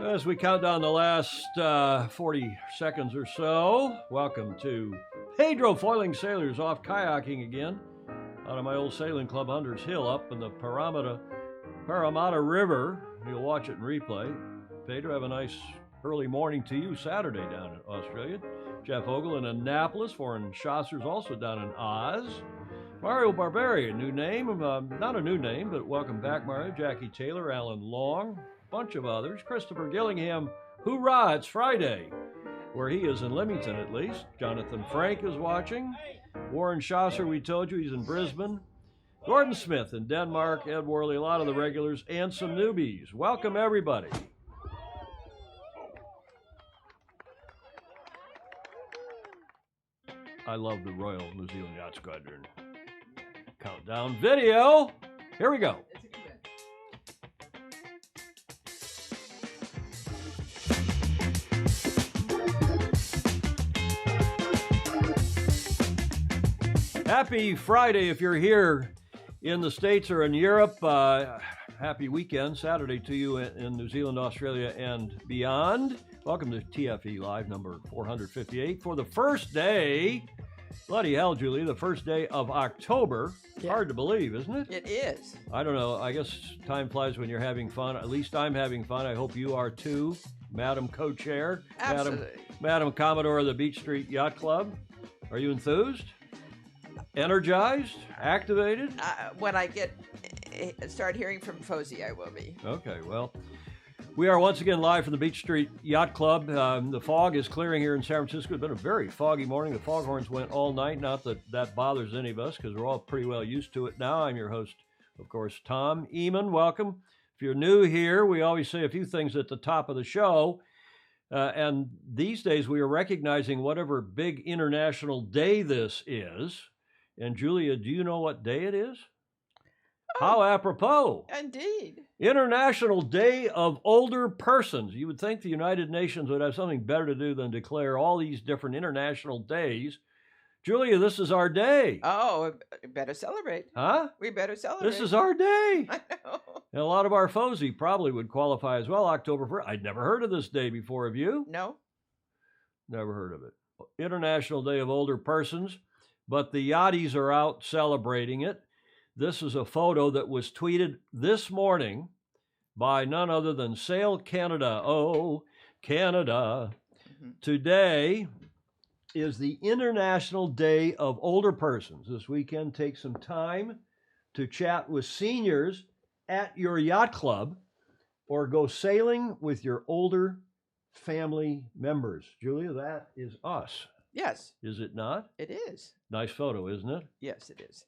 As we count down the last 40 seconds or so, welcome to Pedro Foiling Sailors off kayaking again out of my old sailing club, Hunter's Hill, up in the Parramatta River. You'll watch it in replay. Pedro, have a nice early morning to you Saturday down in Australia. Jeff Ogle in Annapolis, Warren Chaucer's also down in Oz. Mario Barbarian, new name, not a new name, but welcome back, Mario. Jackie Taylor, Alan Long, bunch of others. Christopher Gillingham, hoorah, it's Friday, where he is in Leamington at least. Jonathan Frank is watching. Warren Chaucer, we told you, he's in Brisbane. Gordon Smith in Denmark, Ed Worley, a lot of the regulars, and some newbies. Welcome, everybody. I love the Royal New Zealand Yacht Squadron. Countdown video. Here we go. Happy Friday if you're here in the States or in Europe. Happy weekend, Saturday to you in New Zealand, Australia, and beyond. Welcome to TFE Live number 458 for the first day. Bloody hell, Julie, the first day of October. Yeah. Hard to believe, isn't it? It is. I don't know. I guess time flies when you're having fun. At least I'm having fun. I hope you are too, Madam Co-Chair. Absolutely. Madam Commodore of the Beach Street Yacht Club. Are you enthused? Energized? Activated? When I start hearing from FOSI, I will be. Okay, well, we are once again live from the Beach Street Yacht Club. The fog is clearing here in San Francisco. It's been a very foggy morning. The foghorns went all night. Not that that bothers any of us because we're all pretty well used to it now. I'm your host, of course, Tom Ehman. Welcome. If you're new here, we always say a few things at the top of the show. And these days we are recognizing whatever big international day this is. And Julia, do you know what day it is? How apropos. Indeed. International Day of Older Persons. You would think the United Nations would have something better to do than declare all these different international days. Julia, this is our day. Oh, we better celebrate. Huh? We better celebrate. This is our day. I know. And a lot of our FOSI probably would qualify as well, October 1st. I'd never heard of this day before. Have you? No. Never heard of it. International Day of Older Persons. But the yachties are out celebrating it. This is a photo that was tweeted this morning by none other than Sail Canada. Oh, Canada. Mm-hmm. Today is the International Day of Older Persons. This weekend, take some time to chat with seniors at your yacht club or go sailing with your older family members. Julia, that is us. Yes. Is it not? It is. Nice photo, isn't it? Yes, it is.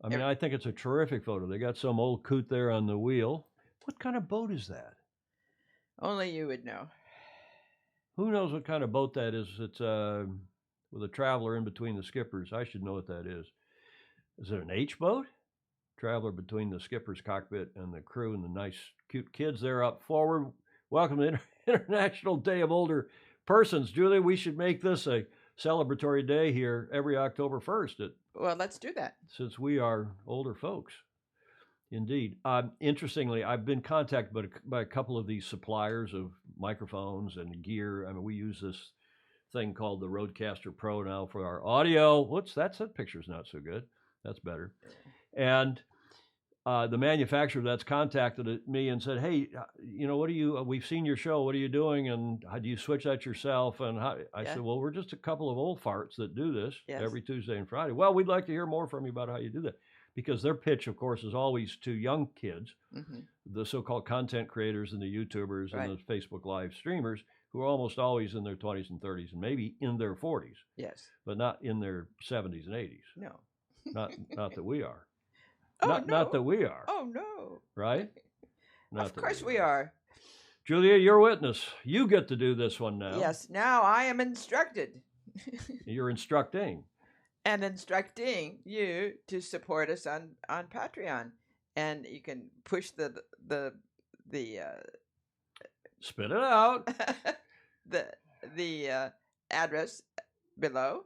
I mean, I think it's a terrific photo. They got some old coot there on the wheel. What kind of boat is that? Only you would know. Who knows what kind of boat that is? It's with a traveler in between the skippers. I should know what that is. Is it an H boat? Traveler between the skipper's cockpit and the crew and the nice, cute kids there up forward. Welcome to International Day of Older Persons. Julie, we should make this a celebratory day here every October 1st. Well, let's do that. Since we are older folks. Indeed. Interestingly, I've been contacted by a couple of these suppliers of microphones and gear. I mean, we use this thing called the Rodecaster Pro now for our audio. That picture's not so good. That's better. And the manufacturer that's contacted me and said, hey, we've seen your show. What are you doing? And how do you switch that yourself? And I said, well, we're just a couple of old farts that do this every Tuesday and Friday. Well, we'd like to hear more from you about how you do that. Because their pitch, of course, is always to young kids, the so-called content creators and the YouTubers and the Facebook Live streamers who are almost always in their 20s and 30s and maybe in their 40s. Yes. But not in their 70s and 80s. No. Not that we are. Oh, not that we are. Oh, no. Right? Of course we are. Julia, you're witness. You get to do this one now. Yes, now I am instructed. You're instructing. And instructing you to support us on Patreon. And you can push the spit it out. the address below,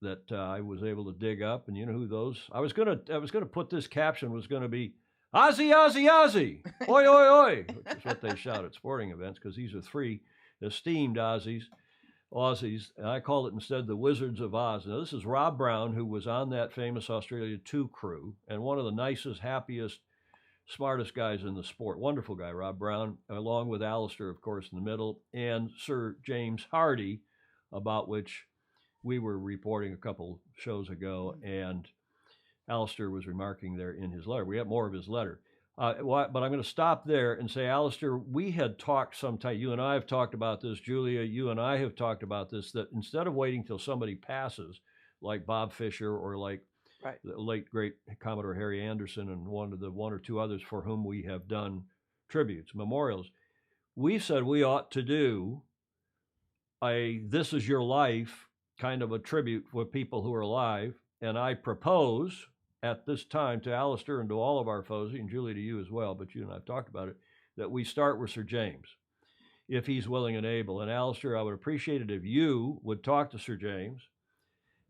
that I was able to dig up, and you know who those? I was gonna put this caption was gonna be Ozzy, Ozzy, Ozzy, oi, oi, oi, which is what they shout at sporting events because these are three esteemed Aussies, and I called it instead the Wizards of Oz. Now this is Rob Brown, who was on that famous Australia 2 crew, and one of the nicest, happiest, smartest guys in the sport. Wonderful guy, Rob Brown, along with Alistair, of course, in the middle, and Sir James Hardy, about which we were reporting a couple shows ago, and Alistair was remarking there in his letter. We have more of his letter. But I'm going to stop there and say, Alistair, we had talked sometime, you and I have talked about this, Julia, you and I have talked about this, that instead of waiting till somebody passes, like Bob Fisher or like the late, great Commodore Harry Anderson and one or two others for whom we have done tributes, memorials, we said we ought to do a This Is Your Life kind of a tribute for people who are alive. And I propose at this time to Alistair and to all of our FOSI, and Julie to you as well, but you and I have talked about it, that we start with Sir James, if he's willing and able. And Alistair, I would appreciate it if you would talk to Sir James,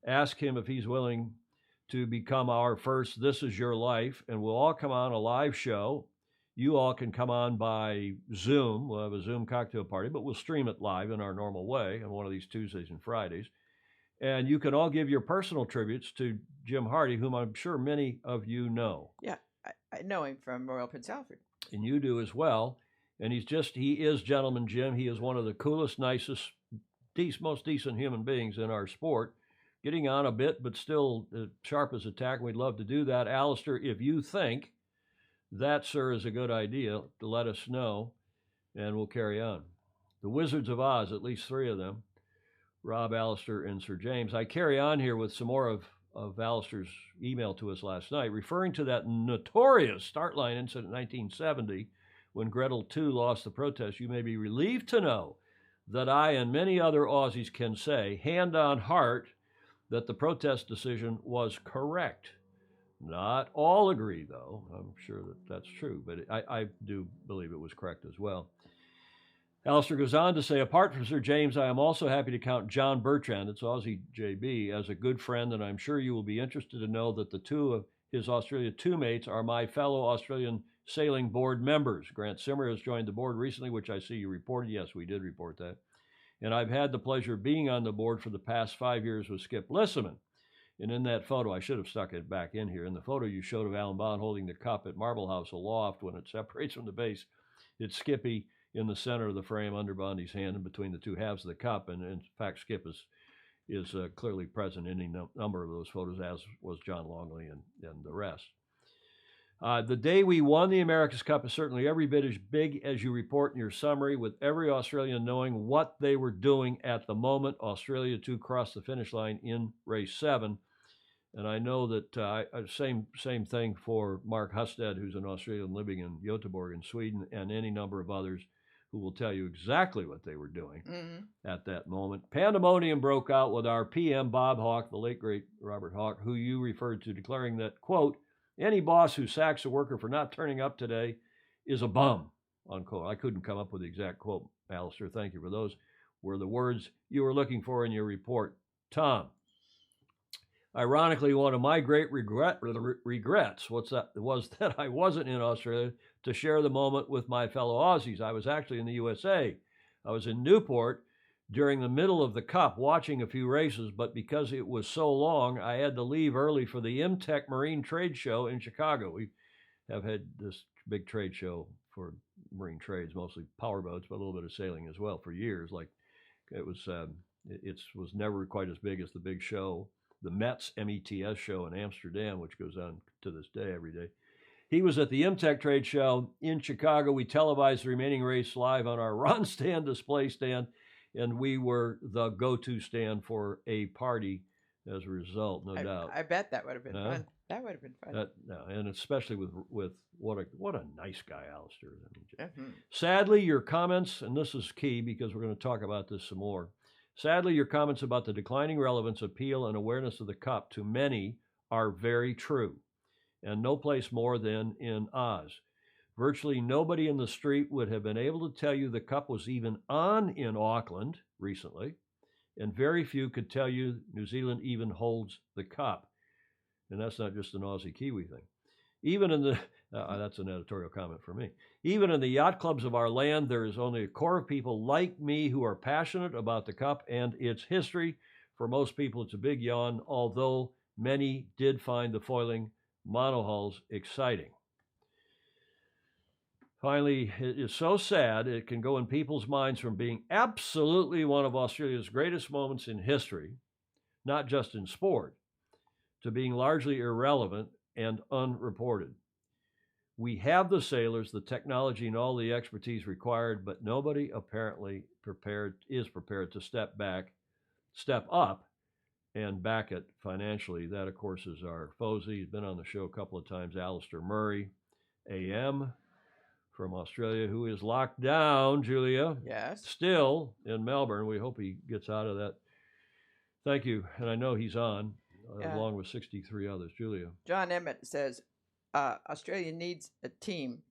ask him if he's willing to become our first This Is Your Life, and we'll all come on a live show. You all can come on by Zoom. We'll have a Zoom cocktail party, but we'll stream it live in our normal way on one of these Tuesdays and Fridays. And you can all give your personal tributes to Jim Hardy, whom I'm sure many of you know. Yeah, I know him from Royal Prince Alfred. And you do as well. And he is Gentleman Jim. He is one of the coolest, nicest, most decent human beings in our sport. Getting on a bit, but still sharp as a tack. We'd love to do that. Alistair, if you think that, sir, is a good idea, to let us know, and we'll carry on. The Wizards of Oz, at least three of them, Rob, Alistair, and Sir James. I carry on here with some more of Alistair's email to us last night, referring to that notorious start line incident in 1970 when Gretel II lost the protest. You may be relieved to know that I and many other Aussies can say, hand on heart, that the protest decision was correct. Not all agree, though. I'm sure that that's true, but I do believe it was correct as well. Alistair goes on to say, apart from Sir James, I am also happy to count John Bertrand, it's Aussie JB, as a good friend, and I'm sure you will be interested to know that the two of his Australia 2 mates are my fellow Australian Sailing Board members. Grant Simmer has joined the board recently, which I see you reported. Yes, we did report that. And I've had the pleasure of being on the board for the past 5 years with Skip Lissaman. And in that photo, I should have stuck it back in here. In the photo you showed of Alan Bond holding the cup at Marble House aloft when it separates from the base, it's Skippy in the center of the frame under Bondi's hand and between the two halves of the cup. And in fact, Skip is clearly present in any number of those photos, as was John Longley and the rest. The day we won the America's Cup is certainly every bit as big as you report in your summary, with every Australian knowing what they were doing at the moment Australia 2 crossed the finish line in race 7. And I know that same thing for Mark Husted, who's an Australian living in Göteborg in Sweden, and any number of others who will tell you exactly what they were doing at that moment. Pandemonium broke out with our PM, Bob Hawke, the late, great Robert Hawke, who you referred to, declaring that, quote, any boss who sacks a worker for not turning up today is a bum, unquote. I couldn't come up with the exact quote, Alistair. Thank you for those. Were the words you were looking for in your report. Tom, ironically, one of my great regrets was that I wasn't in Australia to share the moment with my fellow Aussies. I was actually in the USA. I was in Newport during the middle of the Cup watching a few races, but because it was so long, I had to leave early for the IMTEC Marine Trade Show in Chicago. We have had this big trade show for marine trades, mostly powerboats, but a little bit of sailing as well for years. Like it was never quite as big as the big show, the METS, METS show in Amsterdam, which goes on to this day every day. He was at the IMTEC trade show in Chicago. We televised the remaining race live on our Ron stand display stand, and we were the go-to stand for a party as a result, no doubt. I bet that would have been fun. That would have been fun. And especially with what a nice guy Alistair is. Sadly, your comments, and this is key because we're going to talk about this some more. Sadly, your comments about the declining relevance, appeal, and awareness of the Cup to many are very true, and no place more than in Oz. Virtually nobody in the street would have been able to tell you the Cup was even on in Auckland recently, and very few could tell you New Zealand even holds the cup. And that's not just an Aussie Kiwi thing. Even in the, that's an editorial comment for me. Even in the yacht clubs of our land, there is only a core of people like me who are passionate about the cup and its history. For most people, it's a big yawn, although many did find the foiling monohulls exciting. Finally, it is so sad it can go in people's minds from being absolutely one of Australia's greatest moments in history, not just in sport, to being largely irrelevant and unreported. We have the sailors, the technology, and all the expertise required, but nobody apparently is prepared to step up, and back it financially. That, of course, is our FOSI. He's been on the show a couple of times, Alistair Murray, AM, from Australia, who is locked down, Julia. Yes. Still in Melbourne. We hope he gets out of that. Thank you. And I know he's on, along with 63 others. Julia. John Emmett says, Australia needs a team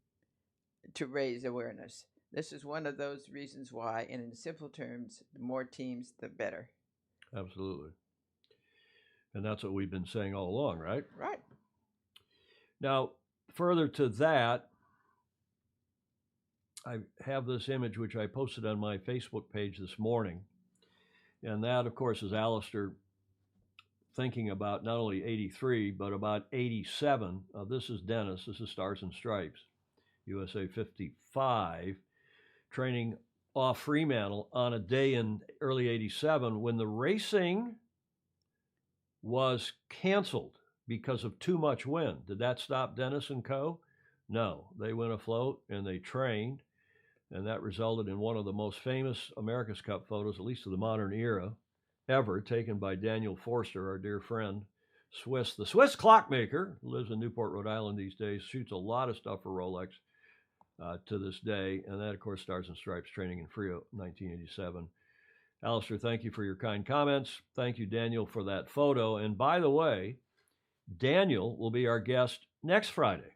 to raise awareness. This is one of those reasons why, and in simple terms, the more teams, the better. Absolutely. And that's what we've been saying all along, right? Right. Now, further to that, I have this image which I posted on my Facebook page this morning. And that, of course, is Alistair thinking about not only 83, but about 87. This is Dennis. This is Stars and Stripes, USA 55, training off Fremantle on a day in early 87 when the racing was canceled because of too much wind. Did that stop Dennis and co? No. They went afloat and they trained, and that resulted in one of the most famous America's Cup photos, at least of the modern era, ever, taken by Daniel Forster, our dear friend, the Swiss clockmaker, lives in Newport, Rhode Island these days, shoots a lot of stuff for Rolex to this day, and that, of course, Stars and Stripes training in Frio, 1987. Alistair, thank you for your kind comments. Thank you, Daniel, for that photo. And by the way, Daniel will be our guest next Friday.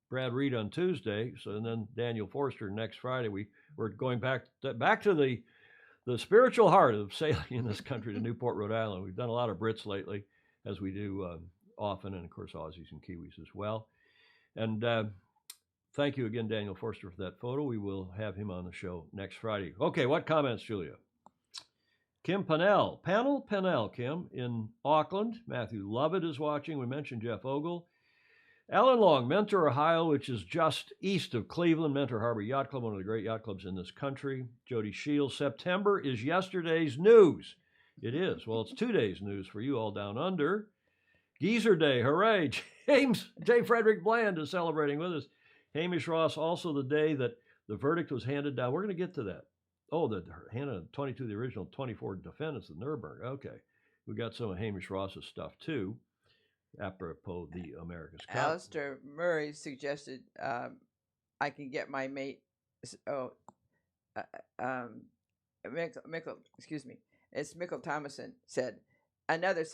Brad Reed on Tuesday, and then Daniel Forster next Friday. We're going back to the spiritual heart of sailing in this country, to Newport, Rhode Island. We've done a lot of Brits lately, as we do often, and of course Aussies and Kiwis as well. And thank you again, Daniel Forster, for that photo. We will have him on the show next Friday. Okay, what comments, Julia? Kim Pennell, Kim in Auckland. Matthew Lovett is watching. We mentioned Jeff Ogle. Alan Long, Mentor, Ohio, which is just east of Cleveland. Mentor Harbor Yacht Club, one of the great yacht clubs in this country. Jody Shields, September is yesterday's news. It is. Well, it's 2 days news for you all down under. Geezer Day, hooray. J. Frederick Bland is celebrating with us. Hamish Ross, also the day that the verdict was handed down. We're going to get to that. Oh, the handed 22, the original 24 defendants at Nuremberg. Okay. We got some of Hamish Ross's stuff, too, apropos the America's Cup. Alistair Murray suggested I can get my mate. Excuse me. It's Michael Thomason said another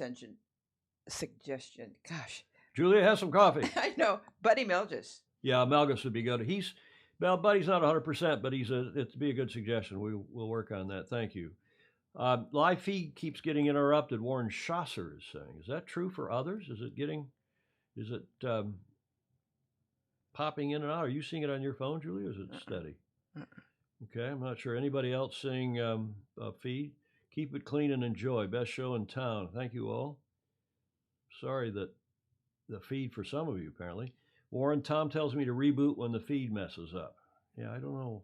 suggestion. Gosh, Julia has some coffee. I know, Buddy Melgis. Yeah, Melgis would be good. Buddy's not 100%, but it'd be a good suggestion. We'll work on that. Thank you. Live feed keeps getting interrupted. Warren Schasser is saying, is that true for others? Is it popping in and out? Are you seeing it on your phone, Julie, or is it steady? Okay, I'm not sure. Anybody else seeing a feed? Keep it clean and enjoy. Best show in town. Thank you all. Sorry that the feed for some of you, apparently. Warren, Tom tells me to reboot when the feed messes up. Yeah, I don't know.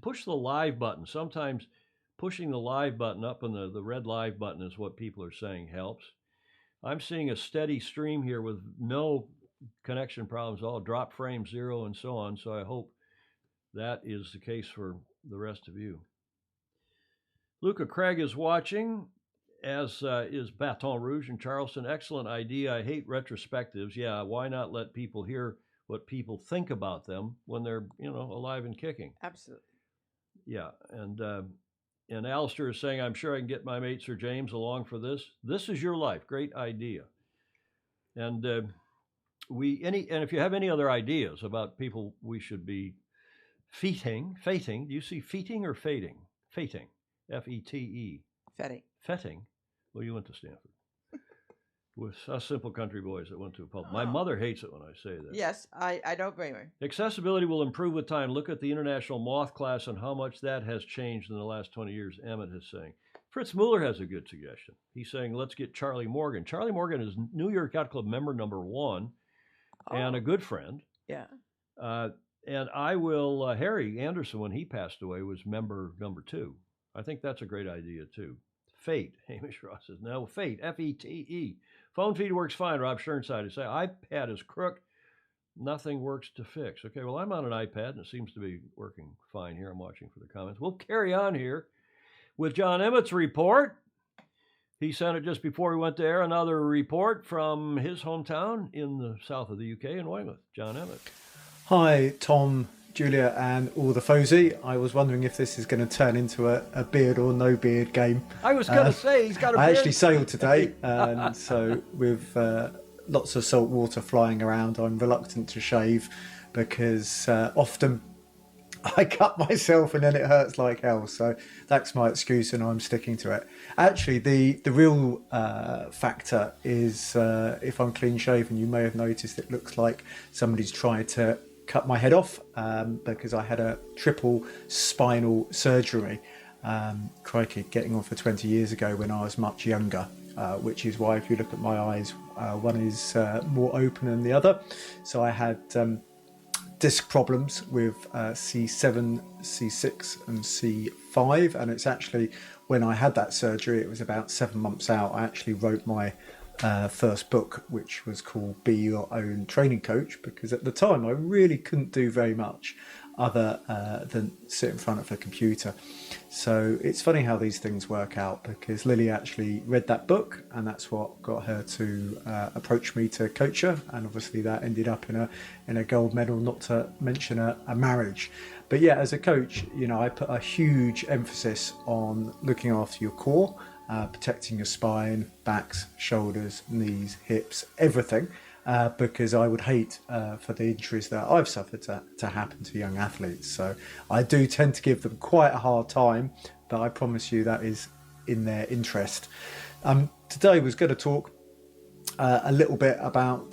Push the live button. Sometimes pushing the live button up and the red live button is what people are saying helps. I'm seeing a steady stream here with no connection problems at all, drop frame 0 and so on. So I hope that is the case for the rest of you. Luca Craig is watching, as is Baton Rouge in Charleston. Excellent idea. I hate retrospectives. Yeah, why not let people hear what people think about them when they're, alive and kicking? Absolutely. Yeah, and Alistair is saying, I'm sure I can get my mate Sir James along for this. This is your life. Great idea. And and if you have any other ideas about people we should be fating, do you see feting or fating? Fating, F-E-T-E, Fetting. Fetting? Well, you went to Stanford. With us simple country boys that went to a pub. Oh. My mother hates it when I say that. Yes, I don't blame her. Accessibility will improve with time. Look at the international moth class and how much that has changed in the last 20 years, Emmett is saying. Fritz Mueller has a good suggestion. He's saying, let's get Charlie Morgan. Charlie Morgan is New York Yacht Club member number 1 and a good friend. Yeah. And I will, Harry Anderson, when he passed away, was member number 2. I think that's a great idea, too. Fate, Hamish Ross says. No, Fate, F-E-T-E. Phone feed works fine, Rob Shernside is saying. iPad is crook. Nothing works to fix. Okay, well, I'm on an iPad, and it seems to be working fine here. I'm watching for the comments. We'll carry on here with John Emmett's report. He sent it just before we went to air. Another report from his hometown in the south of the UK in Weymouth. John Emmett. Hi, Tom, Julia, and all the FOSI. I was wondering if this is going to turn into a beard or no beard game. I was going to say, he's got a beard. I actually sailed today, and so with lots of salt water flying around, I'm reluctant to shave because often I cut myself and then it hurts like hell. So that's my excuse, and I'm sticking to it. Actually, the real factor is if I'm clean shaven, you may have noticed it looks like somebody's tried to cut my head off because I had a triple spinal surgery. Crikey, getting on for 20 years ago when I was much younger, which is why if you look at my eyes, one is more open than the other. So I had disc problems with C7, C6 and C5, and it's actually when I had that surgery, it was about 7 months out, I actually wrote my first book, which was called Be Your Own Training Coach, because at the time I really couldn't do very much other than sit in front of a computer. So it's funny how these things work out, because Lily actually read that book, and that's what got her to approach me to coach her, and obviously that ended up in a gold medal, not to mention a marriage. But yeah, as a coach, you know, I put a huge emphasis on looking after your core, protecting your spine, backs, shoulders, knees, hips, everything. Because I would hate for the injuries that I've suffered to happen to young athletes. So I do tend to give them quite a hard time, but I promise you that is in their interest. Today was going to talk a little bit about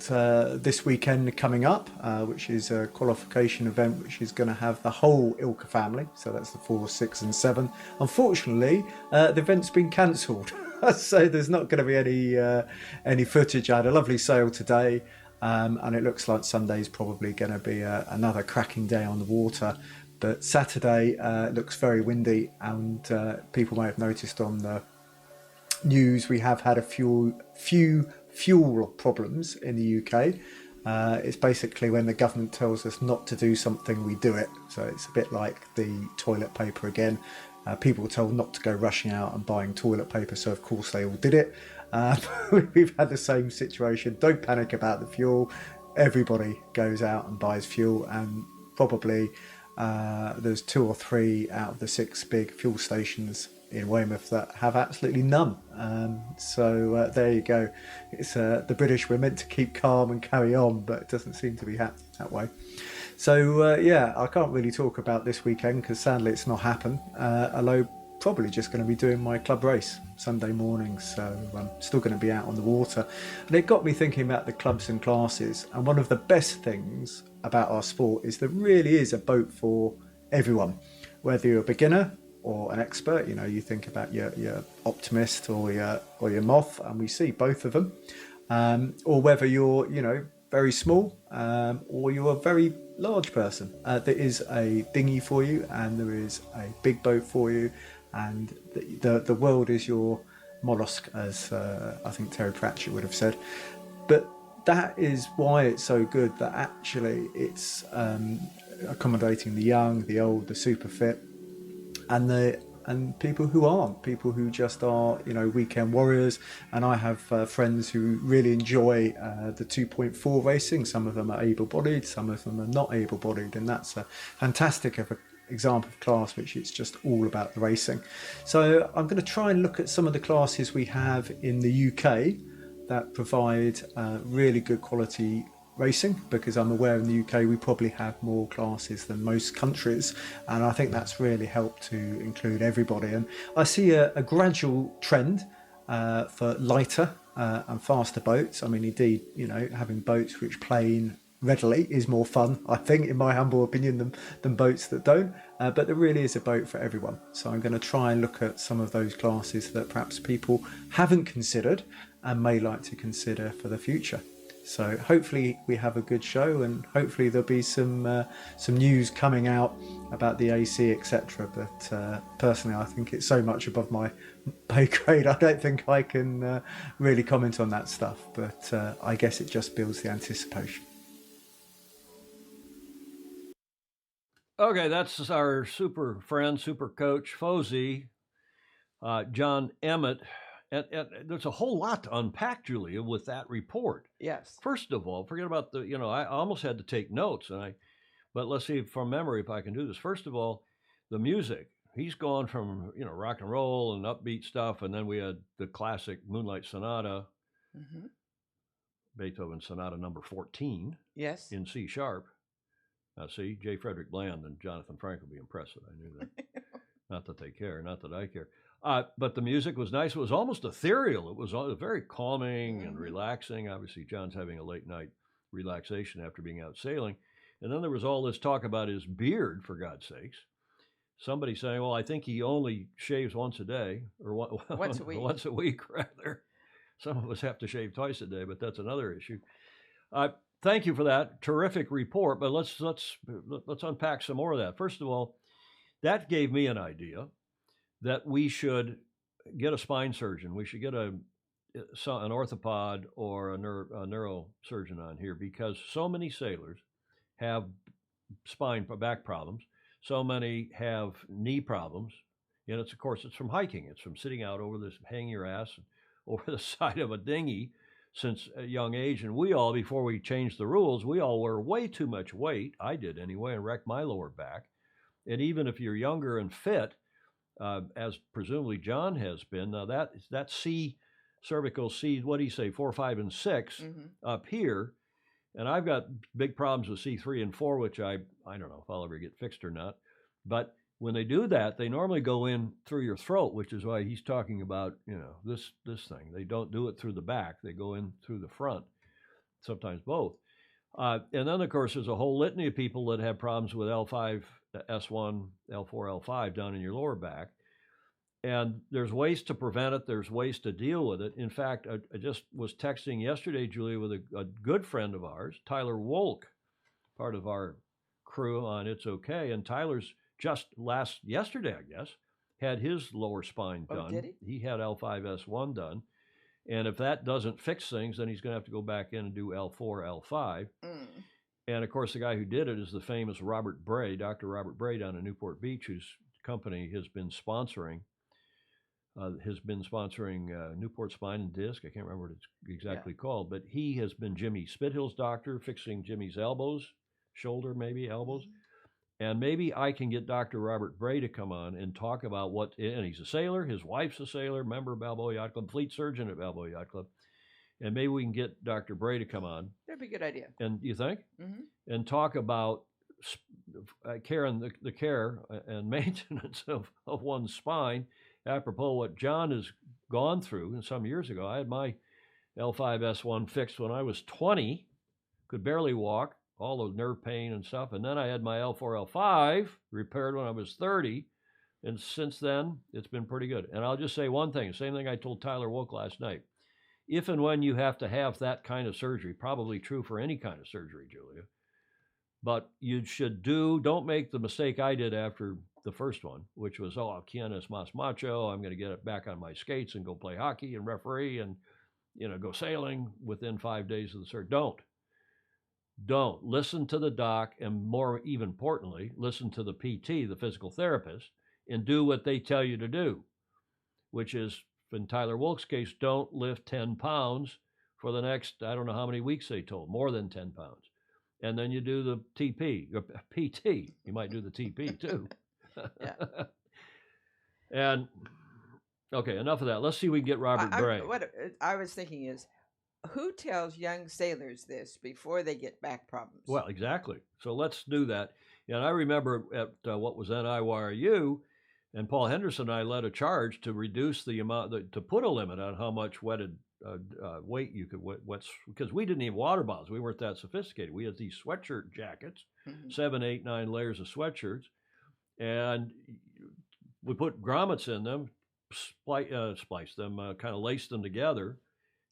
this weekend coming up, which is a qualification event which is going to have the whole Ilka family. So that's the 4, 6 and 7. Unfortunately, the event's been cancelled. So there's not going to be any footage. I had a lovely sail today, and it looks like Sunday's probably going to be another cracking day on the water. But Saturday looks very windy, and people may have noticed on the news we have had a few fuel problems in the UK. It's basically when the government tells us not to do something, we do it. So it's a bit like the toilet paper again. People were told not to go rushing out and buying toilet paper, so of course they all did it. We've had the same situation. Don't panic about the fuel. Everybody goes out and buys fuel, and probably there's 2 or 3 out of the 6 big fuel stations in Weymouth that have absolutely none. So there you go. It's the British, we're meant to keep calm and carry on, but it doesn't seem to be happening that way. So yeah, I can't really talk about this weekend because sadly it's not happened, although probably just going to be doing my club race Sunday morning, so I'm still going to be out on the water. And it got me thinking about the clubs and classes, and one of the best things about our sport is there really is a boat for everyone, whether you're a beginner or an expert. You know, you think about your optimist or your moth, and we see both of them, or whether you're, you know, very small or you're a very large person. There is a dinghy for you, and there is a big boat for you, and the world is your mollusk, as I think Terry Pratchett would have said. But that is why it's so good, that actually it's accommodating the young, the old, the super fit, and people who aren't, people who just are, you know, weekend warriors. And I have friends who really enjoy the 2.4 racing. Some of them are able-bodied, some of them are not able-bodied, and that's a fantastic example of class which it's just all about the racing. So I'm going to try and look at some of the classes we have in the UK that provide really good quality racing, because I'm aware in the UK we probably have more classes than most countries, and I think that's really helped to include everybody. And I see a gradual trend for lighter and faster boats. I mean, indeed, having boats which plane readily is more fun, I think, in my humble opinion, than boats that don't. But there really is a boat for everyone. So I'm going to try and look at some of those classes that perhaps people haven't considered and may like to consider for the future. So hopefully we have a good show, and hopefully there'll be some news coming out about the AC, etc. But personally, I think it's so much above my pay grade, I don't think I can really comment on that stuff. But I guess it just builds the anticipation. Okay, that's our super friend, super coach, FOSI, John Emmett. And there's a whole lot to unpack, Julia, with that report. Yes. First of all, forget about I almost had to take notes, but let's see from memory if I can do this. First of all, the music. He's gone from, rock and roll and upbeat stuff, and then we had the classic Moonlight Sonata, Beethoven Sonata number 14, yes, in C sharp. Now, see, J. Frederick Bland and Jonathan Frank will be impressed that I knew that. Not that they care, not that I care. But the music was nice. It was almost ethereal. It was very calming and relaxing. Obviously, John's having a late night relaxation after being out sailing. And then there was all this talk about his beard, for God's sakes. Somebody saying, well, I think he only shaves once a day, or once a week. Once a week, rather. Some of us have to shave twice a day, but that's another issue. Thank you for that terrific report. But let's unpack some more of that. First of all, that gave me an idea that we should get a spine surgeon. We should get an orthopod or a neurosurgeon on here, because so many sailors have back problems. So many have knee problems. And it's from hiking. It's from sitting out hanging your ass over the side of a dinghy since a young age. And we all, before we changed the rules, we all were way too much weight. I did anyway, and wrecked my lower back. And even if you're younger and fit, as presumably John has been, now that cervical C, what do you say, 4, 5, and 6 up here, and I've got big problems with C3 and 4, which I don't know if I'll ever get fixed or not. But when they do that, they normally go in through your throat, which is why he's talking about, this thing. They don't do it through the back; they go in through the front, sometimes both. And then, of course, there's a whole litany of people that have problems with L5, S1, L4, L5 down in your lower back. And there's ways to prevent it. There's ways to deal with it. In fact, I just was texting yesterday, Julia, with a good friend of ours, Tyler Wolk, part of our crew on It's Okay. And Tyler's just yesterday, I guess, had his lower spine done. Did he? He had L5, S1 done. And if that doesn't fix things, then he's going to have to go back in and do L4, L5. And, of course, the guy who did it is the famous Robert Bray, Dr. Robert Bray down in Newport Beach, whose company has been sponsoring Newport Spine and Disc. I can't remember what it's exactly called, but he has been Jimmy Spithill's doctor, fixing Jimmy's elbows, shoulder maybe, elbows. And maybe I can get Dr. Robert Bray to come on and talk about and he's a sailor, his wife's a sailor, member of Balboa Yacht Club, fleet surgeon at Balboa Yacht Club. And maybe we can get Dr. Bray to come on. That'd be a good idea. And you think? And talk about care and the care and maintenance of one's spine. Apropos what John has gone through, and some years ago, I had my L5S1 fixed when I was 20, could barely walk, all the nerve pain and stuff. And then I had my L4, L5 repaired when I was 30. And since then, it's been pretty good. And I'll just say one thing, same thing I told Tyler Woke last night. If and when you have to have that kind of surgery, probably true for any kind of surgery, Julia, but you should don't make the mistake I did after the first one, which was, quien es más macho, I'm going to get it back on my skates and go play hockey and referee and, go sailing within 5 days of the surgery. Don't. Listen to the doc, and more even importantly, listen to the PT, the physical therapist, and do what they tell you to do, which is, in Tyler Wolk's case, don't lift 10 pounds for the next, I don't know how many weeks they told, more than 10 pounds. And then you do the TP, or PT. You might do the TP too. Yeah. And, okay, enough of that. Let's see if we can get Robert Bray. What I was thinking is, who tells young sailors this before they get back problems? Well, exactly. So let's do that. And I remember at what was then IYRU, and Paul Henderson and I led a charge to reduce the amount, to put a limit on how much wetted weight you could wet, because we didn't need water bottles. We weren't that sophisticated. We had these sweatshirt jackets, 7, 8, 9 layers of sweatshirts, and we put grommets in them, spliced them, kind of laced them together.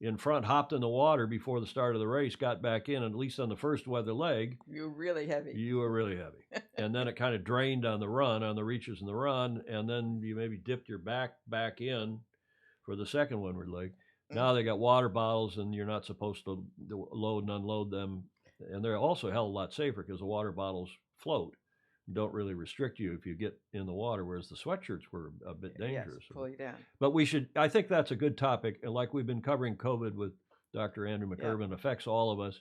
In front, hopped in the water before the start of the race, got back in, and at least on the first weather leg, You're really heavy. you were really heavy. And then it kind of drained on the run, on the reaches in the run, and then you maybe dipped your back in for the second windward leg. Now they got water bottles, and you're not supposed to load and unload them. And they're also a hell of a lot safer because the water bottles float, don't really restrict you if you get in the water, whereas the sweatshirts were a bit dangerous. Yes, pull you down. But I think that's a good topic. And like we've been covering COVID with Dr. Andrew McIrvin, affects all of us.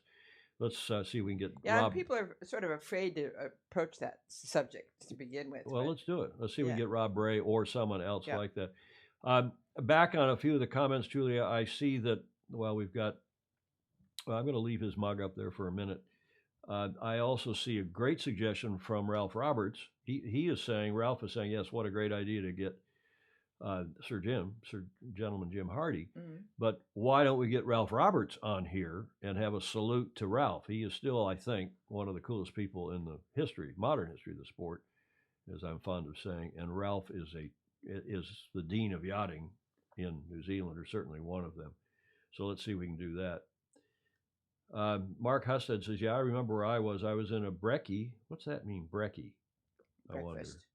Let's see if we can get Rob. People are sort of afraid to approach that subject to begin with. Well, but let's do it. Let's see if we can get Rob Bray or someone else Yeah. like that. Back on a few of the comments, Julia, I see that, we've got, I'm going to leave his mug up there for a minute. I also see a great suggestion from Ralph Roberts. Ralph is saying, yes, what a great idea to get Gentleman Jim Hardy. But why don't we get Ralph Roberts on here and have a salute to Ralph? He is still, I think, one of the coolest people in the modern history of the sport, as I'm fond of saying. And Ralph is the dean of yachting in New Zealand, or certainly one of them. So let's see if we can do that. Mark Husted says, yeah, I remember where I was. I was in a brekkie. What's that mean, brekkie? I wonder. breakfast.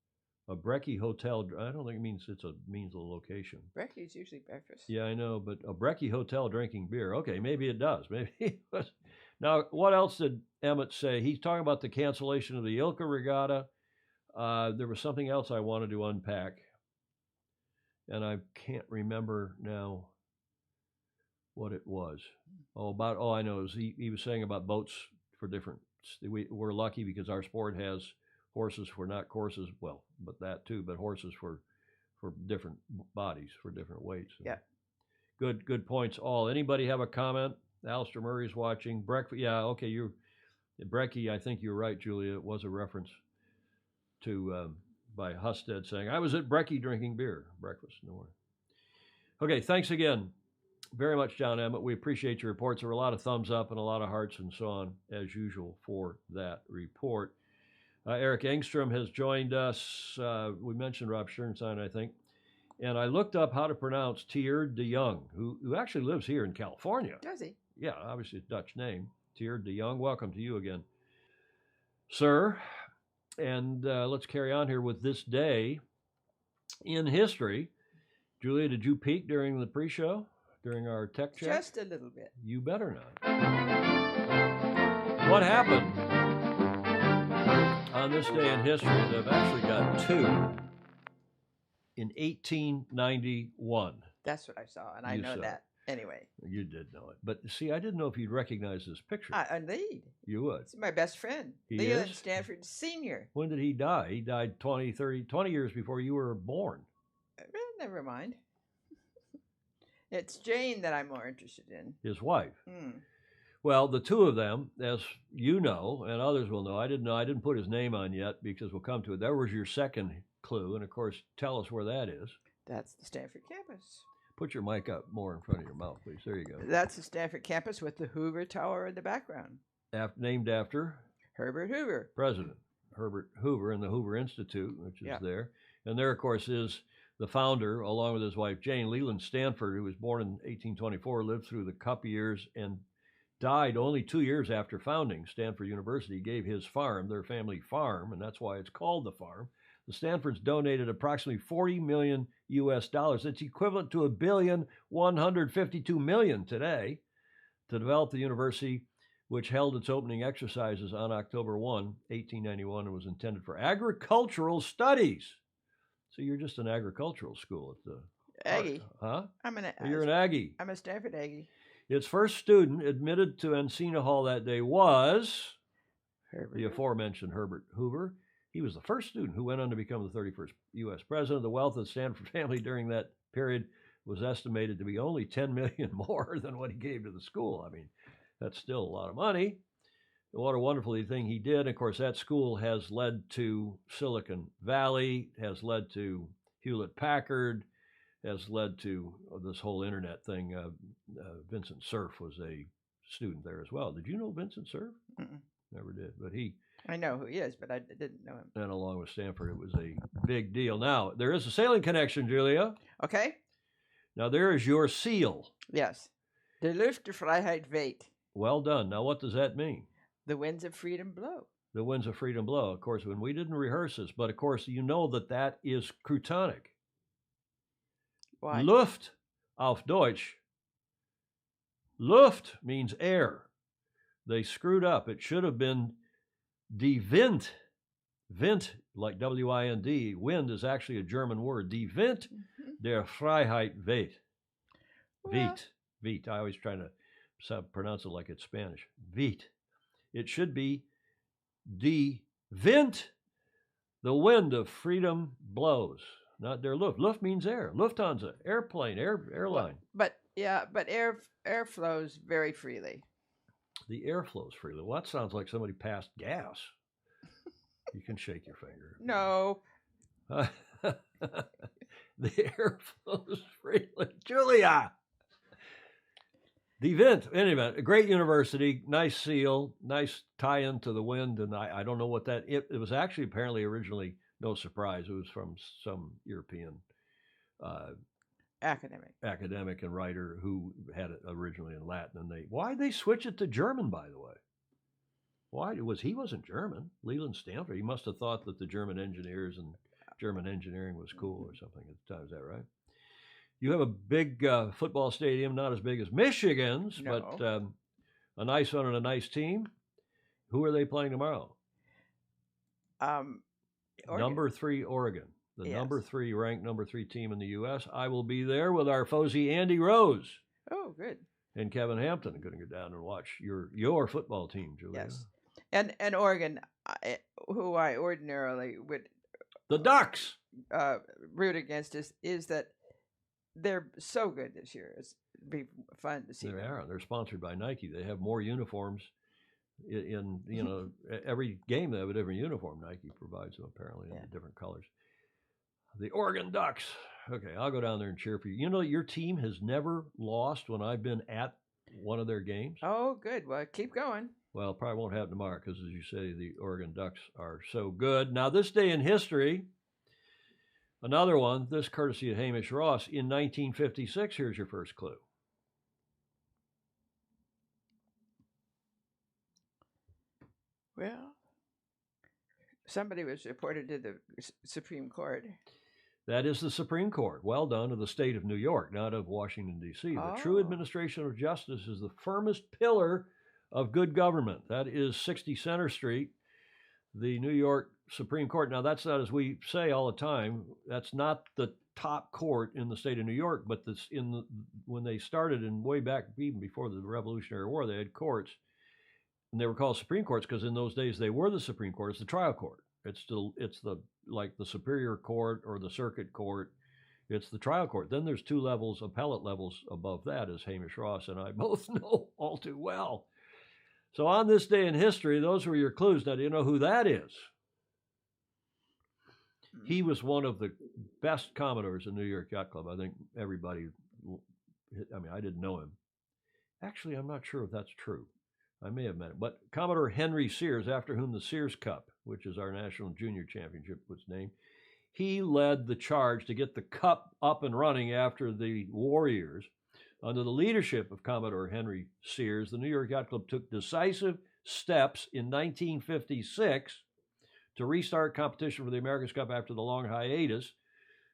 A brekkie hotel. I don't think it means means a location. Brekkie is usually breakfast. Yeah, I know, but a brekkie hotel drinking beer. Okay, maybe it does. Maybe it was. Now, what else did Emmett say? He's talking about the cancellation of the Ilka Regatta. There was something else I wanted to unpack, and I can't remember now what it was. I know is he was saying about boats for different. We're lucky because our sport has horses for not courses, but that too, but horses for different bodies, for different weights. Yeah. Good points all. Anybody have a comment? Alistair Murray's watching. Breakfast. Yeah, okay, brekkie, I think you're right, Julia. It was a reference to by Husted saying, I was at brekkie drinking beer. Breakfast in the morning. Okay, thanks again very much, John Emmett. We appreciate your reports. There were a lot of thumbs up and a lot of hearts and so on, as usual, for that report. Eric Engstrom has joined us. We mentioned Rob Sternstein, I think. And I looked up how to pronounce Tier de Jong, who actually lives here in California. Does he? Yeah, obviously a Dutch name. Tier de Jong, welcome to you again, sir. And let's carry on here with this day in history. Julia, did you peek during the pre-show, during our tech check? Just a little bit. You better not. What happened on this day in history? They've actually got two. In 1891. That's what I saw, and I know that. Anyway. You did know it. But see, I didn't know if you'd recognize this picture. Indeed. You would. It's my best friend, He Leland is? Stanford Sr. When did he die? He died 20 years before you were born. Never mind. It's Jane that I'm more interested in. His wife. Well, the two of them, as you know, and others will know, I didn't put his name on yet because we'll come to it. There was your second clue, and of course, tell us where that is. That's the Stanford campus. Put your mic up more in front of your mouth, please. There you go. That's the Stanford campus with the Hoover Tower in the background. Named after? Herbert Hoover. President Herbert Hoover and the Hoover Institute, which is there. And there, of course, is the founder, along with his wife, Jane. Leland Stanford, who was born in 1824, lived through the Cup years and died only 2 years after founding Stanford University. Gave his farm, their family farm, and that's why it's called the farm. The Stanfords donated approximately $40 million US. It's equivalent to $1,152 million today to develop the university, which held its opening exercises on October 1, 1891, and was intended for agricultural studies. So you're just an agricultural school at the Aggie. Huh? You're You're an Aggie. I'm a Stanford Aggie. Its first student admitted to Encina Hall that day was the aforementioned Herbert Hoover. He was the first student who went on to become the 31st U.S. president. The wealth of the Stanford family during that period was estimated to be only 10 million more than what he gave to the school. I mean, that's still a lot of money. What a wonderful thing he did. Of course, that school has led to Silicon Valley, has led to Hewlett-Packard, has led to this whole internet thing. Vincent Cerf was a student there as well. Did you know Vincent Cerf? Mm-mm. Never did, but I know who he is, but I didn't know him. and along with Stanford, it was a big deal. Now, there is a sailing connection, Julia. Okay. Now, there is your seal. Yes. Der Luft der Freiheit weht. Well done. Now, what does that mean? The winds of freedom blow. The winds of freedom blow. Of course, when we didn't rehearse this, but of course, you know that is Croutonic. Why? Luft auf Deutsch. Luft means air. They screwed up. It should have been die Wind. Wind, like W-I-N-D. Wind is actually a German word. Die Wind der Freiheit weht. Weht. Weht. I always try to pronounce it like it's Spanish. Weht. It should be die Wind. The wind of freedom blows. Not der Luft. Luft means air. Lufthansa, airplane, airline. But air flows very freely. The air flows freely. Well, that sounds like somebody passed gas. You can shake your finger. No. The air flows freely. Julia! The event, in any event, a great university, nice seal, nice tie-in to the wind, and I don't know what that, it was actually apparently originally, no surprise, it was from some European academic and writer who had it originally in Latin, and why'd they switch it to German, by the way? Why he wasn't German, Leland Stanford, he must have thought that the German engineers and German engineering was cool or something at the time, is that right? You have a big football stadium, not as big as Michigan's, No. but a nice one and a nice team. Who are they playing tomorrow? Oregon. Number 3, Oregon. The Yes. ranked number 3 team in the U.S. I will be there with our FOSI Andy Rose Oh, good. and Kevin Hampton. I'm going to go down and watch your football team, Julia. Yes. And Oregon, who I ordinarily would The Ducks. root against, is that they're so good this year. It'd be fun to see They them. are. They're sponsored by Nike. They have more uniforms in every game. They have a different uniform. Nike provides them apparently in different colors. The Oregon Ducks. Okay, I'll go down there and cheer for you. You know, your team has never lost when I've been at one of their games. Oh, good. Well, keep going. Well, it probably won't happen tomorrow because, as you say, the Oregon Ducks are so good. Now, this day in history, another one, this courtesy of Hamish Ross, in 1956, here's your first clue. Well, somebody was reported to the Supreme Court. That is the Supreme Court. Well done, of the state of New York, not of Washington, D.C. The true Oh. administration of justice is the firmest pillar of good government. That is 60 Center Street, the New York Supreme Court. Now, that's not, as we say all the time, that's not the top court in the state of New York, but this when they started, and way back even before the Revolutionary War, they had courts, and they were called Supreme Courts because in those days they were the Supreme Court. It's the trial court. It's the like the Superior Court or the Circuit Court. It's the trial court. Then there's 2 levels, appellate levels above that, as Hamish Ross and I both know all too well. So on this day in history, those were your clues. Now, do you know who that is? He was one of the best Commodores in New York Yacht Club. I think everybody, I didn't know him. Actually, I'm not sure if that's true. I may have met him. But Commodore Henry Sears, after whom the Sears Cup, which is our national junior championship, was named, he led the charge to get the cup up and running after the war years. Under the leadership of Commodore Henry Sears, the New York Yacht Club took decisive steps in 1956 to restart competition for the America's Cup after the long hiatus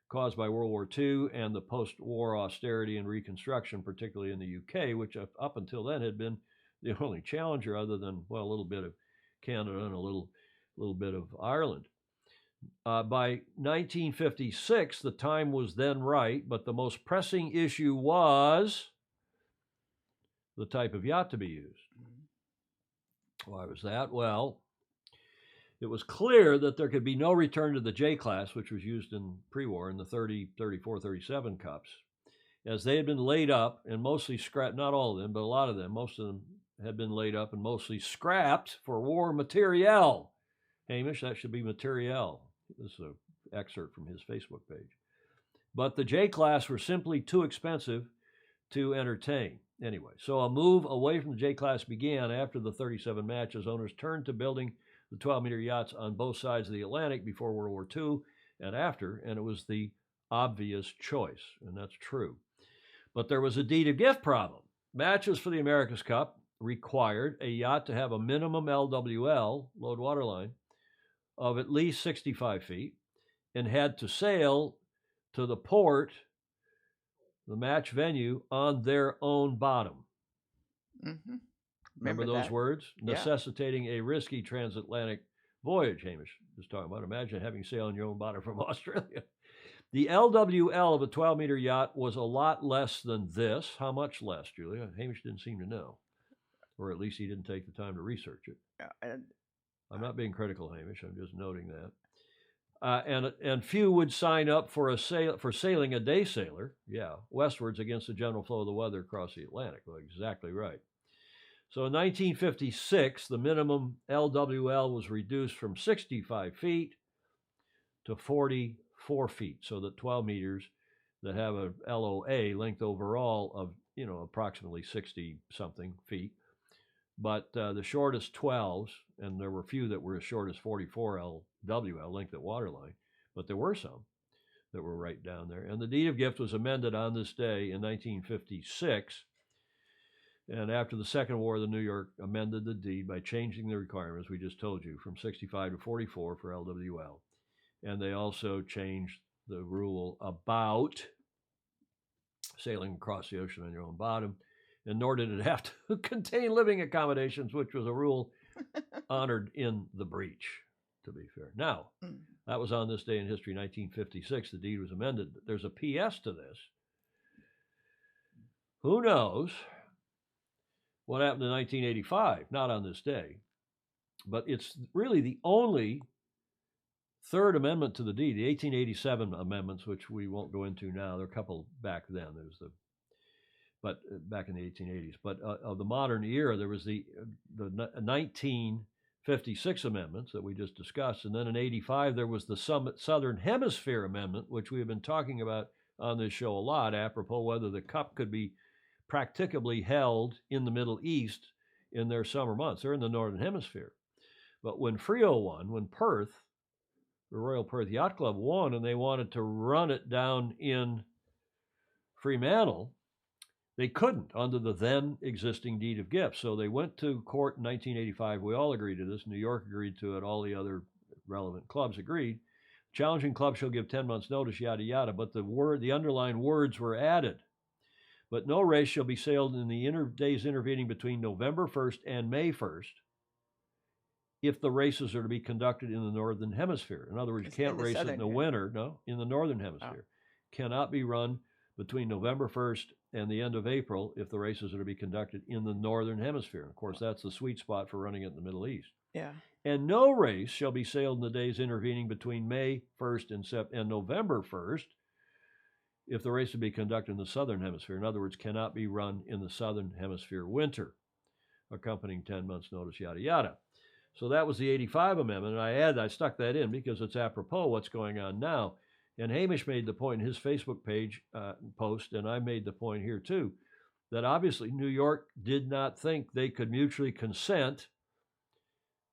caused by World War II and the post-war austerity and reconstruction, particularly in the UK, which up until then had been the only challenger other than, well, a little bit of Canada and a little bit of Ireland. By 1956, the time was then right, but the most pressing issue was the type of yacht to be used. Why was that? Well, it was clear that there could be no return to the J class, which was used in pre-war in the 30, 34, 37 cups. as they had been laid up and mostly scrapped, not all of them, but a lot of them, most of them had been laid up and mostly scrapped for war materiel. Hamish, that should be materiel. This is an excerpt from his Facebook page. But the J class were simply too expensive to entertain. Anyway, so a move away from the J class began after the 37 matches. Owners turned to building the 12-meter yachts on both sides of the Atlantic before World War II and after, and it was the obvious choice, and that's true. But there was a deed of gift problem. Matches for the America's Cup required a yacht to have a minimum LWL, load water line, of at least 65 feet and had to sail to the port, the match venue, on their own bottom. Mm-hmm. Remember those that? words? Yeah. Necessitating a risky transatlantic voyage, Hamish was talking about. Imagine having sail on your own bottom from Australia. The LWL of a 12-meter yacht was a lot less than this. How much less, Julia? Hamish didn't seem to know. Or at least he didn't take the time to research it. I'm not being critical, Hamish. I'm just noting that. And few would sign up for sailing a day sailor, westwards against the general flow of the weather across the Atlantic. Well, exactly right. So in 1956, the minimum LWL was reduced from 65 feet to 44 feet, so that 12 meters that have a LOA, length overall, of approximately 60-something feet. But the shortest 12s, and there were few that were as short as 44 LWL, length at waterline, but there were some that were right down there. And the deed of gift was amended on this day in 1956. And after the Second War, the New York amended the deed by changing the requirements, we just told you, from 65 to 44 for LWL. And they also changed the rule about sailing across the ocean on your own bottom, and nor did it have to contain living accommodations, which was a rule honored in the breach, to be fair. Now, that was on this day in history, 1956. The deed was amended. There's a PS to this. Who knows what happened in 1985? Not on this day. But it's really the only Third Amendment to the deed. The 1887 amendments, which we won't go into now, there are a couple back then. Back in the 1880s. But of the modern era, there was the 1956 amendments that we just discussed, and then in 85 there was the Southern Hemisphere Amendment, which we have been talking about on this show a lot, apropos whether the Cup could be practicably held in the Middle East in their summer months. They're in the Northern Hemisphere. But when Frio won, when Perth, the Royal Perth Yacht Club won, and they wanted to run it down in Fremantle, they couldn't under the then existing deed of gift. So they went to court in 1985. We all agreed to this. New York agreed to it. All the other relevant clubs agreed. Challenging club shall give 10 months notice, yada, yada. But the underlying words were added. But no race shall be sailed in the days intervening between November 1st and May 1st if the races are to be conducted in the Northern Hemisphere. In other words, you can't race it in the winter. No, in the Northern Hemisphere. Cannot be run between November 1st and the end of April if the races are to be conducted in the Northern Hemisphere. Of course, that's the sweet spot for running it in the Middle East. Yeah. And no race shall be sailed in the days intervening between May 1st and November 1st if the race to be conducted in the Southern Hemisphere. In other words, cannot be run in the Southern Hemisphere winter, accompanying 10 months notice, yada, yada. So that was the 85 amendment, and I stuck that in because it's apropos what's going on now. And Hamish made the point in his Facebook page post, and I made the point here too, that obviously New York did not think they could mutually consent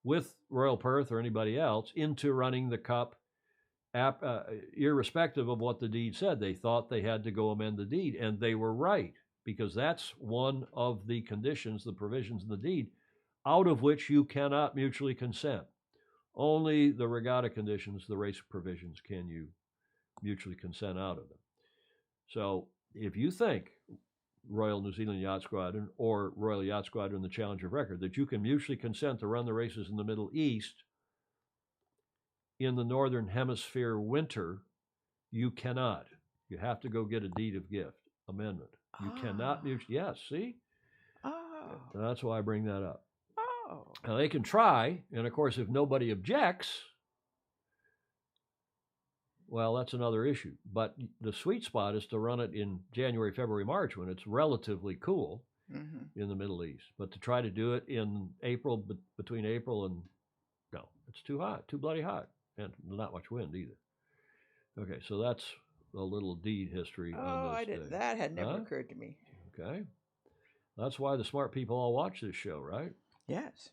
with Royal Perth or anybody else into running the Cup, irrespective of what the deed said. They thought they had to go amend the deed, and they were right, because that's one of the conditions, the provisions in the deed, out of which you cannot mutually consent. Only the regatta conditions, the race provisions, can you mutually consent out of them. So if you think Royal New Zealand Yacht Squadron or Royal Yacht Squadron, the Challenger of Record, that you can mutually consent to run the races in the Middle East in the Northern Hemisphere winter, you cannot. You have to go get a deed of gift amendment. You cannot mutually. Yes, see? So that's why I bring that up. Now they can try, and of course, if nobody objects, well, that's another issue. But the sweet spot is to run it in January, February, March when it's relatively cool in the Middle East. But to try to do it in April, between April and, no, it's too hot, too bloody hot, and not much wind either. Okay, so that's a little deed history on this day. That had never occurred to me. Okay. That's why the smart people all watch this show, right? Yes.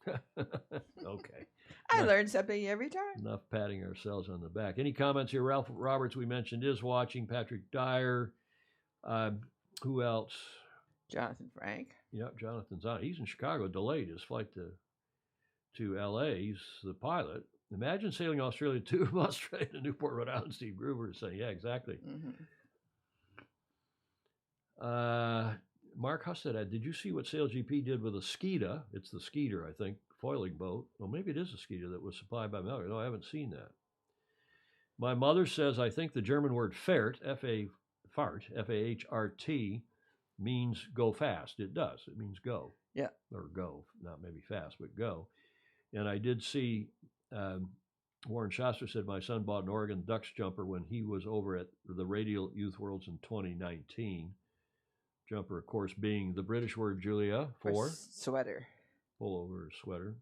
Okay. I learn something every time. Enough patting ourselves on the back. Any comments here? Ralph Roberts, we mentioned, is watching. Patrick Dyer. Who else? Jonathan Frank. Yep, Jonathan's on. He's in Chicago, delayed his flight to L.A. He's the pilot. Imagine sailing Australia to Australia to Newport, Rhode Island. Steve Gruber is saying, yeah, exactly. Mark Husted, did you see what SailGP did with a Skeeta? It's the Skeeter, I think, foiling boat. Well, maybe it is a Skeeter that was supplied by Melbourne. No, I haven't seen that. My mother says, I think the German word fährt, F-A-H-R-T, means go fast. It does. It means go. Yeah. Or go, not maybe fast, but go. And I did see Warren Shasta said my son bought an Oregon Ducks jumper when he was over at the Radial Youth Worlds in 2019. Jumper, of course, being the British word, Julia, for sweater. Pullover sweater.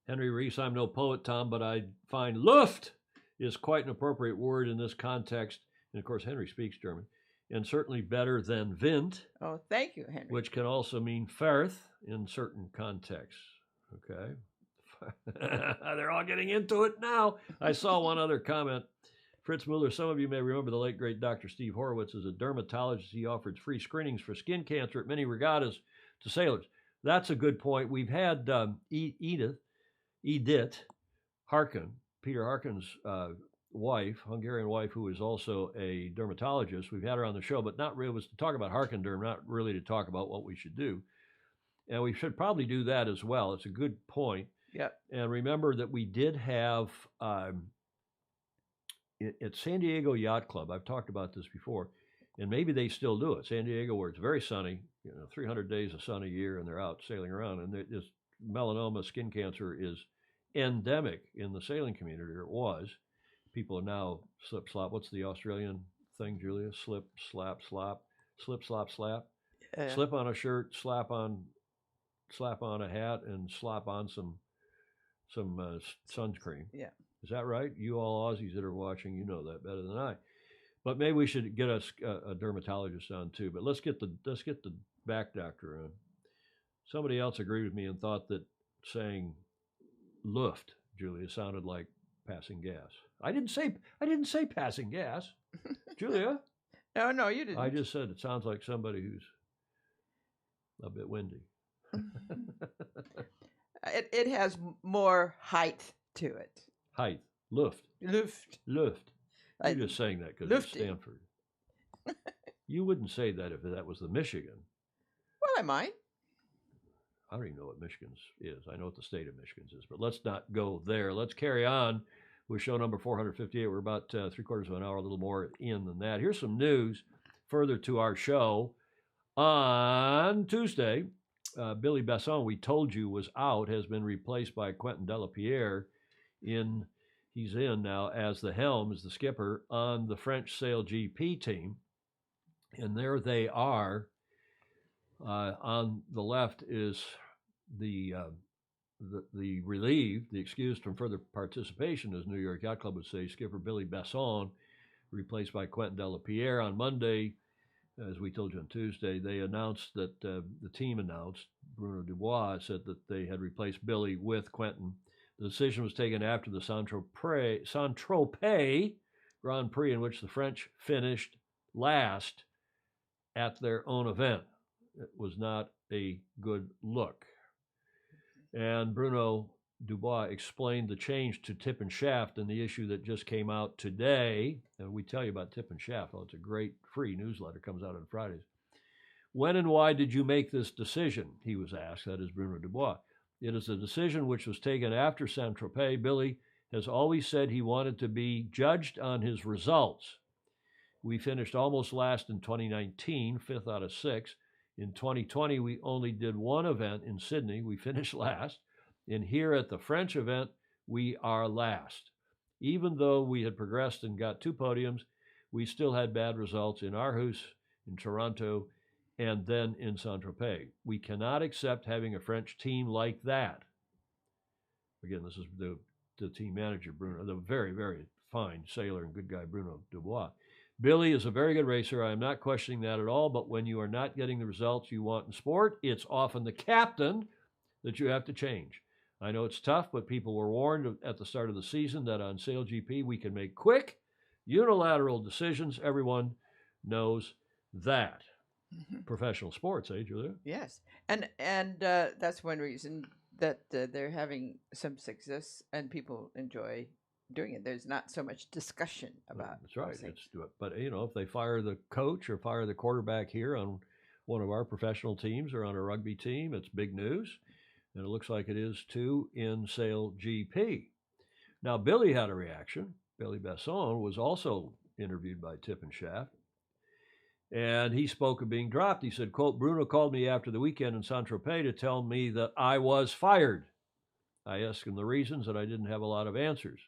Henry Reese, I'm no poet, Tom, but I find Luft is quite an appropriate word in this context. And of course, Henry speaks German. And certainly better than Wind. Oh, thank you, Henry. Which can also mean Farth in certain contexts. Okay. They're all getting into it now. I saw one other comment. Fritz Mueller, some of you may remember the late, great Dr. Steve Horowitz as a dermatologist. He offered free screenings for skin cancer at many regattas to sailors. That's a good point. We've had Edith Harkin, Peter Harkin's wife, Hungarian wife, who is also a dermatologist. We've had her on the show, but not really, was to talk about Harkin derm, not really to talk about what we should do. And we should probably do that as well. It's a good point. Yep. And remember that we did have at San Diego Yacht Club, I've talked about this before, and maybe they still do it. San Diego, where it's very sunny, 300 days of sun a year, and they're out sailing around. And this melanoma, skin cancer, is endemic in the sailing community, or it was. People are now slip, slop. What's the Australian thing, Julia? Slip, slap, slop. Slip, slop, slap. Slip on a shirt, slap on a hat, and slap on some sunscreen. Yeah. Is that right? You all Aussies that are watching, you know that better than I. But maybe we should get us a dermatologist on too. But let's get the back doctor on. Somebody else agreed with me and thought that saying Luft, Julia, sounded like passing gas. I didn't say passing gas, Julia. No, you didn't. I just said it sounds like somebody who's a bit windy. It has more height to it. Height. Luft. You're just saying that because it's Stanford. You wouldn't say that if that was the Michigan. Well, I might. I don't even know what Michigan's is. I know what the state of Michigan's is, but let's not go there. Let's carry on with show number 458. We're about 3/4 of an hour, a little more in than that. Here's some news further to our show. On Tuesday, Billy Besson, we told you was out, has been replaced by Quentin Delapierre. He's in now as the helm, as the skipper on the French Sail GP team. And there they are. On the left is the relieved, the excused from further participation, as New York Yacht Club would say, skipper Billy Besson, replaced by Quentin Delapierre. On Monday, as we told you on Tuesday, they announced that the team announced, Bruno Dubois said that they had replaced Billy with Quentin. The decision was taken after the Saint-Tropez Grand Prix, in which the French finished last at their own event. It was not a good look. And Bruno Dubois explained the change to tip and shaft and the issue that just came out today. And we tell you about tip and shaft. Well, it's a great free newsletter, comes out on Fridays. When and why did you make this decision? He was asked. That is Bruno Dubois. It is a decision which was taken after Saint-Tropez. Billy has always said he wanted to be judged on his results. We finished almost last in 2019, 5th out of 6. In 2020, we only did one event in Sydney. We finished last. And here at the French event, we are last. Even though we had progressed and got 2 podiums, we still had bad results in Aarhus, in Toronto, and then in Saint-Tropez. We cannot accept having a French team like that. Again, this is the team manager, Bruno, the very, very fine sailor and good guy, Bruno Dubois. Billy is a very good racer. I am not questioning that at all, but when you are not getting the results you want in sport, it's often the captain that you have to change. I know it's tough, but people were warned at the start of the season that on Sail GP we can make quick, unilateral decisions. Everyone knows that. Professional sports, eh, Julia? Yes, and that's one reason that they're having some success and people enjoy doing it. There's not so much discussion about. That's right. But if they fire the coach or fire the quarterback here on one of our professional teams or on a rugby team, it's big news, and it looks like it is too in Sail GP. Now, Billy had a reaction. Billy Besson was also interviewed by Tip and Shaft. And he spoke of being dropped. He said, quote, Bruno called me after the weekend in Saint-Tropez to tell me that I was fired. I asked him the reasons, and I didn't have a lot of answers.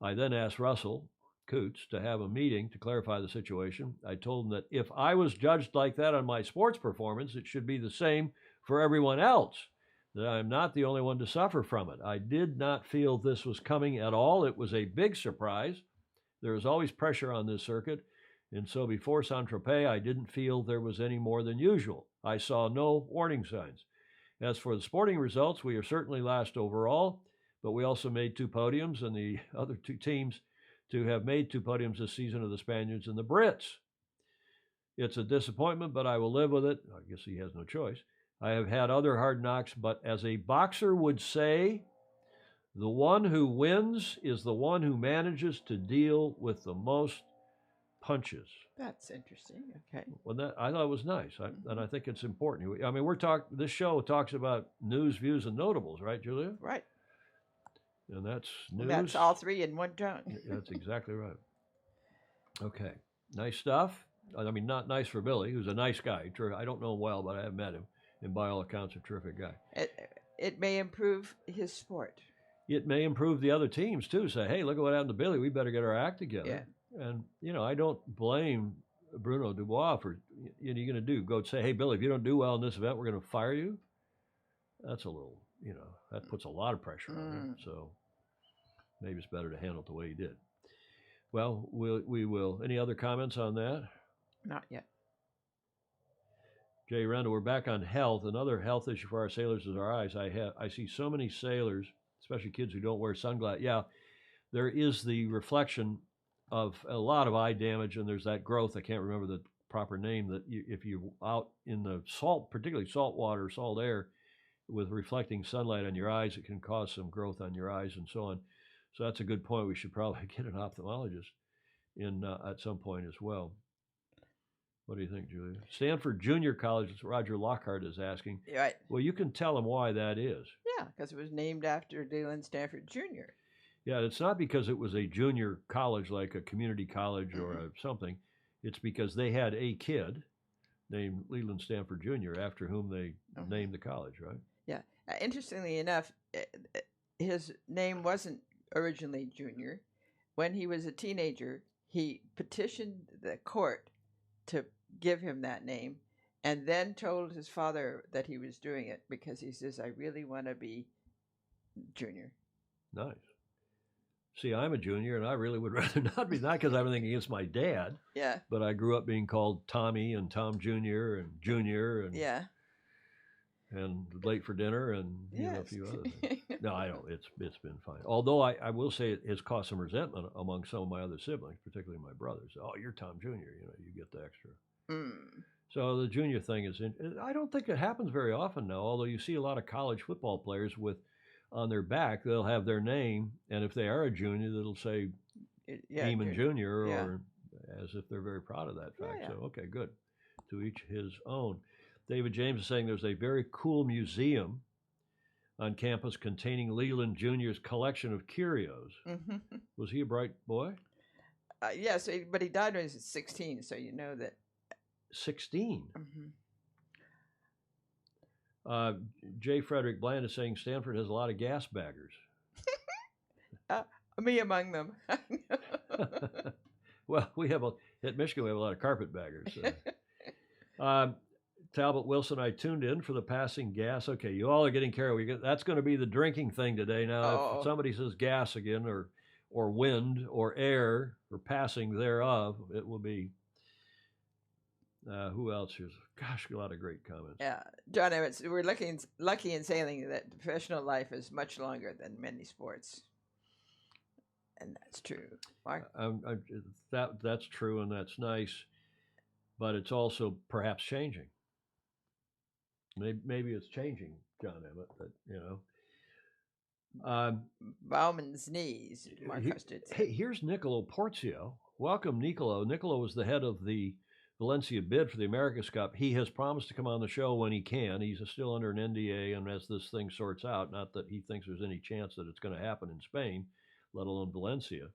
I then asked Russell Coots to have a meeting to clarify the situation. I told him that if I was judged like that on my sports performance, it should be the same for everyone else, that I am not the only one to suffer from it. I did not feel this was coming at all. It was a big surprise. There is always pressure on this circuit. And so before Saint-Tropez, I didn't feel there was any more than usual. I saw no warning signs. As for the sporting results, we are certainly last overall, but we also made 2 podiums, and the other 2 teams to have made 2 podiums this season are the Spaniards and the Brits. It's a disappointment, but I will live with it. I guess he has no choice. I have had other hard knocks, but as a boxer would say, the one who wins is the one who manages to deal with the most punches. That's interesting. Okay. Well, I thought it was nice, and I think it's important. I mean, this show talks about news, views, and notables, right, Julia? Right. And that's news. That's all 3 in one tongue. That's exactly right. Okay, nice stuff. I mean, not nice for Billy, who's a nice guy. I don't know him well, but I have met him, and by all accounts, a terrific guy. It may improve his sport. It may improve the other teams too. Say, hey, look at what happened to Billy. We better get our act together. Yeah. And, I don't blame Bruno Dubois for, you're going to do. Go say, hey, Billy, if you don't do well in this event, we're going to fire you. That's a little, that puts a lot of pressure on him. So maybe it's better to handle it the way he did. Well, we will. Any other comments on that? Not yet. Jay Randall, we're back on health. Another health issue for our sailors is our eyes. I see so many sailors, especially kids who don't wear sunglasses. Yeah, there is the reflection of a lot of eye damage, and there's that growth. I can't remember the proper name, that if you're out in the salt, particularly salt water, salt air, with reflecting sunlight on your eyes, it can cause some growth on your eyes and so on. So that's a good point. We should probably get an ophthalmologist in at some point as well. What do you think, Julia? Stanford Junior College, Roger Lockhart is asking. Right. Well, you can tell him why that is. Yeah, because it was named after Leland Stanford Jr. Yeah, it's not because it was a junior college like a community college or something. It's because they had a kid named Leland Stanford Jr., after whom they named the college, right? Yeah. Interestingly enough, his name wasn't originally Junior. When he was a teenager, he petitioned the court to give him that name, and then told his father that he was doing it because he says, I really want to be Junior. Nice. See, I'm a junior, and I really would rather not be, not because I have anything against my dad. Yeah. But I grew up being called Tommy and Tom Jr. and Junior and yeah. And late for dinner and yes. A few other things. No, I don't. It's been fine. Although I will say it has caused some resentment among some of my other siblings, particularly my brothers. Oh, you're Tom Jr. You get the extra. So the junior thing is, I don't think it happens very often now, although you see a lot of college football players with, on their back, they'll have their name, and if they are a junior, it'll say Ehman Jr., or as if they're very proud of that fact. Yeah. So, okay, good. To each his own. David James is saying there's a very cool museum on campus containing Leland Jr.'s collection of curios. Was he a bright boy? Yes, but he died when he was 16, so you know that. 16? J. Frederick Bland is saying Stanford has a lot of gas baggers. Me among them. Well, at Michigan, we have a lot of carpetbaggers. Talbot Wilson, I tuned in for the passing gas. Okay, you all are getting carried. That's going to be the drinking thing today. Now, if somebody says gas again, or wind, or air, or passing thereof, it will be. Who else? Here's a lot of great comments. Yeah, John Evans, we're lucky in sailing that professional life is much longer than many sports, and that's true. Mark? That's true, and that's nice, but it's also perhaps changing. Maybe it's changing, John Emmett. But Bauman's knees. Mark hey, here's Nicolo Porzio. Welcome, Nicolo. Nicolo was the head of the Valencia bid for the America's Cup. He has promised to come on the show when he can. He's still under an NDA, and as this thing sorts out, not that he thinks there's any chance that it's going to happen in Spain, let alone Valencia.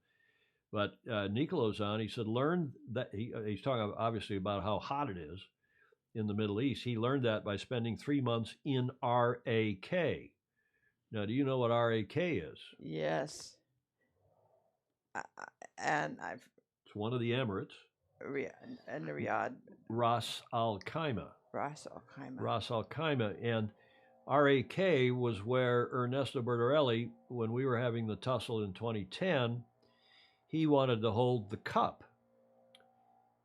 But Nicolo's on. He said, learn that he's talking obviously about how hot it is in the Middle East. He learned that by spending 3 months in RAK. Now, do you know what RAK is? Yes. And It's one of the Emirates. And Riyadh. Ras Al Khaimah. Ras Al Khaimah. Ras Al Khaimah. And RAK was where Ernesto Bertorelli, when we were having the tussle in 2010, he wanted to hold the cup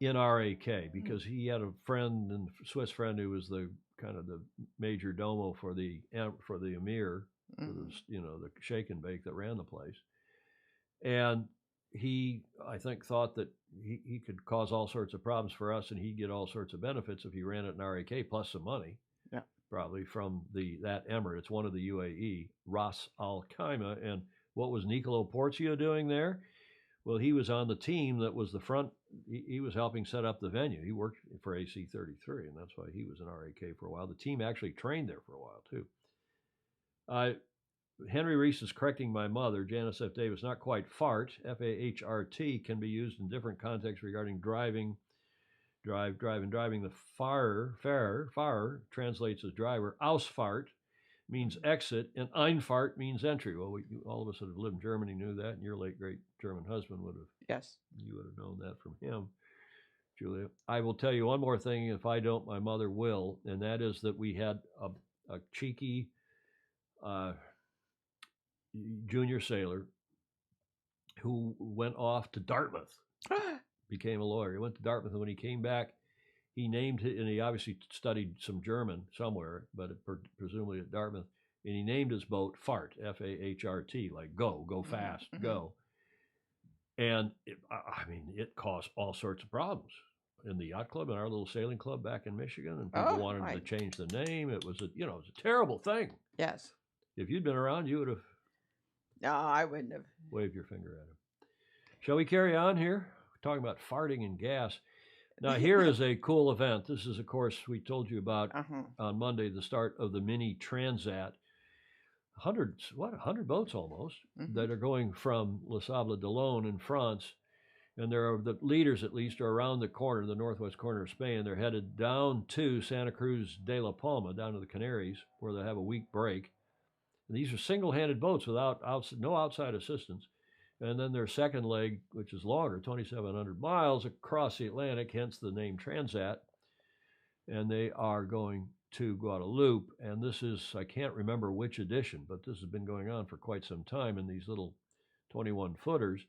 in RAK because he had a friend, and Swiss friend, who was the kind of the major domo for the emir, the shake and bake that ran the place. And he, I think, thought that he could cause all sorts of problems for us, and he'd get all sorts of benefits if he ran it in RAK plus some money, probably from that emirate. It's one of the UAE, Ras Al Khaimah. And what was Nicolo Porzio doing there? Well, he was on the team that was the front. He was helping set up the venue. He worked for AC-33, and that's why he was in RAK for a while. The team actually trained there for a while, too. Henry Reese is correcting my mother, Janice F. Davis, not quite fart. F-A-H-R-T can be used in different contexts regarding driving. The farer translates as driver. Ausfahrt means exit, and Einfahrt means entry. Well, all of us that have lived in Germany knew that, and your late great German husband would have. Yes. You would have known that from him, Julia. I will tell you one more thing. If I don't, my mother will, and that is that we had a cheeky junior sailor who went off to Dartmouth, became a lawyer. He went to Dartmouth, and when he came back, he named it, and he obviously studied some German somewhere, but presumably at Dartmouth, and he named his boat Fart, F-A-H-R-T, like go fast, go. And it caused all sorts of problems in the yacht club and our little sailing club back in Michigan, and people wanted to change the name. It was a terrible thing. Yes. If you'd been around, you would have. No, I wouldn't have. Waved your finger at him. Shall we carry on here? We're talking about farting and gas. Now, here is a cool event. This is, of course, we told you about on Monday, the start of the mini Transat. 100 boats almost that are going from Les Sables d'Olonne in France. And there are the leaders, at least, are around the corner, the northwest corner of Spain. They're headed down to Santa Cruz de la Palma, down to the Canaries, where they'll have a week break. And these are single-handed boats without no outside assistance. And then their second leg, which is longer, 2,700 miles across the Atlantic, hence the name Transat. And they are going to Guadeloupe. And this is, I can't remember which edition, but this has been going on for quite some time in these little 21-footers.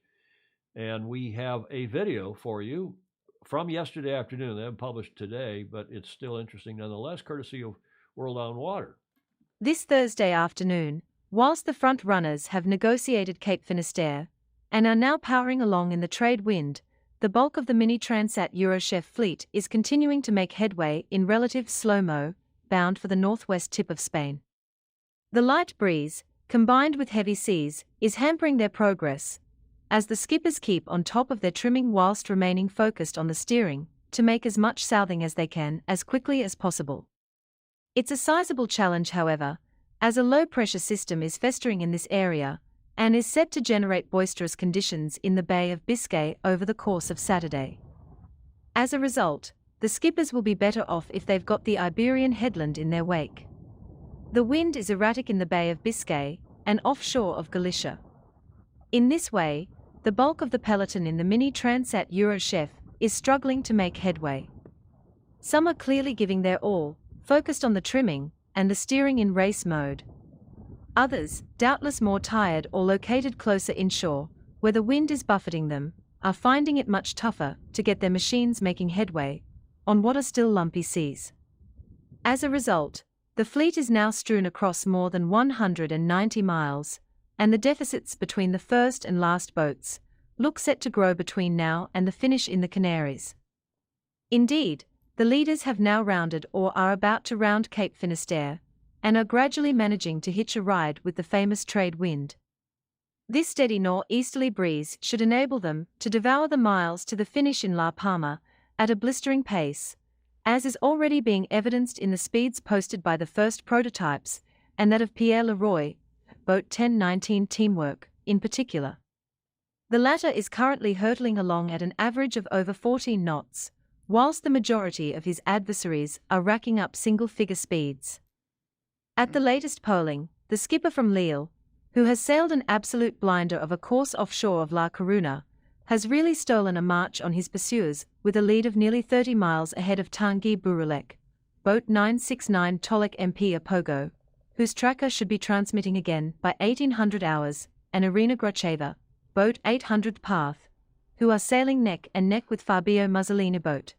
And we have a video for you from yesterday afternoon. They haven't published today, but it's still interesting nonetheless, courtesy of World on Water. This Thursday afternoon, whilst the front runners have negotiated Cape Finisterre and are now powering along in the trade wind, the bulk of the mini Transat Eurochef fleet is continuing to make headway in relative slow-mo, bound for the northwest tip of Spain. The light breeze, combined with heavy seas, is hampering their progress, as the skippers keep on top of their trimming whilst remaining focused on the steering, to make as much southing as they can as quickly as possible. It's a sizable challenge, however, as a low-pressure system is festering in this area, and is set to generate boisterous conditions in the Bay of Biscay over the course of Saturday. As a result, the skippers will be better off if they've got the Iberian headland in their wake. The wind is erratic in the Bay of Biscay and offshore of Galicia. In this way, the bulk of the peloton in the Mini Transat Eurochef is struggling to make headway. Some are clearly giving their all, focused on the trimming and the steering in race mode. Others, doubtless more tired or located closer inshore, where the wind is buffeting them, are finding it much tougher to get their machines making headway on what are still lumpy seas. As a result, the fleet is now strewn across more than 190 miles, and the deficits between the first and last boats look set to grow between now and the finish in the Canaries. Indeed, the leaders have now rounded or are about to round Cape Finisterre, and are gradually managing to hitch a ride with the famous trade wind. This steady northeasterly breeze should enable them to devour the miles to the finish in La Palma at a blistering pace, as is already being evidenced in the speeds posted by the first prototypes and that of Pierre Leroy, Boat 1019 Teamwork, in particular. The latter is currently hurtling along at an average of over 14 knots, whilst the majority of his adversaries are racking up single-figure speeds. At the latest polling, the skipper from Lille, who has sailed an absolute blinder of a course offshore of La Coruna, has really stolen a march on his pursuers with a lead of nearly 30 miles ahead of Tanguy Bourelec, Boat 969 Tolek MP Apogo, whose tracker should be transmitting again by 1800 hours, and Irina Grocheva, Boat 800 Path, who are sailing neck and neck with Fabio Muzzolini boat.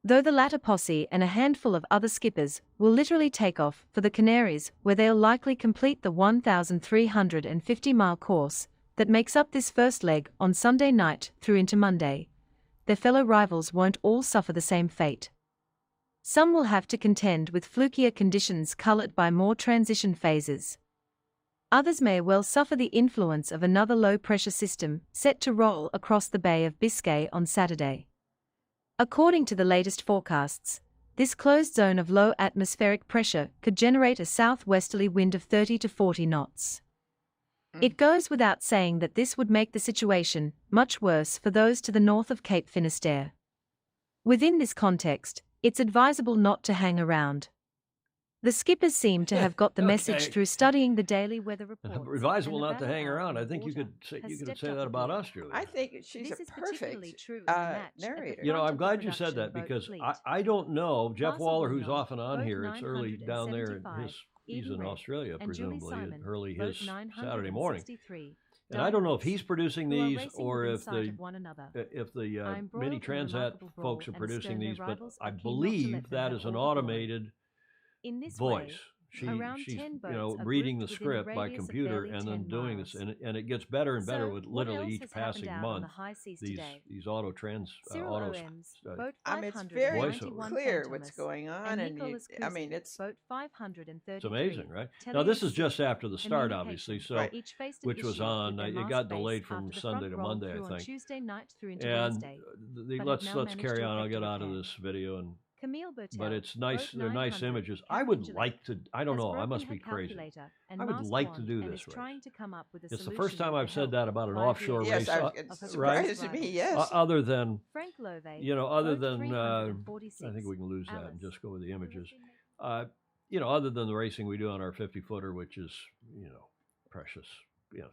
Though the latter posse and a handful of other skippers will literally take off for the Canaries, where they'll likely complete the 1,350-mile course that makes up this first leg on Sunday night through into Monday, their fellow rivals won't all suffer the same fate. Some will have to contend with flukier conditions colored by more transition phases. Others may well suffer the influence of another low-pressure system set to roll across the Bay of Biscay on Saturday. According to the latest forecasts, this closed zone of low atmospheric pressure could generate a southwesterly wind of 30 to 40 knots. It goes without saying that this would make the situation much worse for those to the north of Cape Finisterre. Within this context, it's advisable not to hang around. The skippers seem to have got the message through studying the daily weather reports. Advisable not to hang around. I think you could say that about us, Julia. I think she's a perfect narrator. You know, I'm glad you said that because I don't know. Jeff Waller, who's off and on here, it's early down there. He's in Australia, presumably, early his Saturday morning. And I don't know if he's producing these or if the Mini Transat folks are producing these, but I believe that is an automated voice. She's reading the script by computer and then doing this, and it gets better and better with literally each passing month. These auto it's very clear what's going on, and it's amazing, right? Now this is just after the start, obviously, so which was on. It got delayed from Sunday to Monday, I think. And let's carry on. I'll get out of this video and. But it's nice. They're nice images. I would like to. I don't know. I must be crazy. I would like to do this race. It's the first time I've said that about an offshore race. It surprises me. Yes. Other than, other than, I think we can lose that and just go with the images. Other than the racing we do on our 50-footer, which is, precious,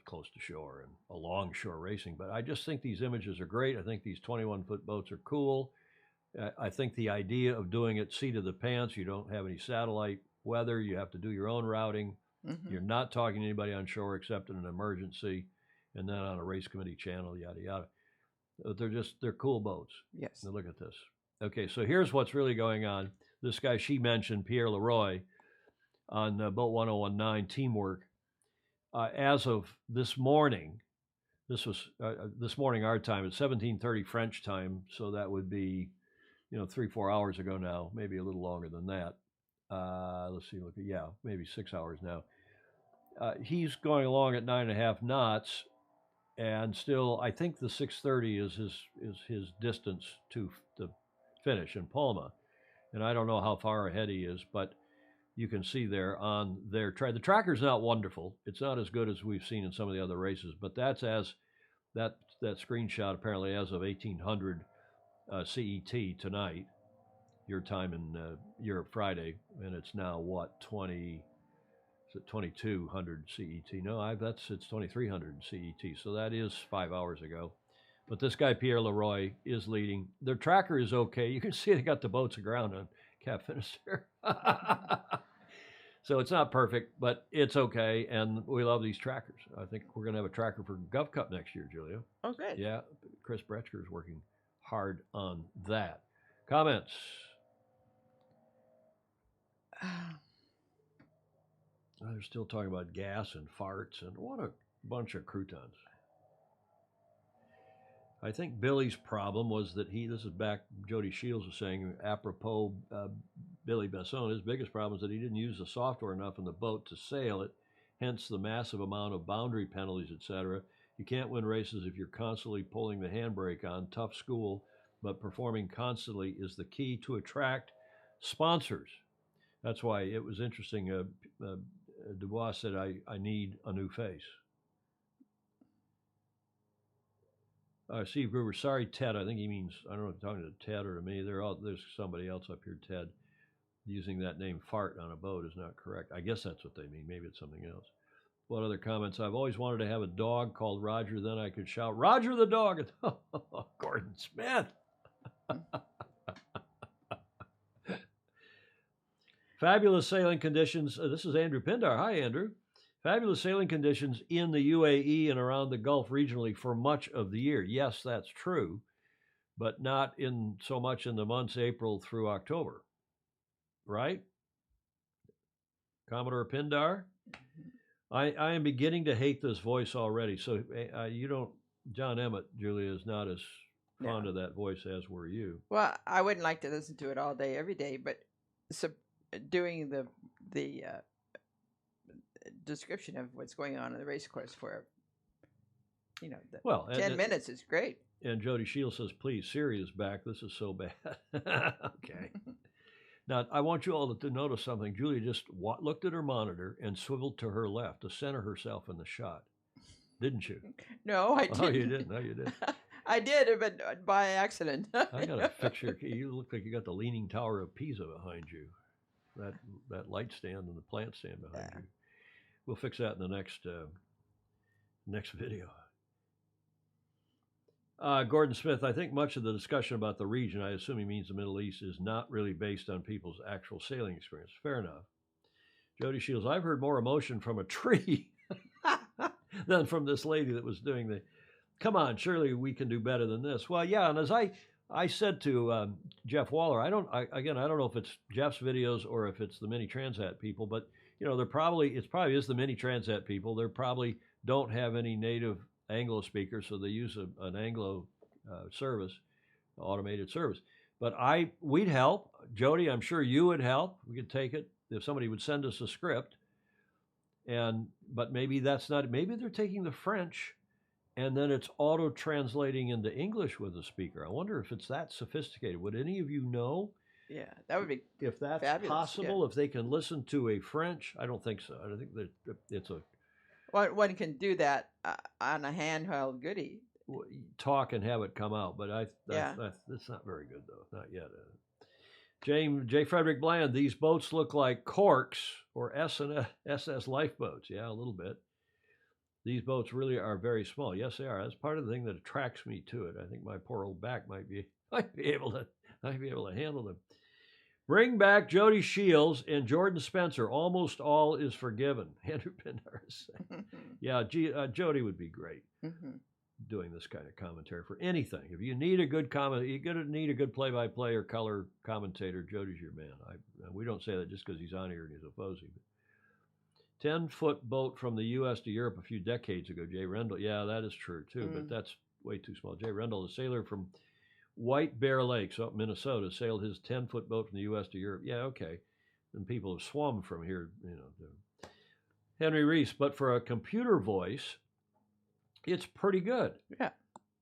close to shore and along shore racing. But I just think these images are great. I think these 21-foot boats are cool. I think the idea of doing it seat of the pants, you don't have any satellite weather, you have to do your own routing. Mm-hmm. You're not talking to anybody on shore except in an emergency, and then on a race committee channel, yada, yada. But they're cool boats. Yes. Now look at this. Okay, so here's what's really going on. This guy she mentioned, Pierre Leroy, on Boat 1019 Teamwork, as of this morning, this was this morning our time, at 17:30 French time, so that would be 3-4 hours ago now, maybe a little longer than that. Let's see, maybe 6 hours now. He's going along at 9.5 knots, and still, I think the 630 is his distance to the finish in Palma, and I don't know how far ahead he is, but you can see there on their track. The tracker's not wonderful. It's not as good as we've seen in some of the other races, but that's as that screenshot apparently as of 1800. CET tonight, your time in Europe Friday, and it's now 20 Is it 2200 CET? No, it's 2300 CET. So that is 5 hours ago. But this guy, Pierre Leroy, is leading. Their tracker is okay. You can see they got the boats aground on Cap Finisterre. So it's not perfect, but it's okay. And we love these trackers. I think we're going to have a tracker for Gov Cup next year, Julia. Oh, good. Yeah, Chris Bretschker is working hard on that. Comments? They're still talking about gas and farts, and what a bunch of croutons. I think Billy's problem was that this is back, Jody Shields was saying, apropos Billy Besson, his biggest problem is that he didn't use the software enough in the boat to sail it, hence the massive amount of boundary penalties, etc. You can't win races if you're constantly pulling the handbrake on. Tough school, but performing constantly is the key to attract sponsors. That's why it was interesting. Dubois said, I need a new face. Steve Gruber, sorry, Ted. I think he means, I don't know if he's talking to Ted or to me. There's somebody else up here, Ted. Using that name fart on a boat is not correct. I guess that's what they mean. Maybe it's something else. What other comments? I've always wanted to have a dog called Roger. Then I could shout, Roger the dog. Gordon Smith. Fabulous sailing conditions. This is Andrew Pindar. Hi, Andrew. Fabulous sailing conditions in the UAE and around the Gulf regionally for much of the year. Yes, that's true, but not in so much in the months April through October. Right? Commodore Pindar? I am beginning to hate this voice already. So you don't, John Emmett, Julia, is not as fond of that voice as were you. Well, I wouldn't like to listen to it all day, every day, but doing the description of what's going on in the race course for 10 minutes is great. And Jody Shields says, please, Siri is back. This is so bad. Okay. Now, I want you all to notice something. Julia just looked at her monitor and swiveled to her left to center herself in the shot. Didn't you? No, I didn't. Oh, you didn't. No, you didn't. I did, but by accident. I got to fix your key. You look like you got the Leaning Tower of Pisa behind you. That light stand and the plant stand behind you. We'll fix that in the next video. Gordon Smith, I think much of the discussion about the region, I assume he means the Middle East, is not really based on people's actual sailing experience. Fair enough. Jody Shields, I've heard more emotion from a tree than from this lady that was doing come on, surely we can do better than this. Well, yeah, and as I said to Jeff Waller, I don't know if it's Jeff's videos or if it's the Mini Transat people, but it probably is the Mini Transat people. They probably don't have any native Anglo speakers, so they use an Anglo service, automated service. But we'd help. Jody, I'm sure you would help. We could take it if somebody would send us a script. But maybe that's not. Maybe they're taking the French, and then it's auto translating into English with a speaker. I wonder if it's that sophisticated. Would any of you know? Yeah, that would be if that's fabulous, possible. If they can listen to a French, I don't think so. I think that it's a. One can do that on a handheld goodie. Talk and have it come out, but that's not very good though. Not yet. J. Frederick Bland, these boats look like corks or SS lifeboats. Yeah, a little bit. These boats really are very small. Yes, they are. That's part of the thing that attracts me to it. I think my poor old back might be able to handle them. Bring back Jody Shields and Jordan Spencer. Almost all is forgiven. Andrew Pindar is saying. Yeah, Jody would be great doing this kind of commentary for anything. If you need a good you're going to need a good play-by-play or color commentator. Jody's your man. We don't say that just because he's on here and he's a FOSI. 10-foot boat from the U.S. to Europe a few decades ago. Jay Rendell. Yeah, that is true too, but that's way too small. Jay Rendell, a sailor from White Bear Lakes up Minnesota, sailed his 10-foot boat from the U.S. to Europe. Yeah, okay. And people have swum from here, Henry Reese, but for a computer voice, it's pretty good. Yeah.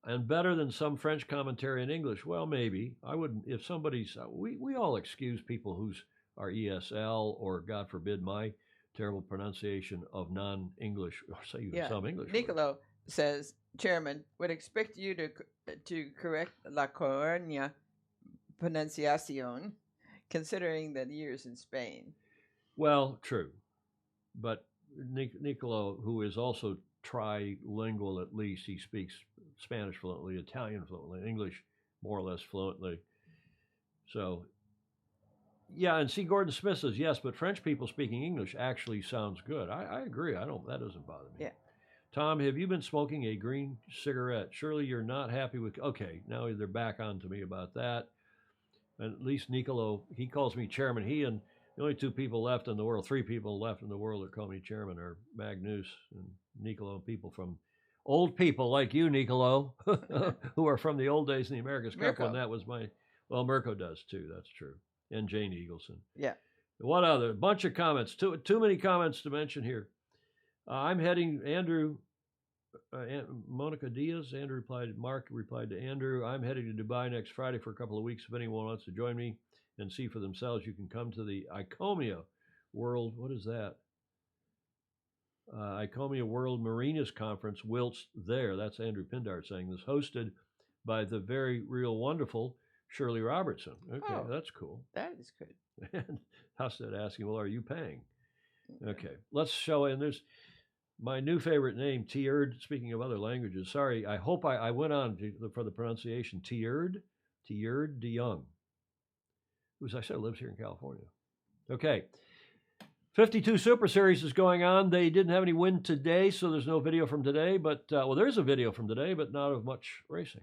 And better than some French commentary in English. Well, maybe. I wouldn't, if somebody's, we all excuse people who's are ESL or, God forbid, my terrible pronunciation of non-English, or say even some English. Nicolo says, Chairman, would expect you to correct La Coruña pronunciation, considering the years in Spain. Well, true. but Nicolo, who is also trilingual at least, he speaks Spanish fluently, Italian fluently, English more or less fluently. So, yeah, and C. Gordon Smith says, yes, but French people speaking English actually sounds good. I agree. That doesn't bother me. Yeah. Tom, have you been smoking a green cigarette? Surely you're not happy with. Okay, now they're back on to me about that. And at least Nicolo, he calls me chairman. He and the only two people left in the world, three people left in the world that call me chairman are Magnus and Nicolo, and people from old people like you, Nicolo, who are from the old days in the America's Cup when that was well, Mirko does too. That's true. And Jane Eagleson. Yeah. What other? Bunch of comments. Too many comments to mention here. I'm heading, Andrew, Monica Diaz. Mark replied to Andrew. I'm heading to Dubai next Friday for a couple of weeks. If anyone wants to join me and see for themselves, you can come to the Icomia World. What is that? Icomia World Marinas Conference whilst there. That's Andrew Pindar saying this. Hosted by the very real wonderful Shirley Robertson. Okay, that's cool. That is good. And Husted asking, well, are you paying? Okay, let's show, and there's my new favorite name, Tierd. Speaking of other languages, sorry, I hope I went on for the pronunciation. Tierd de Jong, who, as I said, lives here in California. Okay, 52 Super Series is going on. They didn't have any wind today, so there's no video from today, but, well, there's a video from today, but not of much racing.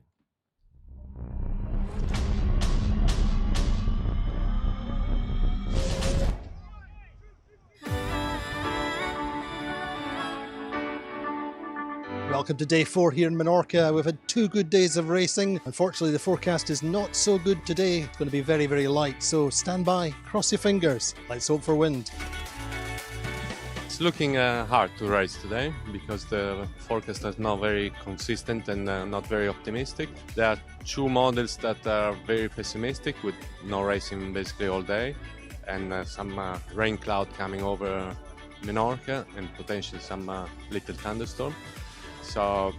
Welcome to day 4 here in Menorca. We've had 2 good days of racing. Unfortunately, the forecast is not so good today. It's going to be very, very light. So stand by, cross your fingers. Let's hope for wind. It's looking hard to race today because the forecast is not very consistent and not very optimistic. There are 2 models that are very pessimistic with no racing basically all day and some rain cloud coming over Menorca and potentially some little thunderstorm. So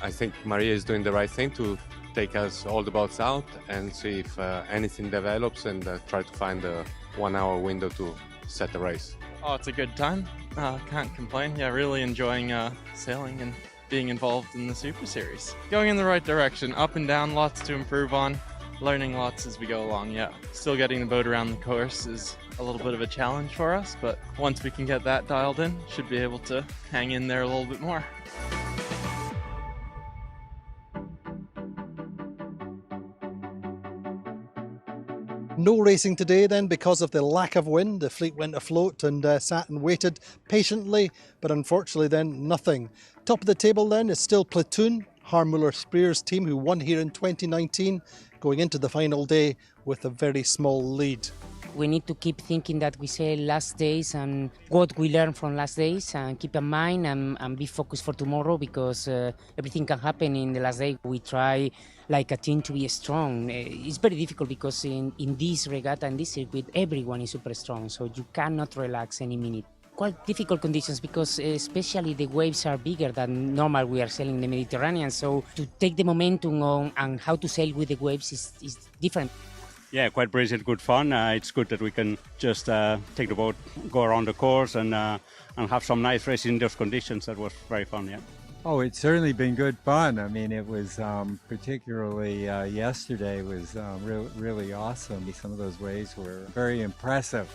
I think Maria is doing the right thing to take us all the boats out and see if anything develops and try to find a 1-hour window to set the race. Oh, it's a good time. Can't complain. Yeah, really enjoying sailing and being involved in the Super Series. Going in the right direction, up and down, lots to improve on, learning lots as we go along, yeah. Still getting the boat around the course is a little bit of a challenge for us, but once we can get that dialed in, should be able to hang in there a little bit more. No racing today then because of the lack of wind. The fleet went afloat and sat and waited patiently, but unfortunately then nothing. Top of the table then is still Platoon, Harmuller Spears team, who won here in 2019, going into the final day with a very small lead. We need to keep thinking that we sail last days and what we learned from last days and keep in mind and be focused for tomorrow because everything can happen in the last day. We try like a team to be strong. It's very difficult because in this regatta and this circuit, everyone is super strong, so you cannot relax any minute. Quite difficult conditions because especially the waves are bigger than normal. We are sailing the Mediterranean, so to take the momentum on and how to sail with the waves is different. Yeah, quite brilliant, good fun. It's good that we can just take the boat, go around the course and have some nice racing in those conditions. That was very fun, yeah. Oh, it's certainly been good fun. I mean, it was particularly yesterday was really awesome. Some of those waves were very impressive.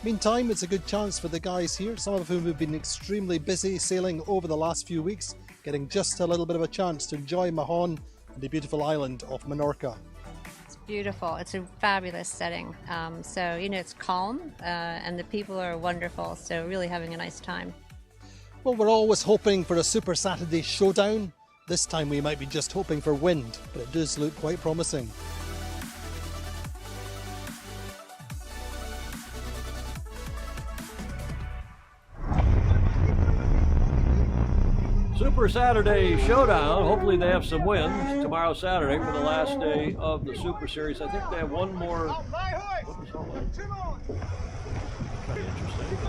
Meantime, it's a good chance for the guys here, some of whom have been extremely busy sailing over the last few weeks, getting just a little bit of a chance to enjoy Mahon and the beautiful island of Menorca. It's beautiful. It's a fabulous setting. So, you know, it's calm and the people are wonderful. So really having a nice time. Well, we're always hoping for a Super Saturday showdown. This time we might be just hoping for wind, but it does look quite promising. Super Saturday Showdown. Hopefully they have some wins tomorrow, Saturday, for the last day of the Super Series. I think they have one more. Interesting.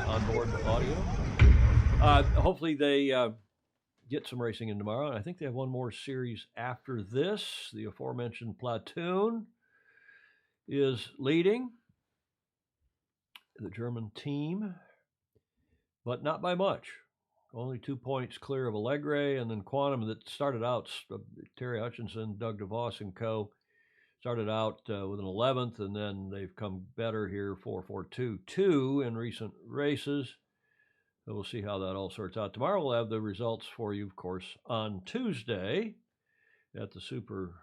Onboard audio. Hopefully they get some racing in tomorrow. And I think they have one more series after this. The aforementioned Platoon is leading the German team. but not by much. Only 2 points clear of Allegre, and then Quantum that started out, Terry Hutchinson, Doug DeVos and co. Started out with an 11th, and then they've come better here, 4-4-2-2 in recent races. So we'll see how that all sorts out. Tomorrow we'll have the results for you, of course, on Tuesday at the Super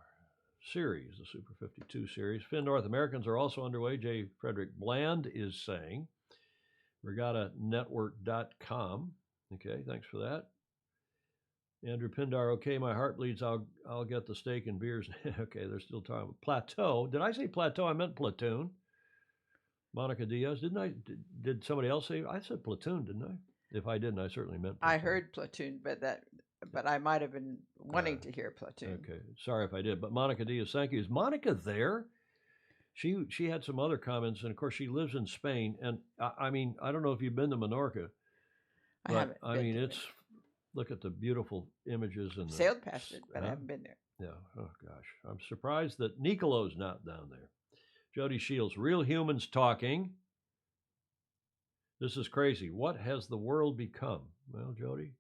Series, the Super 52 Series. Finn North Americans are also underway. J. Frederick Bland is saying. RegattaNetwork.com. Okay, thanks for that. Andrew Pindar, okay, my heart bleeds. I'll get the steak and beers. Okay, they're still talking. Plateau. Did I say plateau? I meant platoon. Monica Diaz, didn't I? Did somebody else say? I said platoon, didn't I? If I didn't, I certainly meant platoon. I heard platoon, but I might have been wanting to hear platoon. Okay, sorry if I did. But Monica Diaz, thank you. Is Monica there? She had some other comments, and of course she lives in Spain. And I mean, I don't know if you've been to Menorca. I haven't. I mean, it's look at the beautiful images and sailed past it, but I haven't been there. Yeah. Oh gosh, I'm surprised that Nicolo's not down there. Jody Shields, real humans talking. This is crazy. What has the world become? Well, Jody,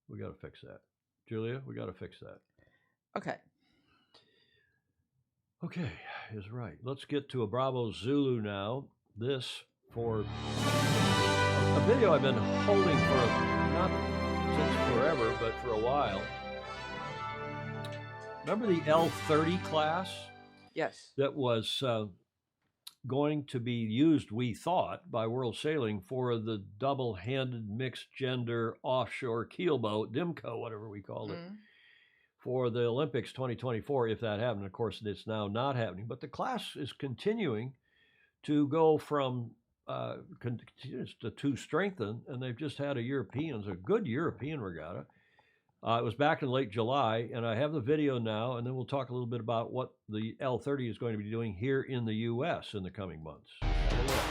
we got to fix that. Julia, we got to fix that. Okay. Okay, is right. Let's get to a Bravo Zulu now. This for a video I've been holding for not since forever, but for a while. Remember the L30 class? Yes. That was going to be used, we thought, by World Sailing for the double-handed mixed-gender offshore keelboat, DIMCO, whatever we called it, for the Olympics 2024, if that happened. Of course, it's now not happening. But the class is continuing to go from to strengthen, and they've just had a good European regatta. It was back in late July, and I have the video now, and then we'll talk a little bit about what the L30 is going to be doing here in the U.S. in the coming months. Have a look.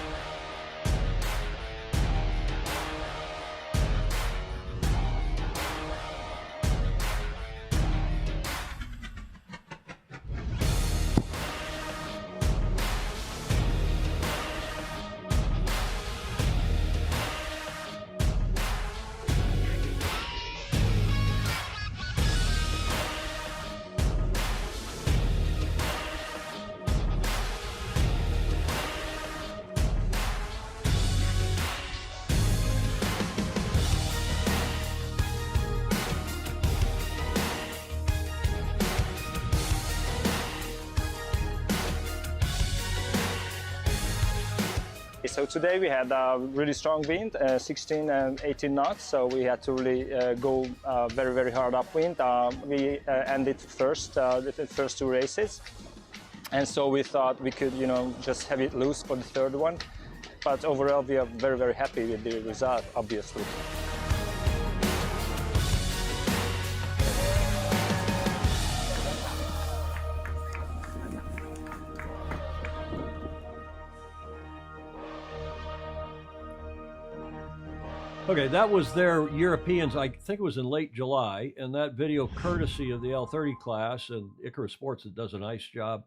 So today we had a really strong wind, 16 and 18 knots, so we had to really go very, very hard upwind. We ended first, the first two races, and so we thought we could, just have it loose for the third one. But overall, we are very, very happy with the result, obviously. Okay, that was their Europeans. I think it was in late July, and that video courtesy of the L30 class and Icarus Sports that does a nice job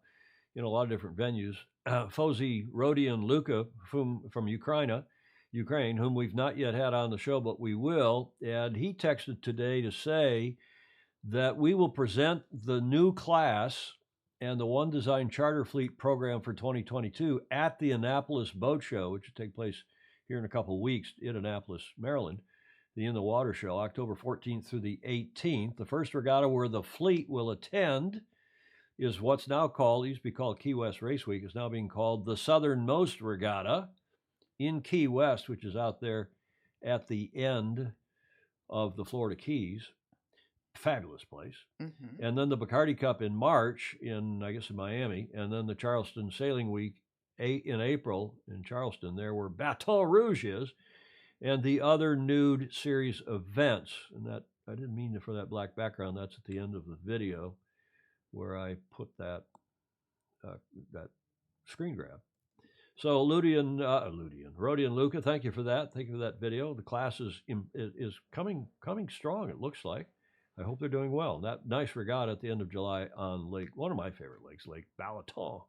in a lot of different venues. FOSI, Rodion Luka from Ukraine, whom we've not yet had on the show, but we will. And he texted today to say that we will present the new class and the One Design Charter Fleet program for 2022 at the Annapolis Boat Show, which will take place here in a couple of weeks in Annapolis, Maryland, the In the Water Show, October 14th through the 18th. The first regatta where the fleet will attend is what's now called, used to be called Key West Race Week, is now being called the Southernmost Regatta in Key West, which is out there at the end of the Florida Keys. Fabulous place. Mm-hmm. And then the Bacardi Cup in March in Miami, and then the Charleston Sailing Week in April in Charleston, there where Baton Rouge is, and the other nude series events. And that, I didn't mean for that black background. That's at the end of the video where I put that screen grab. So Rodion Luka, thank you for that. Thank you for that video. The class is coming strong, it looks like. I hope they're doing well. That nice regatta at the end of July on one of my favorite lakes, Lake Balaton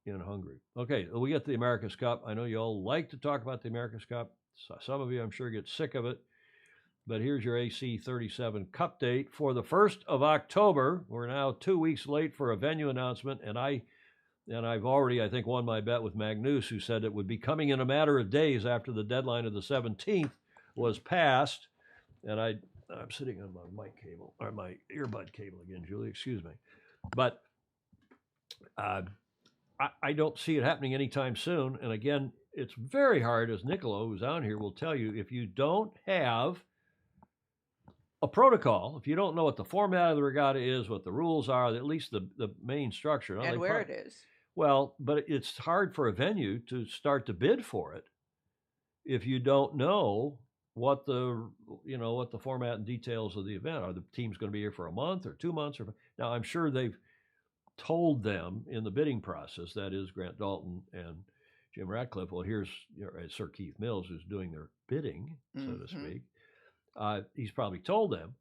in Hungary. Okay, we get the America's Cup. I know you all like to talk about the America's Cup. So some of you, I'm sure, get sick of it. But here's your AC 37 Cup date for the 1st of October. We're now 2 weeks late for a venue announcement, and I've already, I think, won my bet with Magnus, who said it would be coming in a matter of days after the deadline of the 17th was passed. And I'm sitting on my mic cable, or my earbud cable again, Julie, excuse me. But I don't see it happening anytime soon. And again, it's very hard, as Niccolo, who's on here, will tell you, if you don't have a protocol, if you don't know what the format of the regatta is, what the rules are, at least the main structure. And where it is. Well, but it's hard for a venue to start to bid for it if you don't know what the format and details of the event are. The team's going to be here for a month or 2 months. Now, I'm sure they've told them in the bidding process, that is Grant Dalton and Jim Ratcliffe, well, here's Sir Keith Mills, who's doing their bidding, so to speak. He's probably told them.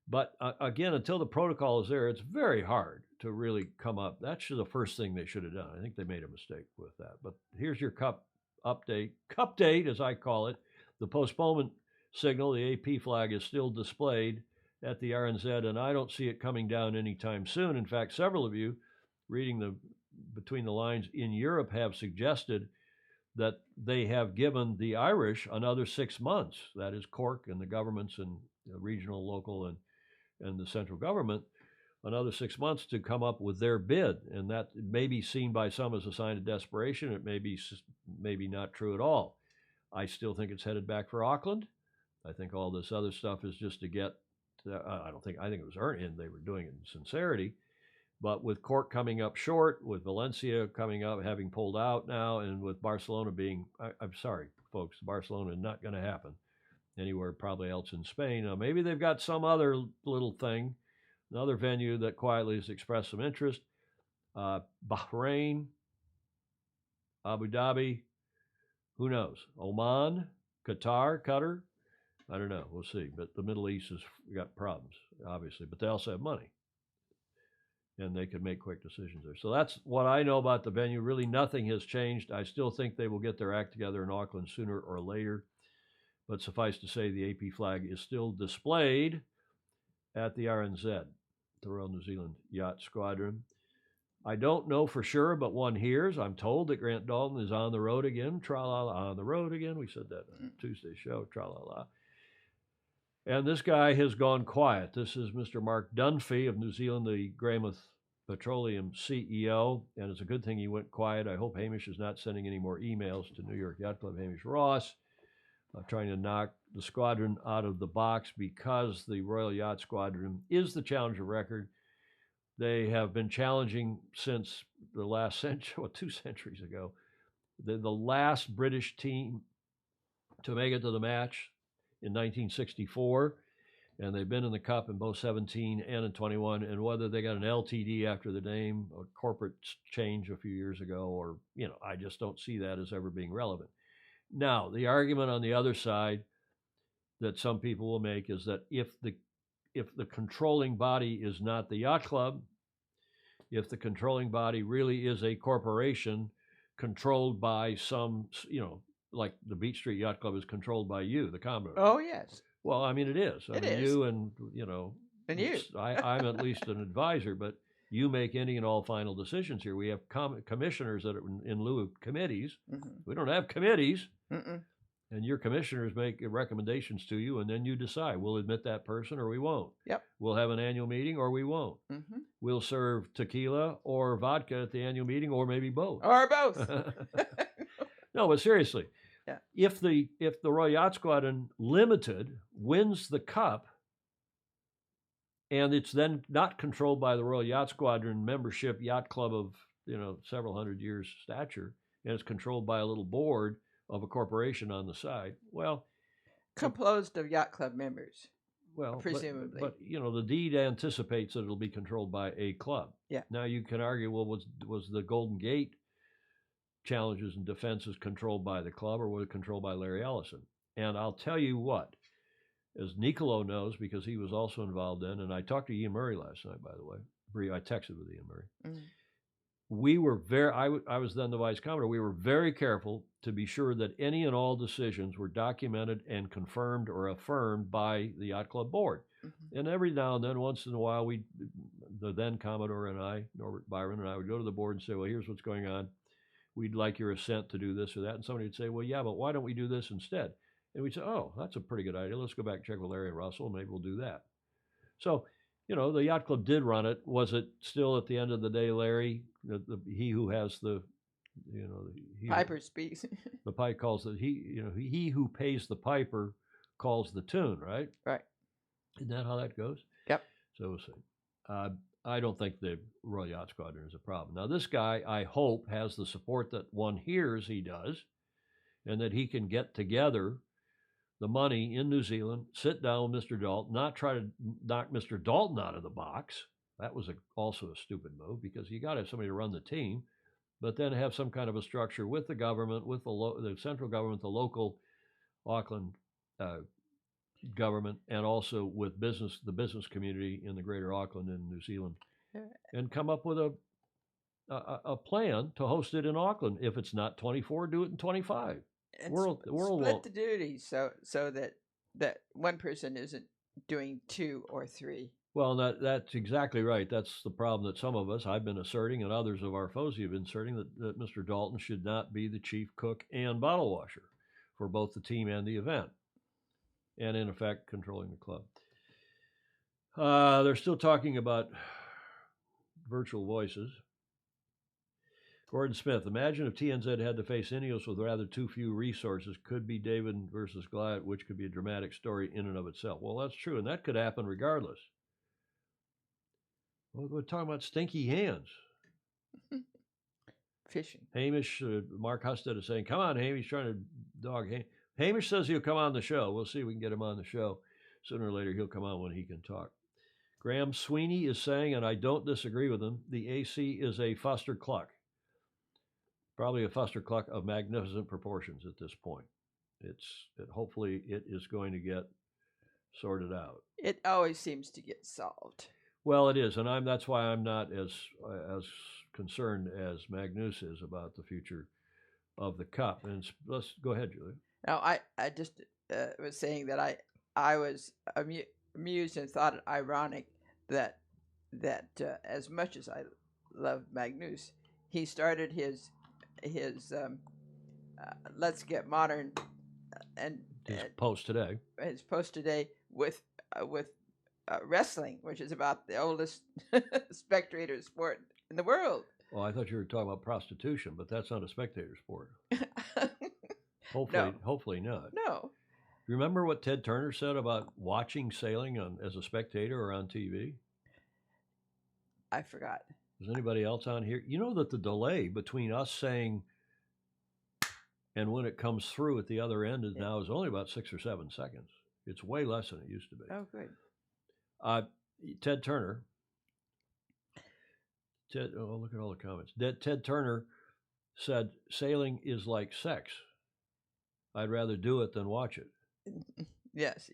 But again, until the protocol is there, it's very hard to really come up. That's the first thing they should have done. I think they made a mistake with that. But here's your cup update. Cup date, as I call it. The postponement signal, the AP flag, is still displayed at the RNZ, and I don't see it coming down anytime soon. In fact, several of you reading between the lines in Europe have suggested that they have given the Irish another 6 months. That is Cork and the governments and the regional, local, and the central government, another 6 months to come up with their bid. And that may be seen by some as a sign of desperation. It may be maybe not true at all. I still think it's headed back for Auckland. I think all this other stuff is just to get, I think it was earned, they were doing it in sincerity. But with Cork coming up short, with Valencia coming up, having pulled out now, and with Barcelona being, I'm sorry, folks, Barcelona is not going to happen anywhere probably else in Spain. Now, maybe they've got some other little thing, another venue that quietly has expressed some interest. Bahrain, Abu Dhabi, who knows? Oman, Qatar, I don't know. We'll see. But the Middle East has got problems, obviously. But they also have money. And they could make quick decisions there. So that's what I know about the venue. Really, nothing has changed. I still think they will get their act together in Auckland sooner or later. But suffice to say, the AP flag is still displayed at the RNZ, the Royal New Zealand Yacht Squadron. I don't know for sure, but one hears. I'm told that Grant Dalton is on the road again. Tra-la-la, on the road again. We said that on Tuesday's show, tra-la-la. And this guy has gone quiet. This is Mr. Mark Dunphy of New Zealand, the Greymouth Petroleum CEO. And it's a good thing he went quiet. I hope Hamish is not sending any more emails to New York Yacht Club, Hamish Ross, trying to knock the squadron out of the box, because the Royal Yacht Squadron is the challenger record. They have been challenging since the last century, 2 centuries ago. They're the last British team to make it to the match in 1964, and they've been in the Cup in both 17 and in 21, and whether they got an LTD after the name or corporate change a few years ago, or, I just don't see that as ever being relevant. Now, the argument on the other side that some people will make is that if the controlling body is not the yacht club, if the controlling body really is a corporation controlled by some, like the Beach Street Yacht Club is controlled by you, the Commodore. Oh, yes. Well, I mean, it is. I mean, you and, And you. I'm at least an advisor, but you make any and all final decisions here. We have commissioners that are in lieu of committees. Mm-hmm. We don't have committees. Mm-mm. And your commissioners make recommendations to you, and then you decide. We'll admit that person or we won't. Yep. We'll have an annual meeting or we won't. Mm-hmm. We'll serve tequila or vodka at the annual meeting, or maybe both. Or both. No, but seriously, yeah. If the Royal Yacht Squadron Limited wins the Cup, and it's then not controlled by the Royal Yacht Squadron membership yacht club of several hundred years stature, and it's controlled by a little board of a corporation on the side, well, composed of yacht club members. Well, presumably, but the deed anticipates that it'll be controlled by a club. Yeah. Now you can argue, well, was the Golden Gate challenges and defenses controlled by the club, or was it controlled by Larry Ellison? And I'll tell you what, as Niccolo knows, because he was also involved in, and I talked to Ian Murray last night, by the way. I texted with Ian Murray. Mm. we were I was then the vice commodore. We were very careful to be sure that any and all decisions were documented and confirmed or affirmed by the yacht club board. Mm-hmm. And every now and then, once in a while, the then commodore and I, Norbert Byron and I, would go to the board and say, well, here's what's going on. We'd like your assent to do this or that. And somebody would say, well, yeah, but why don't we do this instead? And we'd say, oh, that's a pretty good idea. Let's go back and check with Larry and Russell, and maybe we'll do that. So, the yacht club did run it. Was it still at the end of the day, Larry, he who has the, piper speaks. The pipe calls it, he who pays the piper calls the tune, right? Right. Isn't that how that goes? Yep. So we'll see. I don't think the Royal Yacht Squadron is a problem. Now, this guy, I hope, has the support that one hears he does, and that he can get together the money in New Zealand, sit down with Mr. Dalton, not try to knock Mr. Dalton out of the box. That was also a stupid move, because you got to have somebody to run the team, but then have some kind of a structure with the government, with the central government, the local Auckland government, and also with the business community in the greater Auckland and New Zealand, and come up with a plan to host it in Auckland. If it's not 24, do it in 25. And split the duties so that one person isn't doing 2 or 3. Well, that's exactly right. That's the problem that some of us, I've been asserting, and others of our FOSI have been asserting, that Mr. Dalton should not be the chief cook and bottle washer for both the team and the event, and in effect controlling the club. They're still talking about virtual voices. Gordon Smith, imagine if TNZ had to face Ineos with rather too few resources. Could be David versus Goliath, which could be a dramatic story in and of itself. Well, that's true, and that could happen regardless. Well, we're talking about stinky hands. Fishing. Hamish, Mark Husted is saying, come on, Hamish, trying to dog Hamish. Hamish says he'll come on the show. We'll see if we can get him on the show. Sooner or later, he'll come on when he can talk. Graham Sweeney is saying, and I don't disagree with him, the AC is a Foster Cluck. Probably a Foster Cluck of magnificent proportions at this point. Hopefully it is going to get sorted out. It always seems to get solved. Well, it is, and that's why I'm not as concerned as Magnus is about the future of the Cup. And let's go ahead, Julia. Now, I just was saying that I was amused and thought it ironic that as much as I love Magnus, he started his Let's Get Modern and his post today with wrestling, which is about the oldest spectator sport in the world. Well, I thought you were talking about prostitution, but that's not a spectator sport. Hopefully not. No. Remember what Ted Turner said about watching sailing as a spectator or on TV? I forgot. Is anybody else on here? You know that the delay between us saying and when it comes through at the other end now is only about 6 or 7 seconds. It's way less than it used to be. Oh, good. Ted Turner. Look at all the comments. Ted Turner said, sailing is like sex. I'd rather do it than watch it. Yes.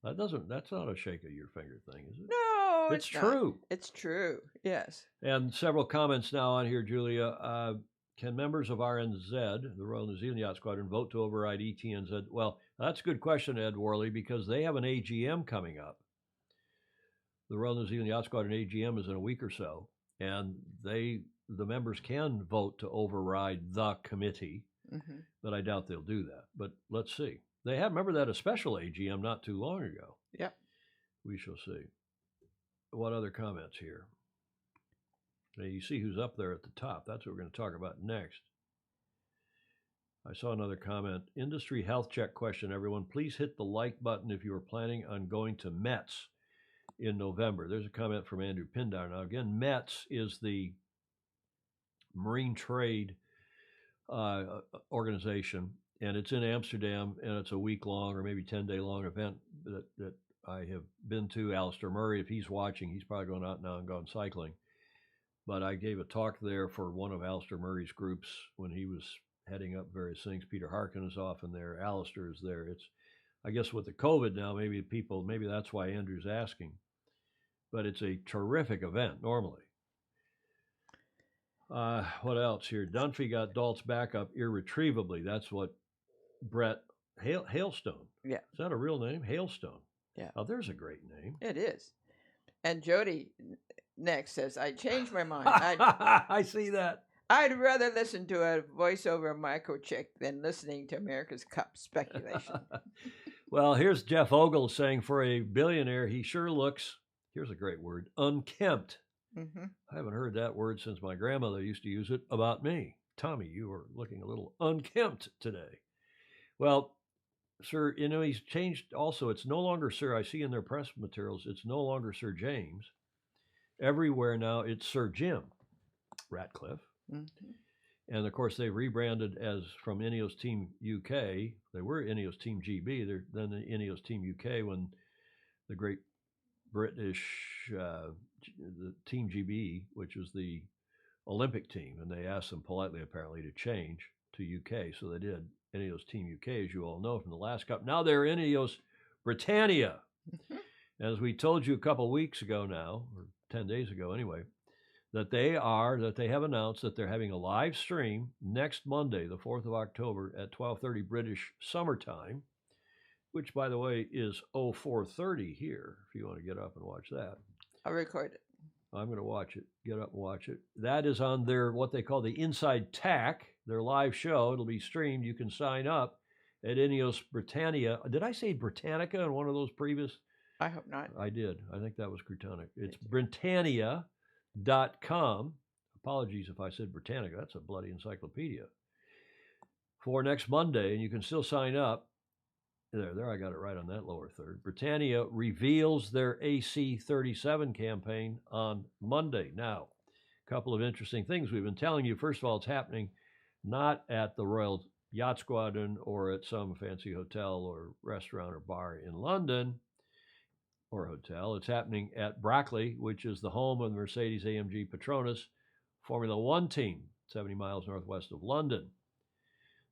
That's not a shake of your finger thing, is it? No, it's true. Not. It's true. Yes. And several comments now on here, Julia. Can members of RNZ, the Royal New Zealand Yacht Squadron, vote to override ETNZ? Well, that's a good question, Ed Worley, because they have an AGM coming up. The Royal New Zealand Yacht Squadron AGM is in a week or so, and the members can vote to override the committee, but I doubt they'll do that. But let's see. They have, remember that, a special AGM not too long ago. Yep. We shall see. What other comments here? Now you see who's up there at the top. That's what we're going to talk about next. I saw another comment. Industry health check question, everyone. Please hit the like button if you are planning on going to METS in November. There's a comment from Andrew Pindar. Now, again, METS is the Marine Trade organization, and it's in Amsterdam, and it's a week-long or maybe 10-day-long event that I have been to. Alistair Murray, if he's watching, he's probably going out now and gone cycling. But I gave a talk there for one of Alistair Murray's groups when he was heading up various things. Peter Harkin is often there. Alistair is there. It's, I guess with the COVID now, maybe that's why Andrew's asking. But it's a terrific event normally. What else here? Dunphy got Dalt's back up irretrievably. That's what Brett Hailstone. Yeah. Is that a real name? Hailstone. Yeah. Oh, there's a great name. It is. And Jody next says, I changed my mind. I see that. I'd rather listen to a voiceover microchip than listening to America's Cup speculation. Well, here's Jeff Ogle saying for a billionaire, he sure looks, here's a great word, unkempt. Mm-hmm. I haven't heard that word since my grandmother used to use it about me. Tommy, you are looking a little unkempt today. Well, sir, he's changed also. It's no longer Sir. I see in their press materials, it's no longer Sir James. Everywhere now, it's Sir Jim Ratcliffe. Mm-hmm. And of course, they rebranded as from Ineos Team UK. They were Ineos Team GB. They're then the Ineos Team UK when the great British the Team GB, which was the Olympic team, and they asked them politely, apparently, to change to UK. So they did. Ineos Team UK, as you all know from the last Cup. Now they're Ineos Britannia. Mm-hmm. As we told you a couple of weeks ago now, or 10 days ago anyway, that they have announced that they're having a live stream next Monday, the 4th of October at 12:30 British summertime, which, by the way, is 04:30 here, if you want to get up and watch that. I'll record it. I'm going to watch it. Get up and watch it. That is on their, what they call the Inside Tack, their live show. It'll be streamed. You can sign up at Ineos Britannia. Did I say Britannica in one of those previous? I hope not. I did. I think that was Britannica. It's Britannia.com. Apologies if I said Britannica. That's a bloody encyclopedia. For next Monday, and you can still sign up. There, I got it right on that lower third. Britannia reveals their AC-37 campaign on Monday. Now, a couple of interesting things we've been telling you. First of all, it's happening not at the Royal Yacht Squadron or at some fancy hotel or restaurant or bar in London or hotel. It's happening at Brackley, which is the home of the Mercedes-AMG Petronas Formula One team, 70 miles northwest of London.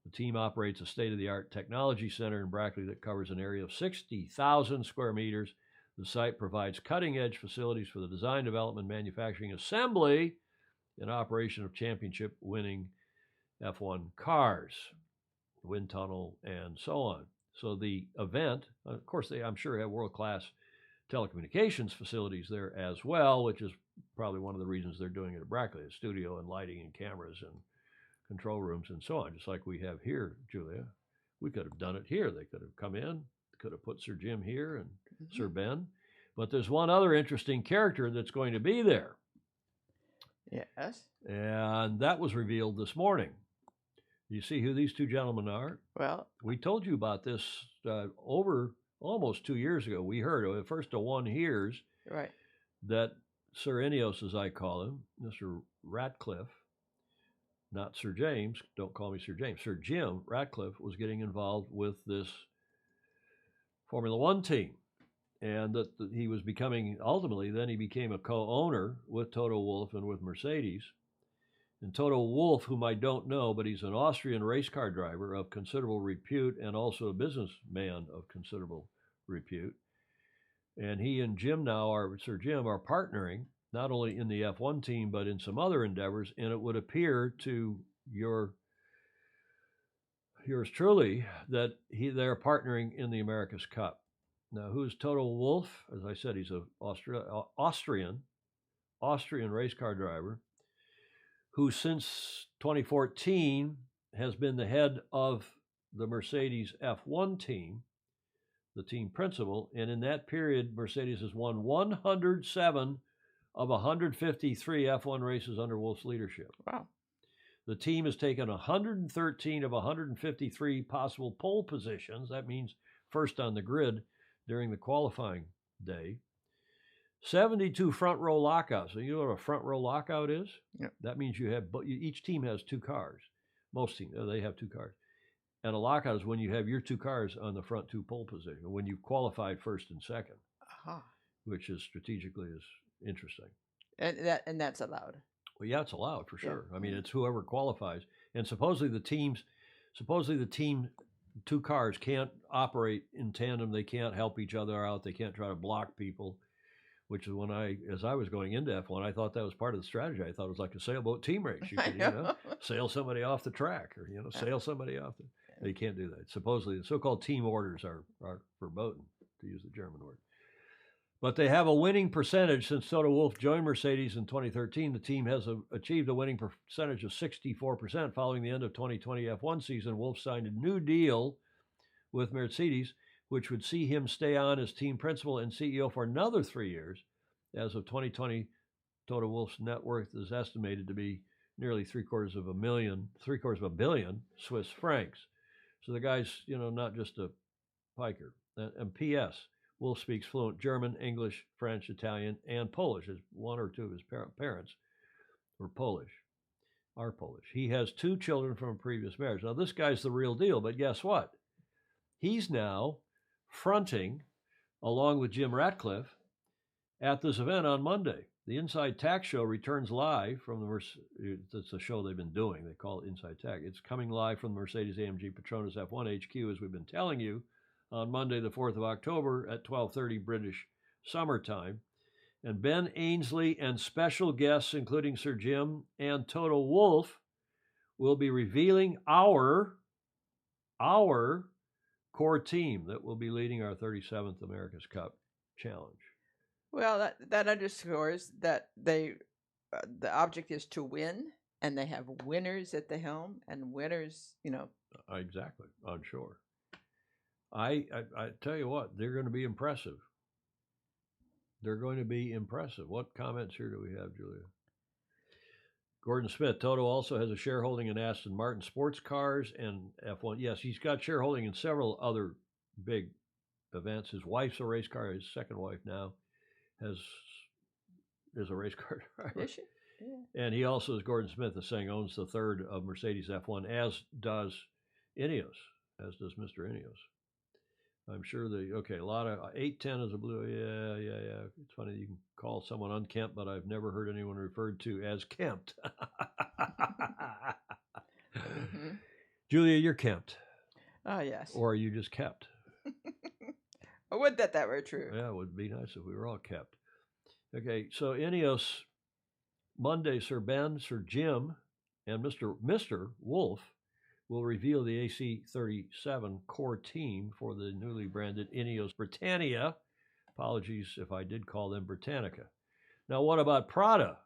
The team operates a state-of-the-art technology center in Brackley that covers an area of 60,000 square meters. The site provides cutting-edge facilities for the design, development, manufacturing, assembly, and operation of championship-winning F1 cars, wind tunnel, and so on. So the event, of course, I'm sure have world-class telecommunications facilities there as well, which is probably one of the reasons they're doing it at Brackley, a studio and lighting and cameras and control rooms and so on, just like we have here, Julia. We could have done it here. They could have come in, could have put Sir Jim here and Sir Ben. But there's one other interesting character that's going to be there. Yes. And that was revealed this morning. You see who these two gentlemen are? Well, we told you about this over almost 2 years ago. We heard, first to one hears, right, that Sir Ineos, as I call him, Mr. Ratcliffe, not Sir James, don't call me Sir James, Sir Jim Ratcliffe was getting involved with this Formula One team. And that he was becoming, ultimately, then he became a co-owner with Toto Wolff and with Mercedes. And Toto Wolff, whom I don't know, but he's an Austrian race car driver of considerable repute and also a businessman of considerable repute. And he and Jim now, Sir Jim, are partnering not only in the F1 team, but in some other endeavors. And it would appear to yours truly that they're partnering in the America's Cup. Now, who's Toto Wolff? As I said, he's an Austrian race car driver who since 2014 has been the head of the Mercedes F1 team, the team principal. And in that period, Mercedes has won 107 of 153 F1 races under Wolff's leadership. Wow. The team has taken 113 of 153 possible pole positions. That means first on the grid during the qualifying day. 72 front row lockouts. So you know what a front row lockout is? Yep. That means each team has two cars. Most teams, they have two cars. And a lockout is when you have your two cars on the front two pole position, when you've qualified first and second, which is strategically is interesting. And that's allowed. Well, yeah, it's allowed for sure. Yeah. I mean, it's whoever qualifies. And supposedly the team two cars can't operate in tandem. They can't help each other out. They can't try to block people. which is when as I was going into F1, I thought that was part of the strategy. I thought it was like a sailboat team race. You could, sail somebody off the track or, sail somebody off the. You can't do that. Supposedly, the so-called team orders are verboten, to use the German word. But they have a winning percentage since Toto Wolff joined Mercedes in 2013. The team has achieved a winning percentage of 64% following the end of 2020 F1 season. Wolff signed a new deal with Mercedes, which would see him stay on as team principal and CEO for another 3 years. As of 2020, Toto Wolff's net worth is estimated to be nearly three-quarters of a billion Swiss francs. So the guy's, not just a piker. And P.S., Wolff speaks fluent German, English, French, Italian, and Polish. As one or two of his parents were Polish, are Polish. He has 2 children from a previous marriage. Now, this guy's the real deal, but guess what? He's now fronting, along with Jim Ratcliffe, at this event on Monday. The Inside Tack Show returns live from it's a show they've been doing. They call it Inside Tack. It's coming live from the Mercedes-AMG Petronas F1 HQ, as we've been telling you, on Monday, the 4th of October at 12:30 British summertime. And Ben Ainsley and special guests, including Sir Jim and Toto Wolff, will be revealing our core team that will be leading our 37th America's Cup Challenge. Well, that underscores that the object is to win, and they have winners at the helm and winners, Exactly, on shore. I tell you what, they're going to be impressive. They're going to be impressive. What comments here do we have, Julia? Gordon Smith, Toto also has a shareholding in Aston Martin sports cars and F1. Yes, he's got shareholding in several other big events. His wife's a race car. His second wife now is a race car driver. Is she? Yeah. And he also, as Gordon Smith is saying, owns the third of Mercedes F1, as does Ineos, as does Mr. Ineos. I'm sure a lot of 810 is a blue. Yeah. It's funny, you can call someone unkempt, but I've never heard anyone referred to as kempt. Mm-hmm. Julia, you're kempt. Oh, yes. Or are you just kept? I would that were true. Yeah, it would be nice if we were all kept. Okay, so Ineos, Monday, Sir Ben, Sir Jim, and Mr. Wolff will reveal the AC37 core team for the newly branded Ineos Britannia. Apologies if I did call them Britannica. Now, what about Prada?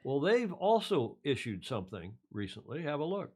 Well, they've also issued something recently. Have a look.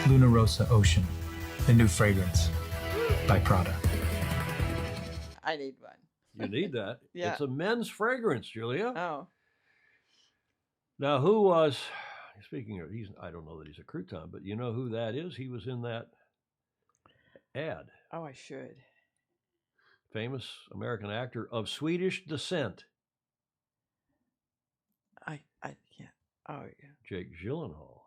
Luna Rossa Ocean, the new fragrance by Prada. I need one. You need that. Yeah. It's a men's fragrance, Julia. Oh. Now, who was, speaking of, I don't know that he's a crouton, but you know who that is? He was in that ad. Oh, I should. Famous American actor of Swedish descent. I can't. Oh, yeah. Jake Gyllenhaal.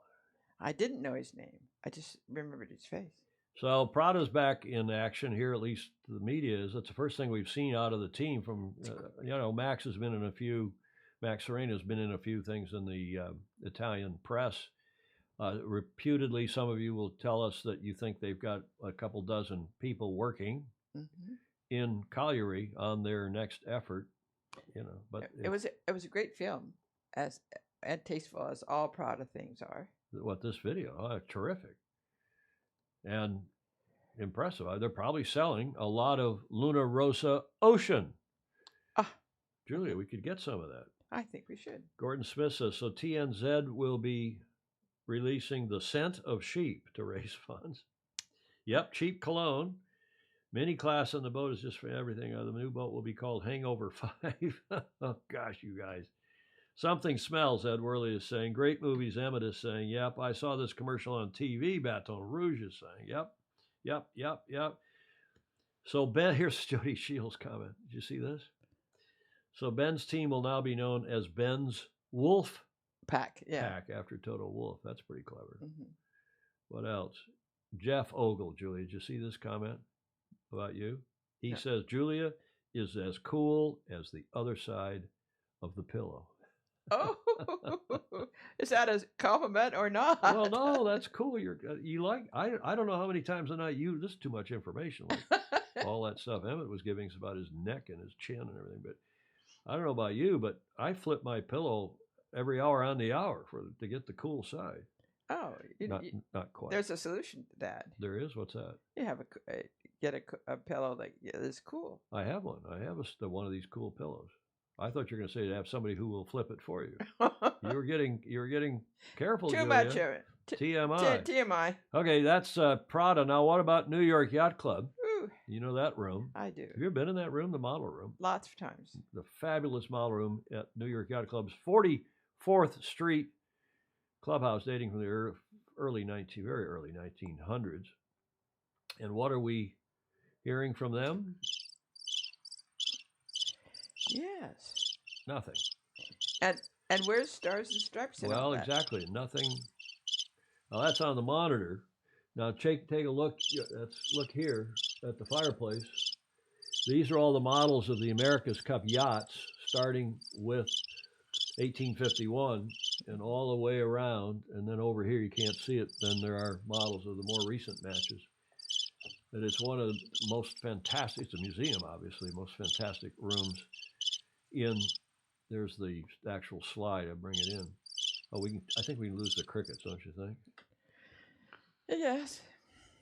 I didn't know his name. I just remembered his face. So Prada's back in action here, at least the media is. That's the first thing we've seen out of the team from, Max has been in a few, Max Serena has been in a few things in the Italian press. Reputedly, some of you will tell us that you think they've got a couple dozen people working in colliery on their next effort, but it was a great film, and tasteful as all Prada things are. What, this video? Terrific. And impressive. They're probably selling a lot of Luna Rossa Ocean. Julia, we could get some of that. I think we should. Gordon Smith says, so TNZ will be releasing the scent of sheep to raise funds. Yep, cheap cologne. Mini class on the boat is just for everything. The new boat will be called Hangover 5. Oh, gosh, you guys. Something smells, Ed Worley is saying. Great movies, Emmett is saying. Yep, I saw this commercial on TV, Baton Rouge is saying. Yep. So Ben, here's Jody Shields' comment. Did you see this? So Ben's team will now be known as Ben's Wolf Pack, yeah. Pack after Toto Wolff. That's pretty clever. Mm-hmm. What else? Jeff Ogle, Julia, did you see this comment about you? He says Julia is as cool as the other side of the pillow. Oh, is that a compliment or not? Well, no, that's cool. You like. I don't know how many times a night this is too much information. Like all that stuff Emmett was giving us about his neck and his chin and everything. But I don't know about you, but I flip my pillow every hour on the hour to get the cool side. Oh, not quite. There's a solution to that. There is. What's that? You have get a pillow that is cool. I have one. I have one of these cool pillows. I thought you were going to say to have somebody who will flip it for you. You were getting careful. Too Julia. much of it. TMI. TMI. Okay, that's Prada. Now, what about New York Yacht Club? Ooh, you know that room? I do. Have you ever been in that room, the model room? Lots of times. The fabulous model room at New York Yacht Club's 44th Street clubhouse, dating from the very early 1900s. And what are we hearing from them? Yes. Nothing. And where's Stars and Stripes? Well, exactly. Nothing. Now that's on the monitor. Now take a look. Let's look here at the fireplace. These are all the models of the America's Cup yachts, starting with 1851 and all the way around. And then over here, you can't see it. Then there are models of the more recent matches. But it's one of the most fantastic. It's a museum, obviously. Most fantastic rooms. There's the actual slide. I bring it in. Oh, I think we can lose the crickets, don't you think? Yes.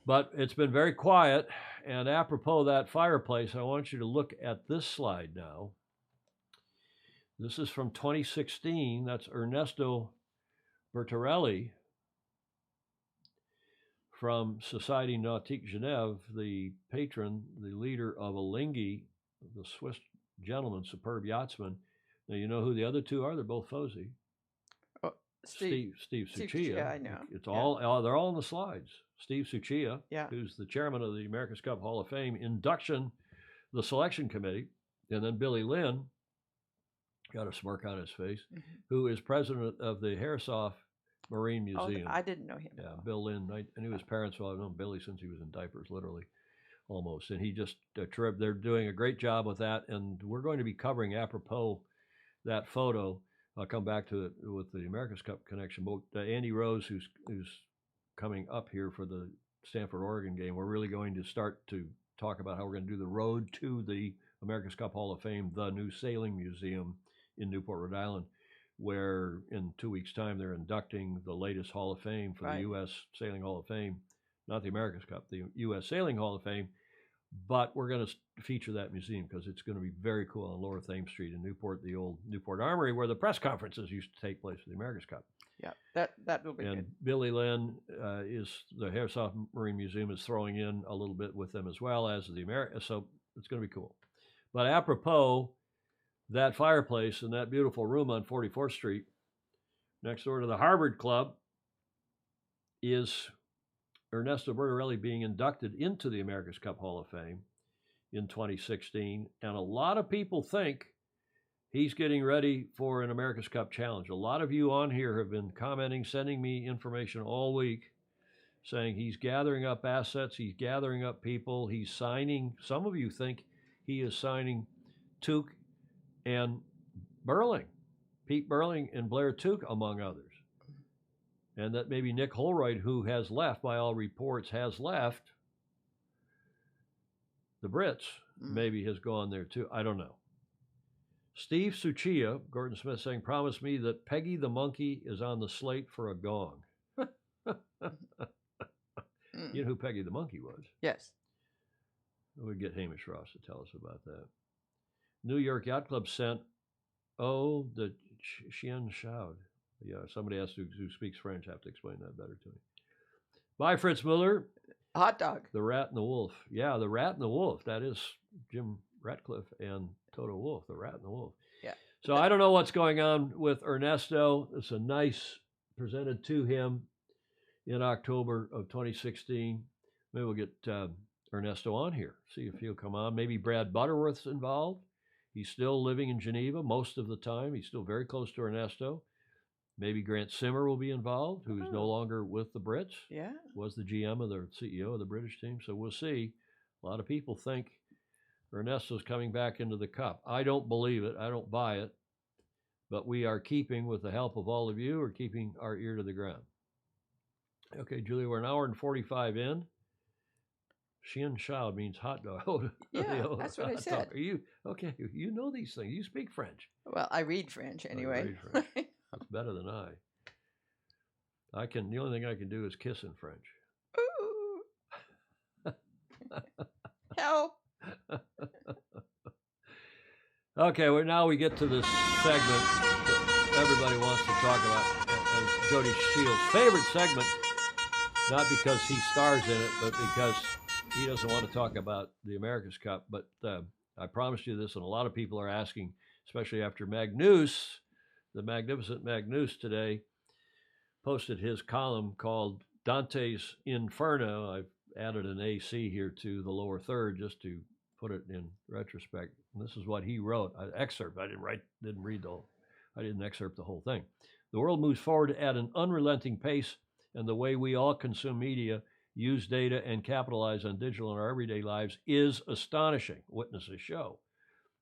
But it's been very quiet. And apropos of that fireplace, I want you to look at this slide now. This is from 2016. That's Ernesto Bertarelli from Société Nautique Genève, the patron, the leader of Alinghi, the Swiss gentleman, superb yachtsman. Now, you know who the other two are? They're both FOSI. Oh, Steve Suchia. I know. It's all, they're all in the slides. Steve Suchia, yeah, who's the chairman of the America's Cup Hall of Fame induction, the selection committee, and then Billy Lynn, got a smirk on his face, who is president of the Harrisoff Marine Museum. Oh, I didn't know him. Yeah, Bill Lynn. I knew his parents. Well, I've known Billy since he was in diapers, literally, almost. And he just, they're doing a great job with that. And we're going to be covering, apropos that photo, I'll come back to it with the America's Cup connection. But Andy Rose, who's coming up here for the Stanford-Oregon game, we're really going to start to talk about how we're going to do the road to the America's Cup Hall of Fame, the new sailing museum in Newport, Rhode Island, where in 2 weeks' time they're inducting the latest Hall of Fame for the U.S. Sailing Hall of Fame, not the America's Cup, the U.S. Sailing Hall of Fame. But we're going to feature that museum because it's going to be very cool on Lower Thames Street in Newport, the old Newport Armory, where the press conferences used to take place for the America's Cup. Yeah, that will be good. Billy Lynn is the Harrisoff Marine Museum is throwing in a little bit with them as well as the America. So it's going to be cool. But apropos that fireplace and that beautiful room on 44th Street, next door to the Harvard Club, is Ernesto Bertarelli being inducted into the America's Cup Hall of Fame in 2016. And a lot of people think he's getting ready for an America's Cup challenge. A lot of you on here have been commenting, sending me information all week, saying he's gathering up assets, he's gathering up people, he's signing. Some of you think he is signing Tuke and Burling, Pete Burling and Blair Tuke, among others. And that maybe Nick Holroyd, who has left, by all reports, has left the Brits, maybe has gone there too. I don't know. Steve Suchia, Gordon Smith saying, promised me that Peggy the Monkey is on the slate for a gong. You know who Peggy the Monkey was? Yes. We'll get Hamish Ross to tell us about that. New York Yacht Club sent, the Chien Shoud. Yeah, somebody who speaks French have to explain that better to me. Bye, Fritz Muller. Hot dog. The Rat and the Wolf. Yeah, the Rat and the Wolf. That is Jim Ratcliffe and Toto Wolff, the Rat and the Wolf. Yeah. So I don't know what's going on with Ernesto. It's a nice presented to him in October of 2016. Maybe we'll get Ernesto on here, see if he'll come on. Maybe Brad Butterworth's involved. He's still living in Geneva most of the time. He's still very close to Ernesto. Maybe Grant Simmer will be involved, who's no longer with the Brits. Yeah. Was the GM of the CEO of the British team. So we'll see. A lot of people think Ernesto's coming back into the Cup. I don't believe it. I don't buy it. But we are keeping, with the help of all of you, we're keeping our ear to the ground. Okay, Julia, we're an hour and 45 in. Xian Shao means hot dog. Yeah, that's what I said. Are you okay? You know these things. You speak French. Well, I read French anyway. Read French. That's better than I. The only thing I can do is kiss in French. Ooh. Help. Okay, well, now we get to this segment that everybody wants to talk about, and Jody Shields' favorite segment, not because he stars in it, but because he doesn't want to talk about the America's Cup. But I promised you this, and a lot of people are asking, especially after Magnus, the magnificent Magnus today, posted his column called Dante's Inferno. I've added an AC here to the lower third just to put it in retrospect. And this is what he wrote. An excerpt. I didn't excerpt the whole thing. The world moves forward at an unrelenting pace, and the way we all consume media, use data, and capitalize on digital in our everyday lives is astonishing. Witnesses show.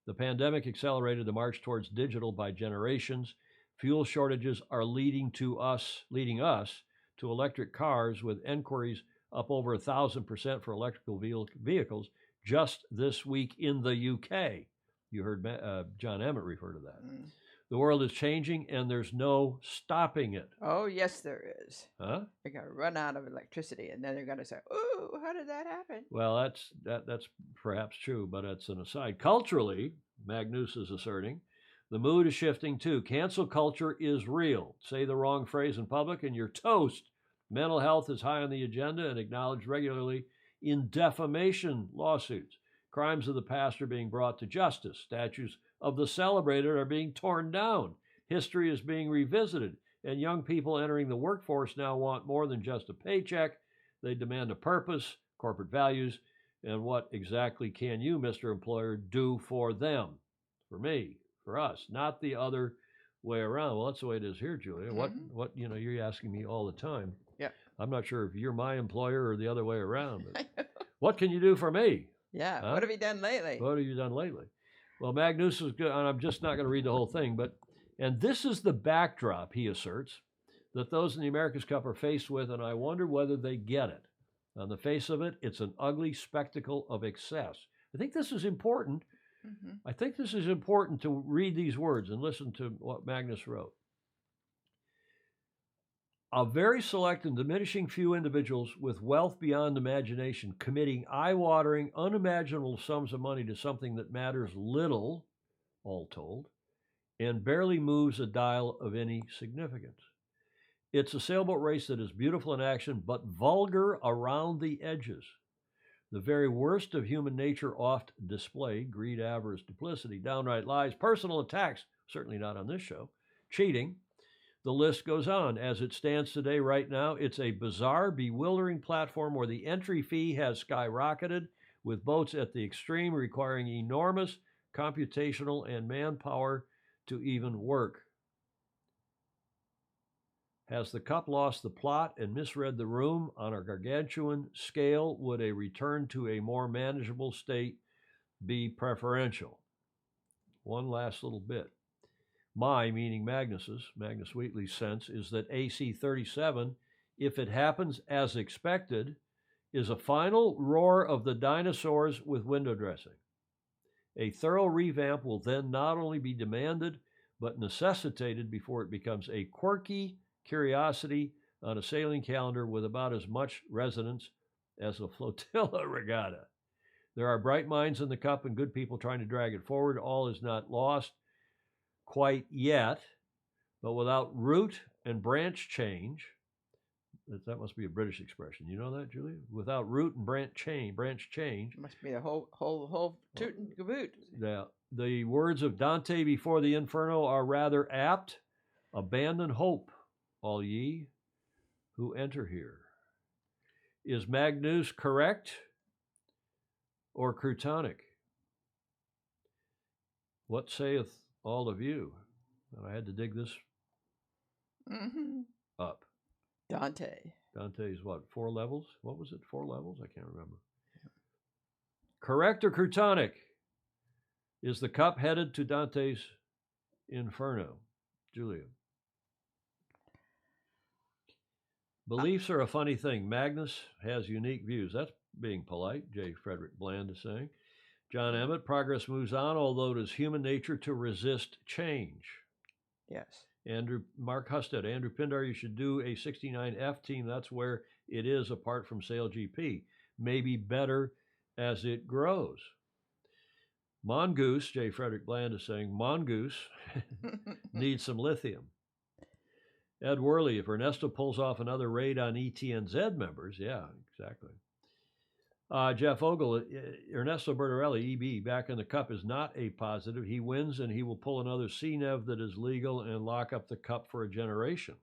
The pandemic accelerated the march towards digital by generations. Fuel shortages are leading us to electric cars, with inquiries up over 1,000% for electrical vehicles just this week in the UK. You heard John Emmett refer to that. Mm. The world is changing, and there's no stopping it. Oh, yes, there is. Huh? They're going to run out of electricity, and then they're going to say, "Ooh, how did that happen?" Well, that's perhaps true, but it's an aside. Culturally, Magnus is asserting, the mood is shifting too. Cancel culture is real. Say the wrong phrase in public, and you're toast. Mental health is high on the agenda and acknowledged regularly in defamation lawsuits. Crimes of the past are being brought to justice. Statues of the celebrated are being torn down. History is being revisited, and young people entering the workforce now want more than just a paycheck. They demand a purpose, corporate values, and what exactly can you, Mr. Employer, do for them? For me, for us, not the other way around. Well, that's the way it is here, Julia. Mm-hmm. What you're asking me all the time. Yeah. I'm not sure if you're my employer or the other way around. But what can you do for me? Yeah. Huh? What have you done lately? What have you done lately? Well, Magnus is good, and I'm just not going to read the whole thing, and this is the backdrop, he asserts, that those in the America's Cup are faced with, and I wonder whether they get it. On the face of it, it's an ugly spectacle of excess. I think this is important. Mm-hmm. I think this is important to read these words and listen to what Magnus wrote. A very select and diminishing few individuals with wealth beyond imagination committing eye-watering, unimaginable sums of money to something that matters little, all told, and barely moves a dial of any significance. It's a sailboat race that is beautiful in action, but vulgar around the edges. The very worst of human nature oft displayed: greed, avarice, duplicity, downright lies, personal attacks, certainly not on this show, cheating. The list goes on. As it stands today, right now, it's a bizarre, bewildering platform where the entry fee has skyrocketed, with boats at the extreme requiring enormous computational and manpower to even work. Has the Cup lost the plot and misread the room? On a gargantuan scale, would a return to a more manageable state be preferential? One last little bit. My, meaning Magnus Wheatley's sense is that AC-37, if it happens as expected, is a final roar of the dinosaurs with window dressing. A thorough revamp will then not only be demanded, but necessitated before it becomes a quirky curiosity on a sailing calendar with about as much resonance as a flotilla regatta. There are bright minds in the Cup and good people trying to drag it forward. All is not lost quite yet, but without root and branch change, That must be a British expression. You know that, Julia? Without root and branch change. Must be a whole toot and caboot. Yeah. The words of Dante before the Inferno are rather apt. Abandon hope, all ye who enter here. Is Magnus correct or Crutonic? What saith all of you? And I had to dig this up. Dante's what, 4 levels? What was it, 4 levels? I can't remember. Correct or Crutonic? Is the cup headed to Dante's Inferno? Julia. Beliefs are a funny thing. Magnus has unique views. That's being polite, J. Frederick Bland is saying. John Emmett, progress moves on, although it is human nature to resist change. Yes. Mark Husted, Andrew Pindar, you should do a 69F team. That's where it is apart from Sail GP. Maybe better as it grows. Mongoose, J. Frederick Bland is saying, Mongoose needs some lithium. Ed Worley, if Ernesto pulls off another raid on ETNZ members, yeah, exactly. Jeff Ogle, Ernesto Bertarelli, EB, back in the cup is not a positive. He wins and he will pull another CNEV that is legal and lock up the cup for a generation.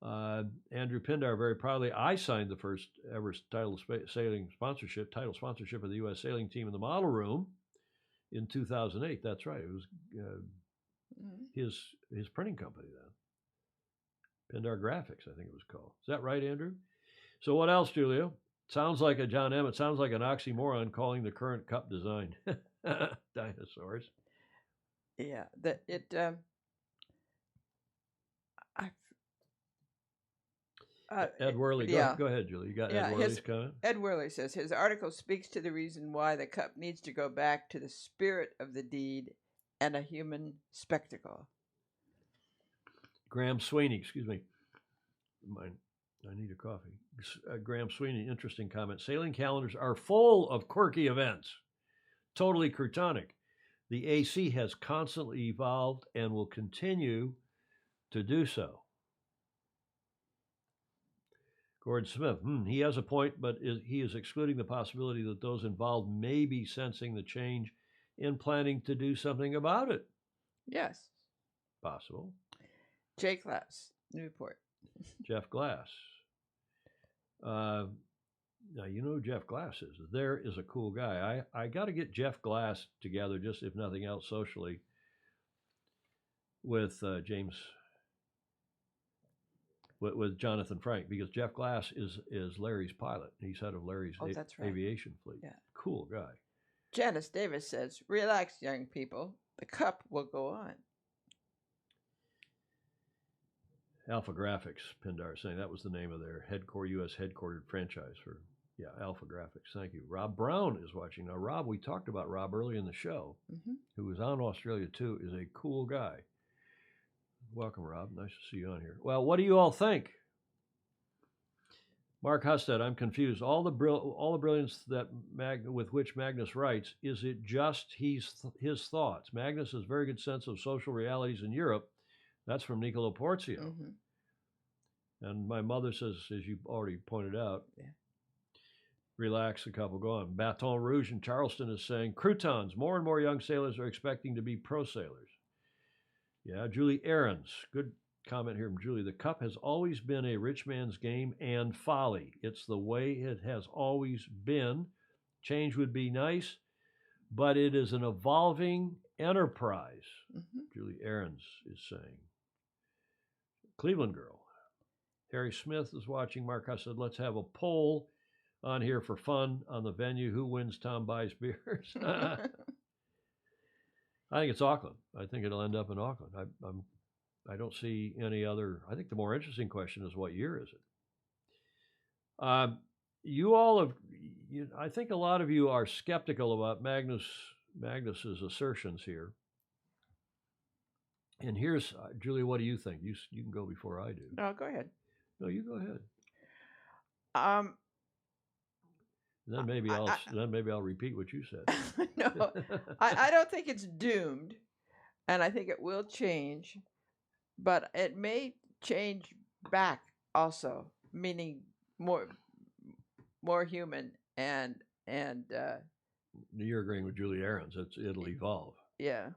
Andrew Pindar, very proudly, I signed the first ever title sponsorship of the U.S. sailing team in the model room in 2008. That's right. It was his printing company then. Pindar Graphics, I think it was called. Is that right, Andrew? So what else, Julia? Sounds like a John Emmett. Sounds like an oxymoron calling the current cup design dinosaurs. Yeah, Ed Worley, go ahead, Julie. You got Ed Worley's comment? Ed Worley says his article speaks to the reason why the cup needs to go back to the spirit of the deed and a human spectacle. Graham Sweeney, excuse me. I need a coffee. Graham Sweeney, interesting comment. Sailing calendars are full of quirky events. Totally Crutonic. The AC has constantly evolved and will continue to do so. Gordon Smith, he has a point, but he is excluding the possibility that those involved may be sensing the change and planning to do something about it. Yes. Possible. J. Class, Newport. Jeff Glass. Now, you know who Jeff Glass is. There is a cool guy. I got to get Jeff Glass together, just if nothing else socially, with James, with Jonathan Frank, because Jeff Glass is Larry's pilot. He's head of Larry's aviation fleet. Yeah. Cool guy. Janice Davis says, relax, young people. The cup will go on. Alpha Graphics, Pindar saying that was the name of their U.S. headquartered franchise for, Alpha Graphics. Thank you. Rob Brown is watching. Now, Rob, we talked about Rob early in the show, who was on Australia too, is a cool guy. Welcome, Rob. Nice to see you on here. Well, what do you all think? Mark Husted, I'm confused. All the brilliance that with which Magnus writes, is it just his thoughts? Magnus has a very good sense of social realities in Europe. That's from Niccolo Porzio. And my mother says, as you already pointed out, relax, the couple go on. Baton Rouge in Charleston is saying, croutons, more and more young sailors are expecting to be pro sailors. Yeah, Julie Ahrens, good comment here from Julie. The cup has always been a rich man's game and folly. It's the way it has always been. Change would be nice, but it is an evolving enterprise, Julie Ahrens is saying. Cleveland girl. Harry Smith is watching. Mark, I said, let's have a poll on here for fun on the venue. Who wins Tom buys beers? I think it's Auckland. I think it'll end up in Auckland. I don't see any other. I think the more interesting question is, what year is it? You all have. I think a lot of you are skeptical about Magnus's assertions here. And here's Julie. What do you think? You can go before I do. No, go ahead. No, you go ahead. Then maybe I'll repeat what you said. No, I don't think it's doomed, and I think it will change, but it may change back also, meaning more human and You're agreeing with Julie Ahrens. It'll evolve. yeah.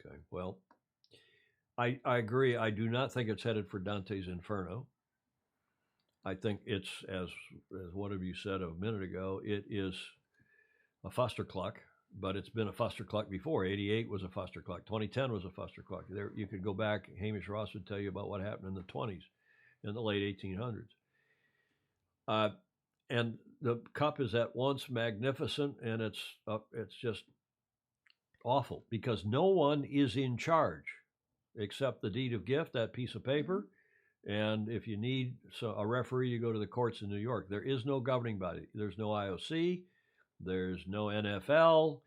Okay. Well, I agree. I do not think it's headed for Dante's Inferno. I think it's, as one of you said a minute ago, it is a Fustercluck, but it's been a Fustercluck before. 88 was a Fustercluck. 2010 was a Fustercluck. There, you could go back. Hamish Ross would tell you about what happened in the 20s, in the late 1800s. And the cup is at once magnificent and it's just awful because no one is in charge except the deed of gift, that piece of paper. And if you need a referee, you go to the courts in New York. There is no governing body. There's no IOC. There's no NFL.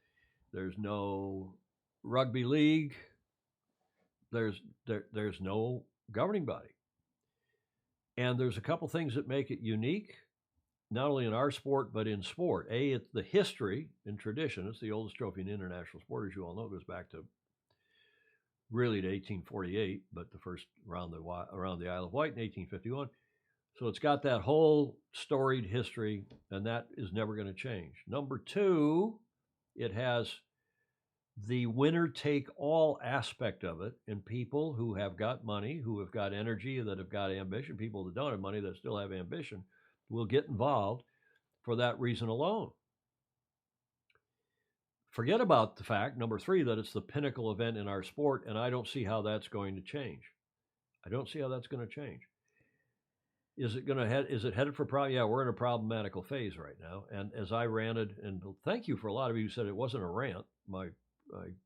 There's no rugby league. There's no governing body. And there's a couple things that make it unique, not only in our sport, but in sport. It's the history and tradition. It's the oldest trophy in international sport, as you all know. It goes back to really to 1848, but the first around the Isle of Wight in 1851. So it's got that whole storied history, and that is never going to change. Number two, it has the winner-take-all aspect of it, and people who have got money, who have got energy, that have got ambition, people that don't have money that still have ambition, will get involved for that reason alone. Forget about the fact, number three, that it's the pinnacle event in our sport, and I don't see how that's going to change. I don't see how that's going to change. Is it headed for problem? Yeah, we're in a problematical phase right now. And as I ranted, and thank you for a lot of you who said it wasn't a rant, our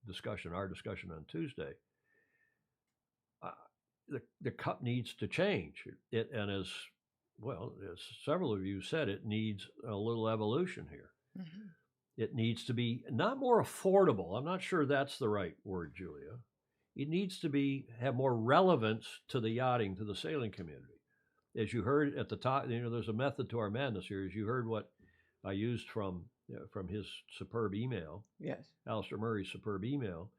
discussion on Tuesday. The cup needs to change. And as several of you said, it needs a little evolution here. Mm-hmm. It needs to be not more affordable. I'm not sure that's the right word, Julia. It needs to have more relevance to the yachting, to the sailing community. As you heard at the top, there's a method to our madness here. As you heard what I used from his superb email. Yes. Alistair Murray's superb email.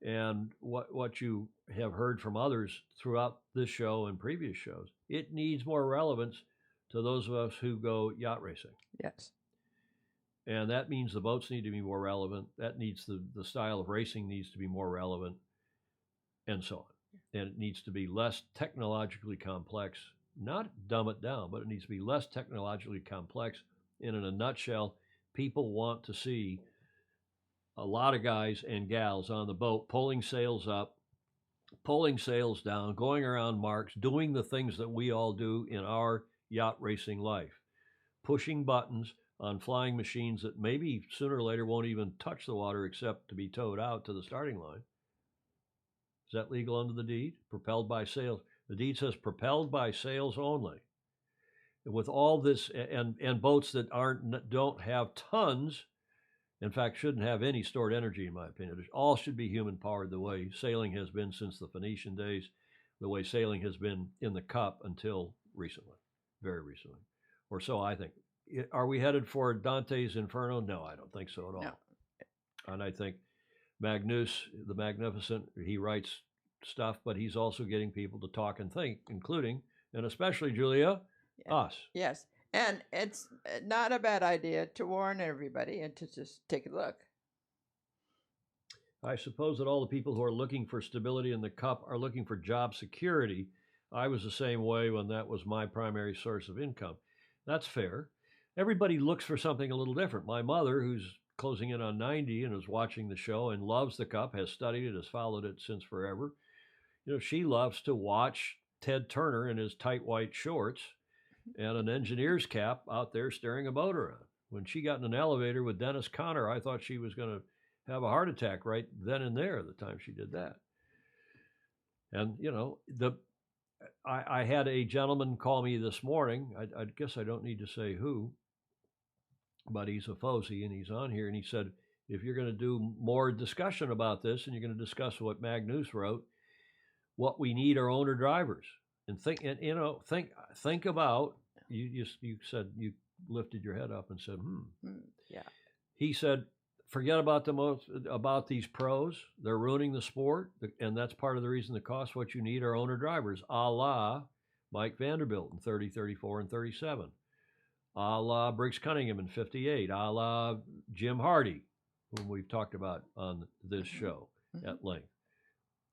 And what you have heard from others throughout this show and previous shows, it needs more relevance to those of us who go yacht racing. Yes. And that means the boats need to be more relevant. That needs the style of racing needs to be more relevant, and so on. And it needs to be less technologically complex. Not dumb it down, but it needs to be less technologically complex. And in a nutshell, people want to see a lot of guys and gals on the boat pulling sails up, pulling sails down, going around marks, doing the things that we all do in our yacht racing life, pushing buttons on flying machines that maybe sooner or later won't even touch the water except to be towed out to the starting line. Is that legal under the deed? Propelled by sails. The deed says propelled by sails only. With all this, and boats that don't have tons, in fact, shouldn't have any stored energy, in my opinion. All should be human powered, the way sailing has been since the Phoenician days, the way sailing has been in the cup until recently, very recently, or so I think. Are we headed for Dante's Inferno? No, I don't think so at all. No. And I think Magnus, the Magnificent, he writes stuff, but he's also getting people to talk and think, including, and especially, Julia, us. Yes. And it's not a bad idea to warn everybody and to just take a look. I suppose that all the people who are looking for stability in the cup are looking for job security. I was the same way when that was my primary source of income. That's fair. Everybody looks for something a little different. My mother, who's closing in on 90 and is watching the show and loves the cup, has studied it, has followed it since forever. She loves to watch Ted Turner in his tight white shorts and an engineer's cap out there steering a boat around. When she got in an elevator with Dennis Conner, I thought she was going to have a heart attack right then and there the time she did that. And, I had a gentleman call me this morning. I guess I don't need to say who, but he's a FOSI and he's on here. And he said, if you're going to do more discussion about this and you're going to discuss what Magnus wrote, what we need are owner drivers. And think about, you said, you lifted your head up and said, Yeah. He said, forget about these pros. They're ruining the sport. And that's part of the reason the cost. What you need are owner drivers, a la Mike Vanderbilt in 30, 34, and 37. A la Briggs Cunningham in 58. A la Jim Hardy, whom we've talked about on this show at length,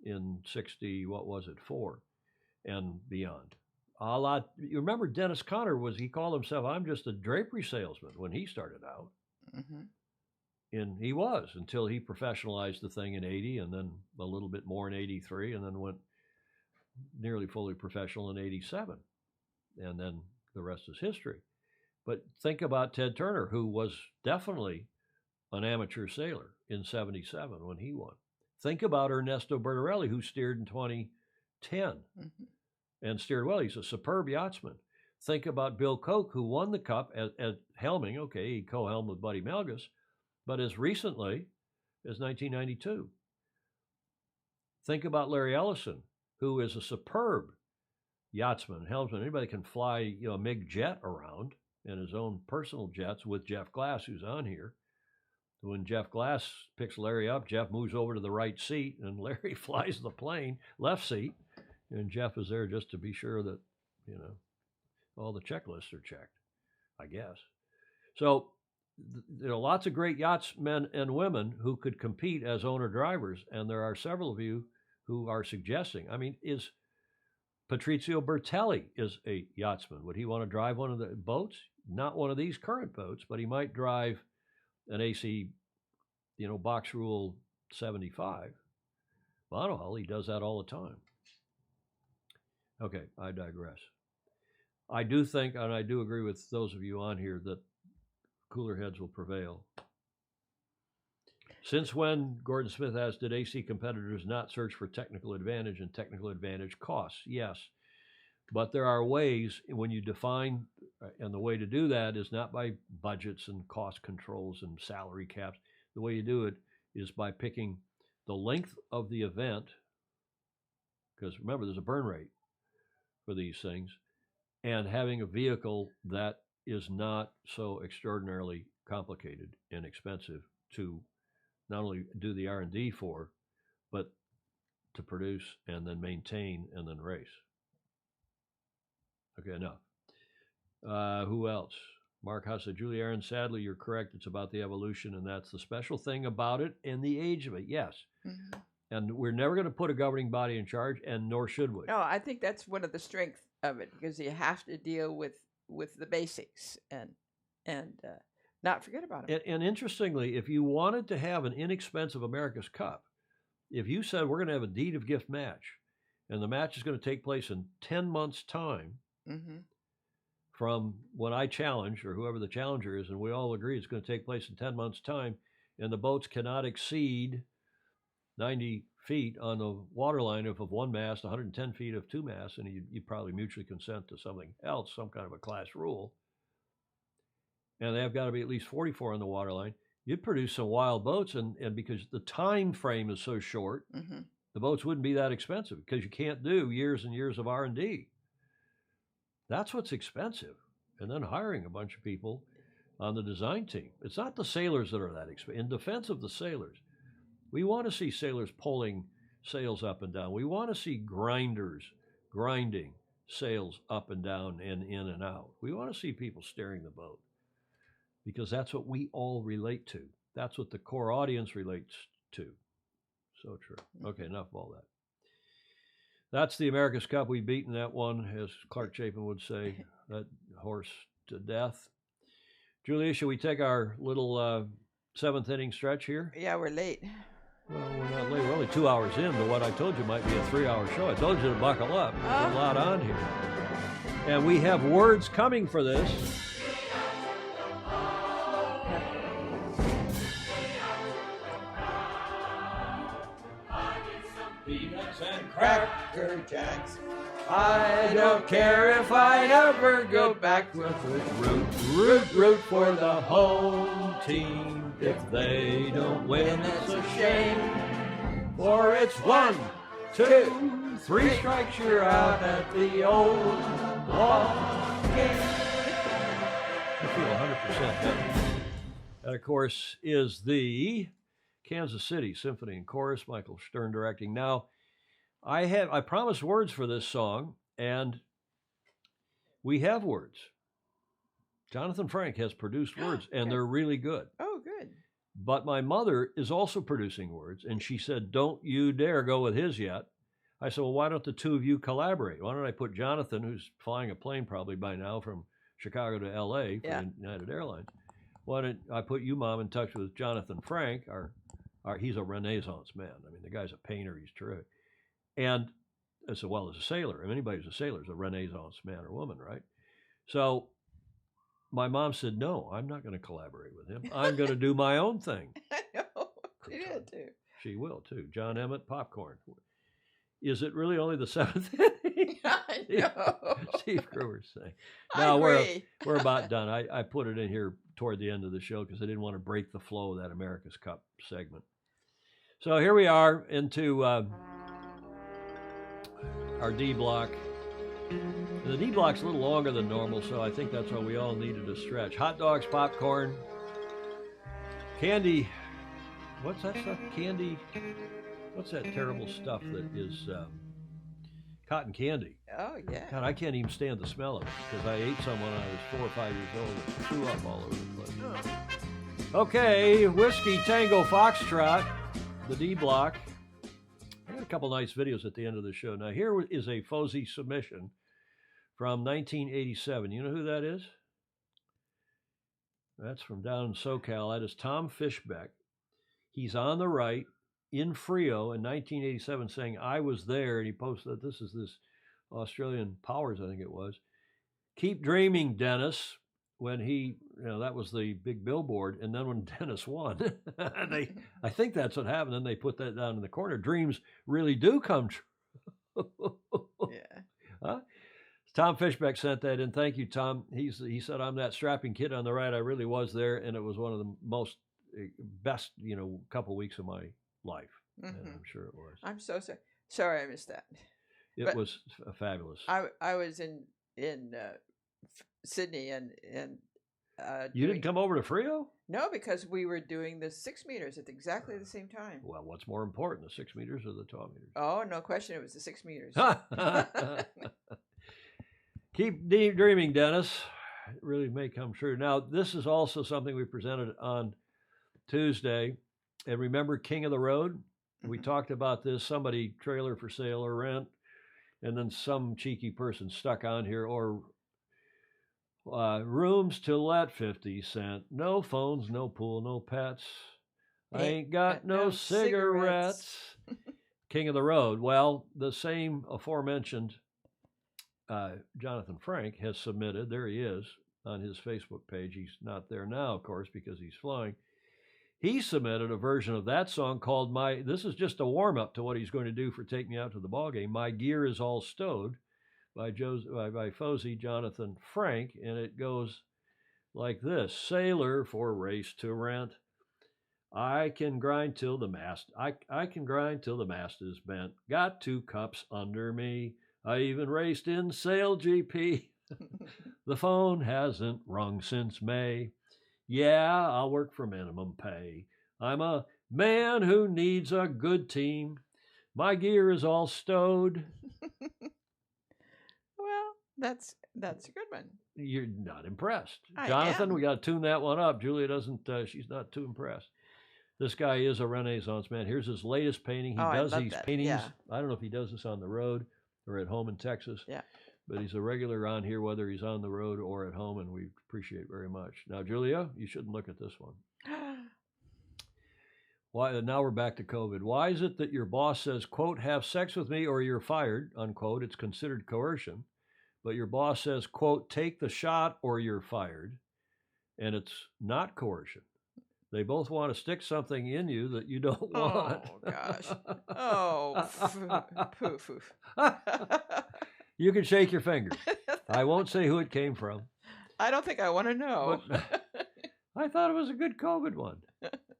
in 60, what was it, 4 and beyond. A la, you remember Dennis Conner he called himself, I'm just a drapery salesman when he started out. And he was, until he professionalized the thing in 80 and then a little bit more in 83 and then went nearly fully professional in 87. And then the rest is history. But think about Ted Turner, who was definitely an amateur sailor in 77 when he won. Think about Ernesto Bertarelli, who steered in 2010 and steered well. He's a superb yachtsman. Think about Bill Koch, who won the Cup at helming. Okay, he co-helmed with Buddy Melgus, but as recently as 1992. Think about Larry Ellison, who is a superb yachtsman, helmsman. Anybody can fly, a MiG jet around in his own personal jets with Jeff Glass, who's on here. When Jeff Glass picks Larry up, Jeff moves over to the right seat, and Larry flies the plane, left seat, and Jeff is there just to be sure that, all the checklists are checked, I guess. So, lots of great yachtsmen and women who could compete as owner-drivers, and there are several of you who are suggesting. I mean, is Patrizio Bertelli is a yachtsman. Would he want to drive one of the boats? Not one of these current boats, but he might drive an AC, box rule 75. Monohull, he does that all the time. Okay, I digress. I do think, and I do agree with those of you on here, that cooler heads will prevail. Since when, Gordon Smith asked, did AC competitors not search for technical advantage and technical advantage costs? Yes. But there are ways when you define, and the way to do that is not by budgets and cost controls and salary caps. The way you do it is by picking the length of the event, because remember, there's a burn rate for these things, and having a vehicle that is not so extraordinarily complicated and expensive to not only do the R&D for, but to produce and then maintain and then race. Okay, enough. Who else? Mark Huss said, Julie Aaron, sadly, you're correct. It's about the evolution, and that's the special thing about it and the age of it, yes. And we're never going to put a governing body in charge, and nor should we. No, I think that's one of the strengths of it, because you have to deal with the basics and not forget about them. And interestingly, if you wanted to have an inexpensive America's Cup, if you said we're going to have a deed of gift match, and the match is going to take place in 10 months' time from when I challenge, or whoever the challenger is, and we all agree it's going to take place in 10 months' time, and the boats cannot exceed 90 feet on the waterline of one mast, 110 feet of two masts, and you probably mutually consent to something else, some kind of a class rule, and they have got to be at least 44 on the waterline, you'd produce some wild boats, and because the time frame is so short, the boats wouldn't be that expensive, because you can't do years and years of R&D. That's what's expensive. And then hiring a bunch of people on the design team. It's not the sailors that are that expensive. In defense of the sailors, we want to see sailors pulling sails up and down. We want to see grinders grinding sails up and down and in and out. We want to see people steering the boat, because that's what we all relate to. That's what the core audience relates to. So true. Okay, enough of all that. That's the America's Cup. We've beaten that one, as Clark Chapin would say, that horse to death. Julia, should we take our little seventh inning stretch here? Yeah, we're late. Well, we're not late. We're only 2 hours in to what I told you might be a 3-hour show. I told you to buckle up. There's a lot on here. And we have words coming for this. Peanuts and Cracker Jacks. I don't care if I ever go back with root for the home team. If they don't win, it's a shame. For it's 1, 2, 3 strikes, you're out at the old ball game. I feel 100% better. That, of course, is the Kansas City Symphony and Chorus, Michael Stern directing. Now, I promised words for this song, and We have words. Jonathan Frank has produced words, and they're really good. Oh, good. But my mother is also producing words, and she said, don't you dare go with his yet. I said, well, why don't the two of you collaborate? Why don't I put Jonathan, who's flying a plane probably by now from Chicago to L.A. for United Airlines, why don't I put you, Mom, in touch with Jonathan Frank? He's a Renaissance man. I mean, the guy's a painter. He's terrific. And as well as a sailor. I mean, anybody who's a sailor is a Renaissance man or woman, right? So my mom said, no, I'm not going to collaborate with him. I'm going to do my own thing. I know. She did, too. She will, too. John Emmett, popcorn. Is it really only the seventh inning? I know. Steve Kruger's saying. I No, agree. we're about done. I put it in here toward the end of the show because I didn't want to break the flow of that America's Cup segment. So here we are into our D block. The D block's a little longer than normal, so I think that's why we all needed a stretch. Hot dogs, popcorn, candy. What's that stuff? Candy. What's that terrible stuff that is cotton candy? Oh, yeah. God, I can't even stand the smell of it because I ate some when I was 4 or 5 years old and threw up all over the place. Okay, Whiskey Tango Foxtrot, the D block. I got a couple nice videos at the end of the show. Now, here is a FOSI submission from 1987. You know who that is? That's from down in SoCal. That is Tom Fishbeck. He's on the right in Frio in 1987 saying, I was there. And he posted, this is this Australian Powers, I think it was. Keep dreaming, Dennis. When he, that was the big billboard. And then when Dennis won, I think that's what happened. Then they put that down in the corner. Dreams really do come true. Yeah. Huh? Tom Fishbeck sent that in. Thank you, Tom. He said, I'm that strapping kid on the right. I really was there. And it was one of the most best, couple weeks of my life. Mm-hmm. And I'm sure it was. I'm so sorry. Sorry I missed that. It was fabulous. I was in Sydney and you didn't come over to Frio? No, because we were doing the 6 meters at exactly the same time. Well, what's more important, the 6 meters or the 12 meters? Oh, no question. It was the 6 meters. Keep dreaming, Dennis. It really may come true. Now, this is also something we presented on Tuesday. And remember King of the Road? Mm-hmm. We talked about this. Somebody trailer for sale or rent. And then some cheeky person stuck on here, or rooms to let 50 cents. No phones, no pool, no pets. I ain't got no cigarettes. King of the Road. Well, the same aforementioned Jonathan Frank has submitted, there he is on his Facebook page. He's not there now, of course, because he's flying. He submitted a version of that song called this is just a warm-up to what he's going to do for Take Me Out to the Ballgame. My Gear is All Stowed by FOSI Jonathan Frank, and it goes like this. Sailor for race to rent. I can grind till the mast. I can grind till the mast is bent. Got 2 cups under me. I even raced in Sail GP. The phone hasn't rung since May. Yeah, I'll work for minimum pay. I'm a man who needs a good team. My gear is all stowed. Well, that's a good one. You're not impressed. I Jonathan, am. we got to tune that one up. Julia doesn't, she's not too impressed. This guy is a Renaissance man. Here's his latest painting. He does these paintings. Yeah. I don't know if he does this on the road or at home in Texas. Yeah. But he's a regular on here, whether he's on the road or at home, and we appreciate it very much. Now, Julia, you shouldn't look at this one. Why? Now we're back to COVID. Why is it that your boss says, quote, have sex with me or you're fired, unquote? It's considered coercion. But your boss says, quote, take the shot or you're fired, and it's not coercion. They both want to stick something in you that you don't want. Oh, gosh. Oh, poof. You can shake your finger. I won't say who it came from. I don't think I want to know. But I thought it was a good COVID one.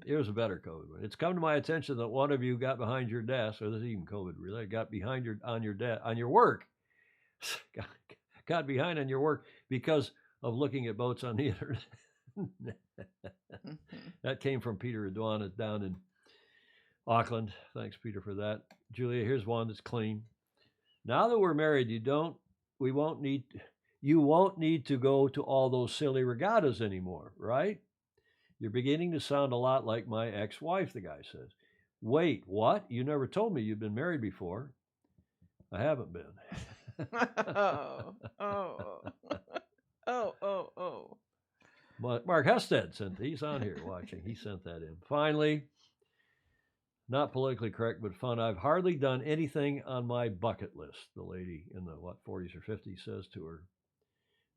Here's a better COVID one. It's come to my attention that one of you got behind your desk, or this is even COVID related, got behind on your work. Got behind on your work because of looking at boats on the internet. That came from Peter Adwana down in Auckland. Thanks, Peter, for that. Julia, here's one that's clean. Now that we're married, we won't need you won't need to go to all those silly regattas anymore, right? You're beginning to sound a lot like my ex-wife, the guy says. Wait, what? You never told me you'd been married before. I haven't been. Oh. But Mark Hested he's on here watching. He sent that in. Finally, not politically correct, but fun. I've hardly done anything on my bucket list, the lady in the, 40s or 50s says to her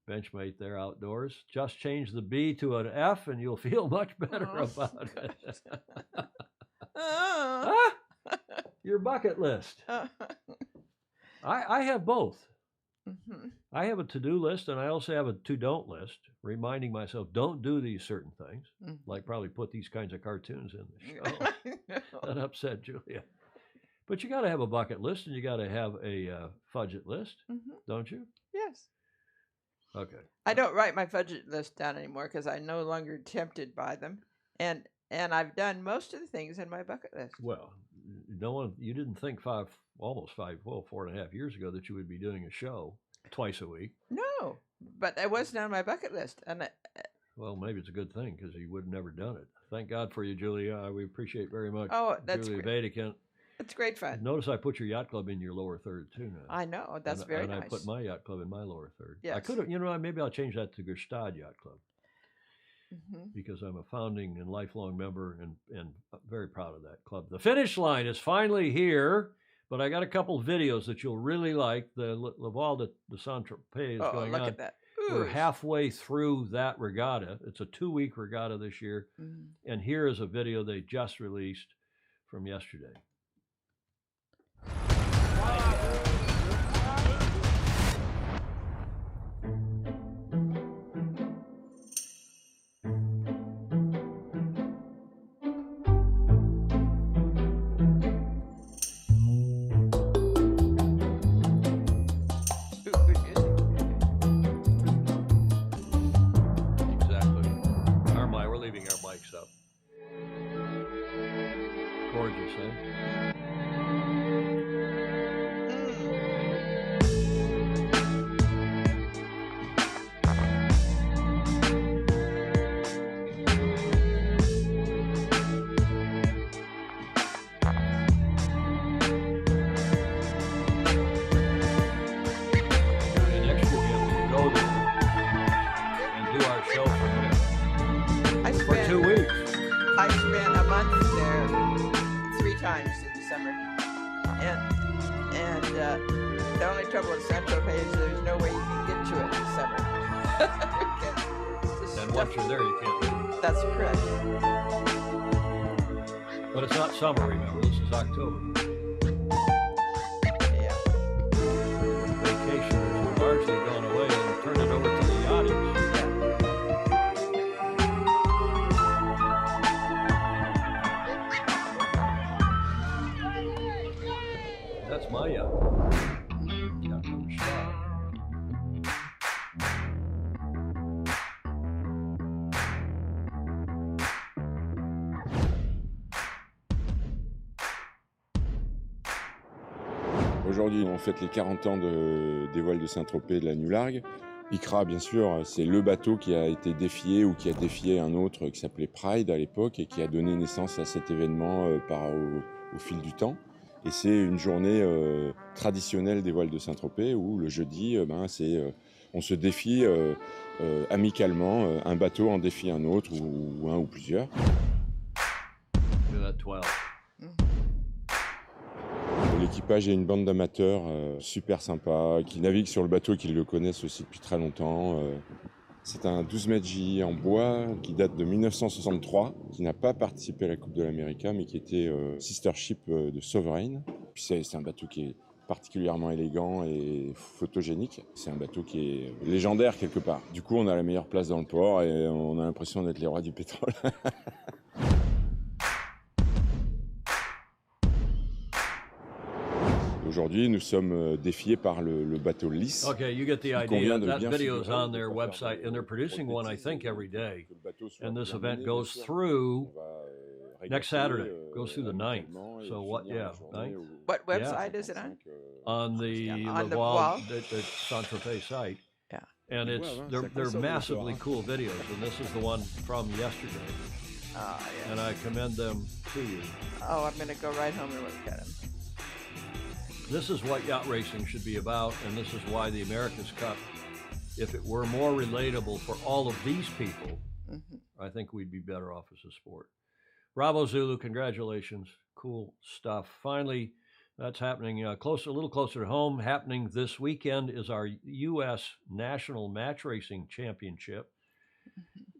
benchmate there outdoors. Just change the B to an F and you'll feel much better about it. Your bucket list. I have both. Mm-hmm. I have a to-do list and I also have a to-don't list, reminding myself, don't do these certain things, like probably put these kinds of cartoons in the show. That upset Julia. But you got to have a bucket list and you got to have a fudget list, don't you? Yes. Okay. I don't write my fudget list down anymore because I'm no longer tempted by them. And I've done most of the things in my bucket list. Well, you didn't think 4.5 years ago that you would be doing a show twice a week. No, but it wasn't on my bucket list. And well, maybe it's a good thing because you would have never done it. Thank God for you, Julia. We appreciate very much. Oh, that's Julia great. Vatican. It's great fun. Notice I put your yacht club in your lower third too now. I know, that's very nice. And I put my yacht club in my lower third. Yes. I could have, maybe I'll change that to Gestad Yacht Club. Because I'm a founding and lifelong member and very proud of that club. The finish line is finally here, but I got a couple of videos that you'll really like. The Laval de Saint-Tropez is going on. Look at that. We're halfway through that regatta. It's a 2-week regatta this year. And here is a video they just released from yesterday. Gorgeous, eh? Next year we have to go there and do our show from there for 2 weeks. I spent a month there 3 times in the summer, and the only trouble with Saint-Tropez is there's no way you can get to it in the summer. And once you're there, you can't leave. That's correct. But it's not summer, remember. This is October. Yeah. Vacationers have largely gone away and turned it over to the yachties. That's my yacht. Yacht Club Shop. Aujourd'hui, on fête les 40 ans des voiles de Saint-Tropez de la New Largue. Icra, bien sûr, c'est le bateau qui a été défié ou qui a défié un autre qui s'appelait Pride à l'époque et qui a donné naissance à cet événement au fil du temps. Et c'est une journée traditionnelle des voiles de Saint-Tropez où le jeudi, on se défie amicalement. Un bateau en défie un autre ou un ou plusieurs. L'équipage est une bande d'amateurs super sympa qui naviguent sur le bateau, qui le connaissent aussi depuis très longtemps. C'est un 12 mètres J en bois qui date de 1963, qui n'a pas participé à la Coupe de l'Amérique, mais qui était sister ship de Sovereign. Puis c'est un bateau qui est particulièrement élégant et photogénique. C'est un bateau qui est légendaire quelque part. Du coup, on a la meilleure place dans le port et on a l'impression d'être les rois du pétrole. Aujourd'hui, nous sommes défiés par le bateau lisse. Okay, you get the idea. That video is on their website, and they're producing one, I think, every day. And this event goes through next Saturday. Goes through the 9th. So what? Yeah, 9th. What website is it on? On the on the Laval, wall. the Saint-Tropez site. Yeah. And they're massively cool videos, and this is the one from yesterday. Yes. And I commend them to you. Oh, I'm going to go right home and look at them. This is what yacht racing should be about, and this is why the America's Cup, if it were more relatable for all of these people, I think we'd be better off as a sport. Bravo Zulu, congratulations. Cool stuff. Finally, that's happening a little closer to home. Happening this weekend is our U.S. National Match Racing Championship.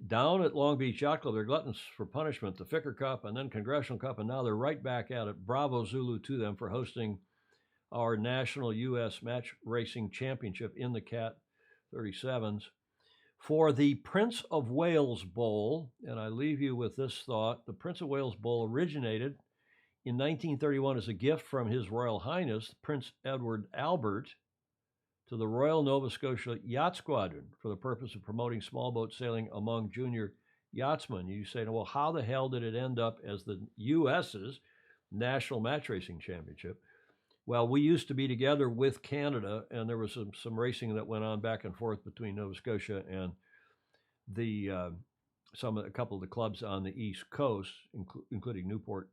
Down at Long Beach Yacht Club, they're gluttons for punishment, the Ficker Cup and then Congressional Cup, and now they're right back at it. Bravo Zulu to them for hosting our National U.S. Match Racing Championship in the Cat 37s. For the Prince of Wales Bowl, and I leave you with this thought, the Prince of Wales Bowl originated in 1931 as a gift from His Royal Highness, Prince Edward Albert, to the Royal Nova Scotia Yacht Squadron for the purpose of promoting small boat sailing among junior yachtsmen. You say, well, how the hell did it end up as the U.S.'s National Match Racing Championship? Well, we used to be together with Canada, and there was some racing that went on back and forth between Nova Scotia and a couple of the clubs on the East Coast, including Newport,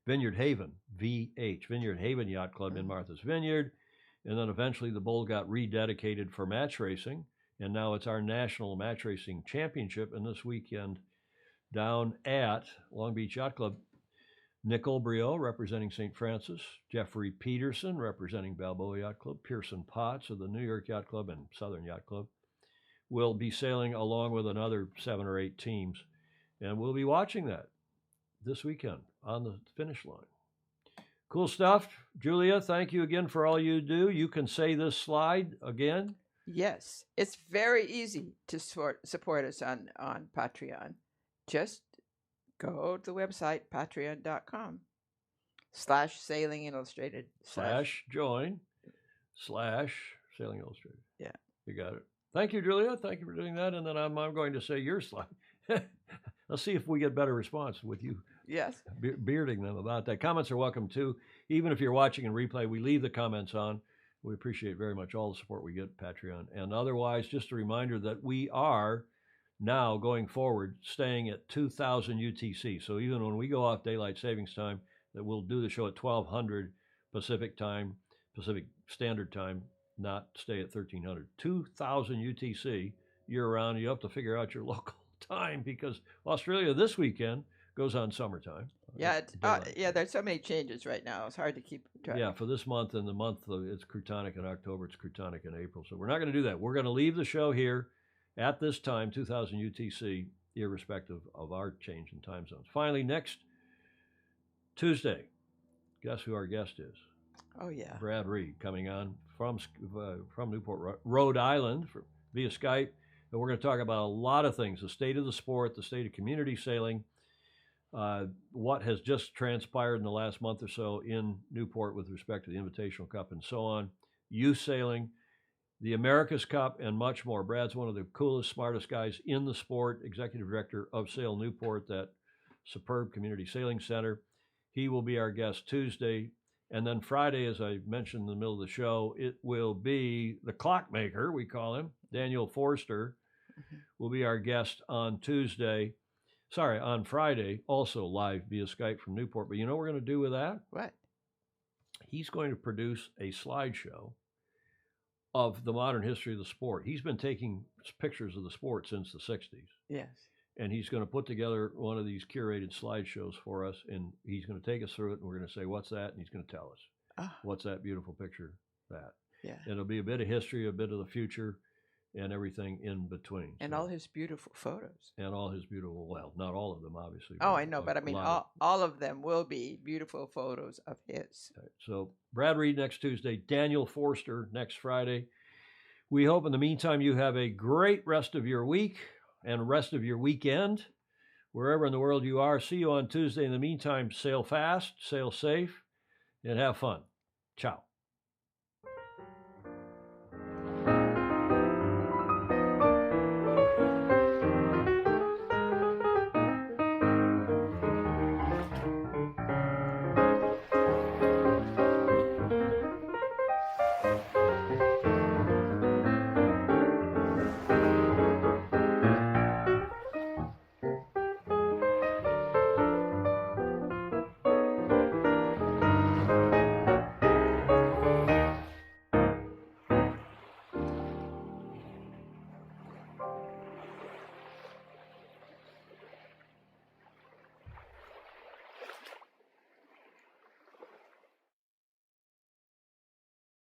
Vineyard Haven, VH, Vineyard Haven Yacht Club in Martha's Vineyard. And then eventually the bowl got rededicated for match racing, and now it's our National Match Racing Championship. And this weekend down at Long Beach Yacht Club, Nick Olbrio representing St. Francis, Jeffrey Peterson representing Balboa Yacht Club, Pearson Potts of the New York Yacht Club and Southern Yacht Club will be sailing along with another 7 or 8 teams. And we'll be watching that this weekend on the finish line. Cool stuff. Julia, thank you again for all you do. You can say this slide again. Yes. It's very easy to support us on Patreon. Just go to the website, patreon.com/Sailing Illustrated. /join/Sailing Illustrated. Yeah. You got it. Thank you, Julia. Thank you for doing that. And then I'm going to say your slide. Let's see if we get better response with you. Yes. Bearding them about that. Comments are welcome too. Even if you're watching in replay, we leave the comments on. We appreciate very much all the support we get at Patreon. And otherwise, just a reminder that we are now going forward staying at 2000 UTC. So even when we go off daylight savings time, that we'll do the show at 1200 Pacific time, Pacific Standard Time, not stay at 1300. 2000 UTC year round. You have to figure out your local time because Australia this weekend goes on summertime. Yeah, there's so many changes right now. It's hard to keep track. Yeah, for this month and the month it's Crutonic in October, it's Crutonic in April. So we're not going to do that. We're going to leave the show here at this time, 2000 UTC, irrespective of our change in time zones. Finally, next Tuesday, guess who our guest is? Oh, yeah. Brad Reed coming on from Newport, Rhode Island via Skype. And we're going to talk about a lot of things, the state of the sport, the state of community sailing, what has just transpired in the last month or so in Newport with respect to the Invitational Cup and so on, youth sailing, the America's Cup, and much more. Brad's one of the coolest, smartest guys in the sport, executive director of Sail Newport, that superb community sailing center. He will be our guest Tuesday. And then Friday, as I mentioned in the middle of the show, it will be the clockmaker, we call him, Daniel Forster, will be our guest on Friday, also live via Skype from Newport. But you know what we're going to do with that? What? He's going to produce a slideshow of the modern history of the sport. He's been taking pictures of the sport since the 60s. Yes. And he's going to put together one of these curated slideshows for us, and he's going to take us through it, and we're going to say, what's that? And he's going to tell us, what's that beautiful picture, that. Yeah. And it'll be a bit of history, a bit of the future, and everything in between. And all his beautiful photos. And all his beautiful, well, not all of them, obviously. Oh, I know, but I mean, all of them will be beautiful photos of his. Okay. So Brad Reed next Tuesday, Daniel Forster next Friday. We hope in the meantime you have a great rest of your week and rest of your weekend, wherever in the world you are. See you on Tuesday. In the meantime, sail fast, sail safe, and have fun. Ciao.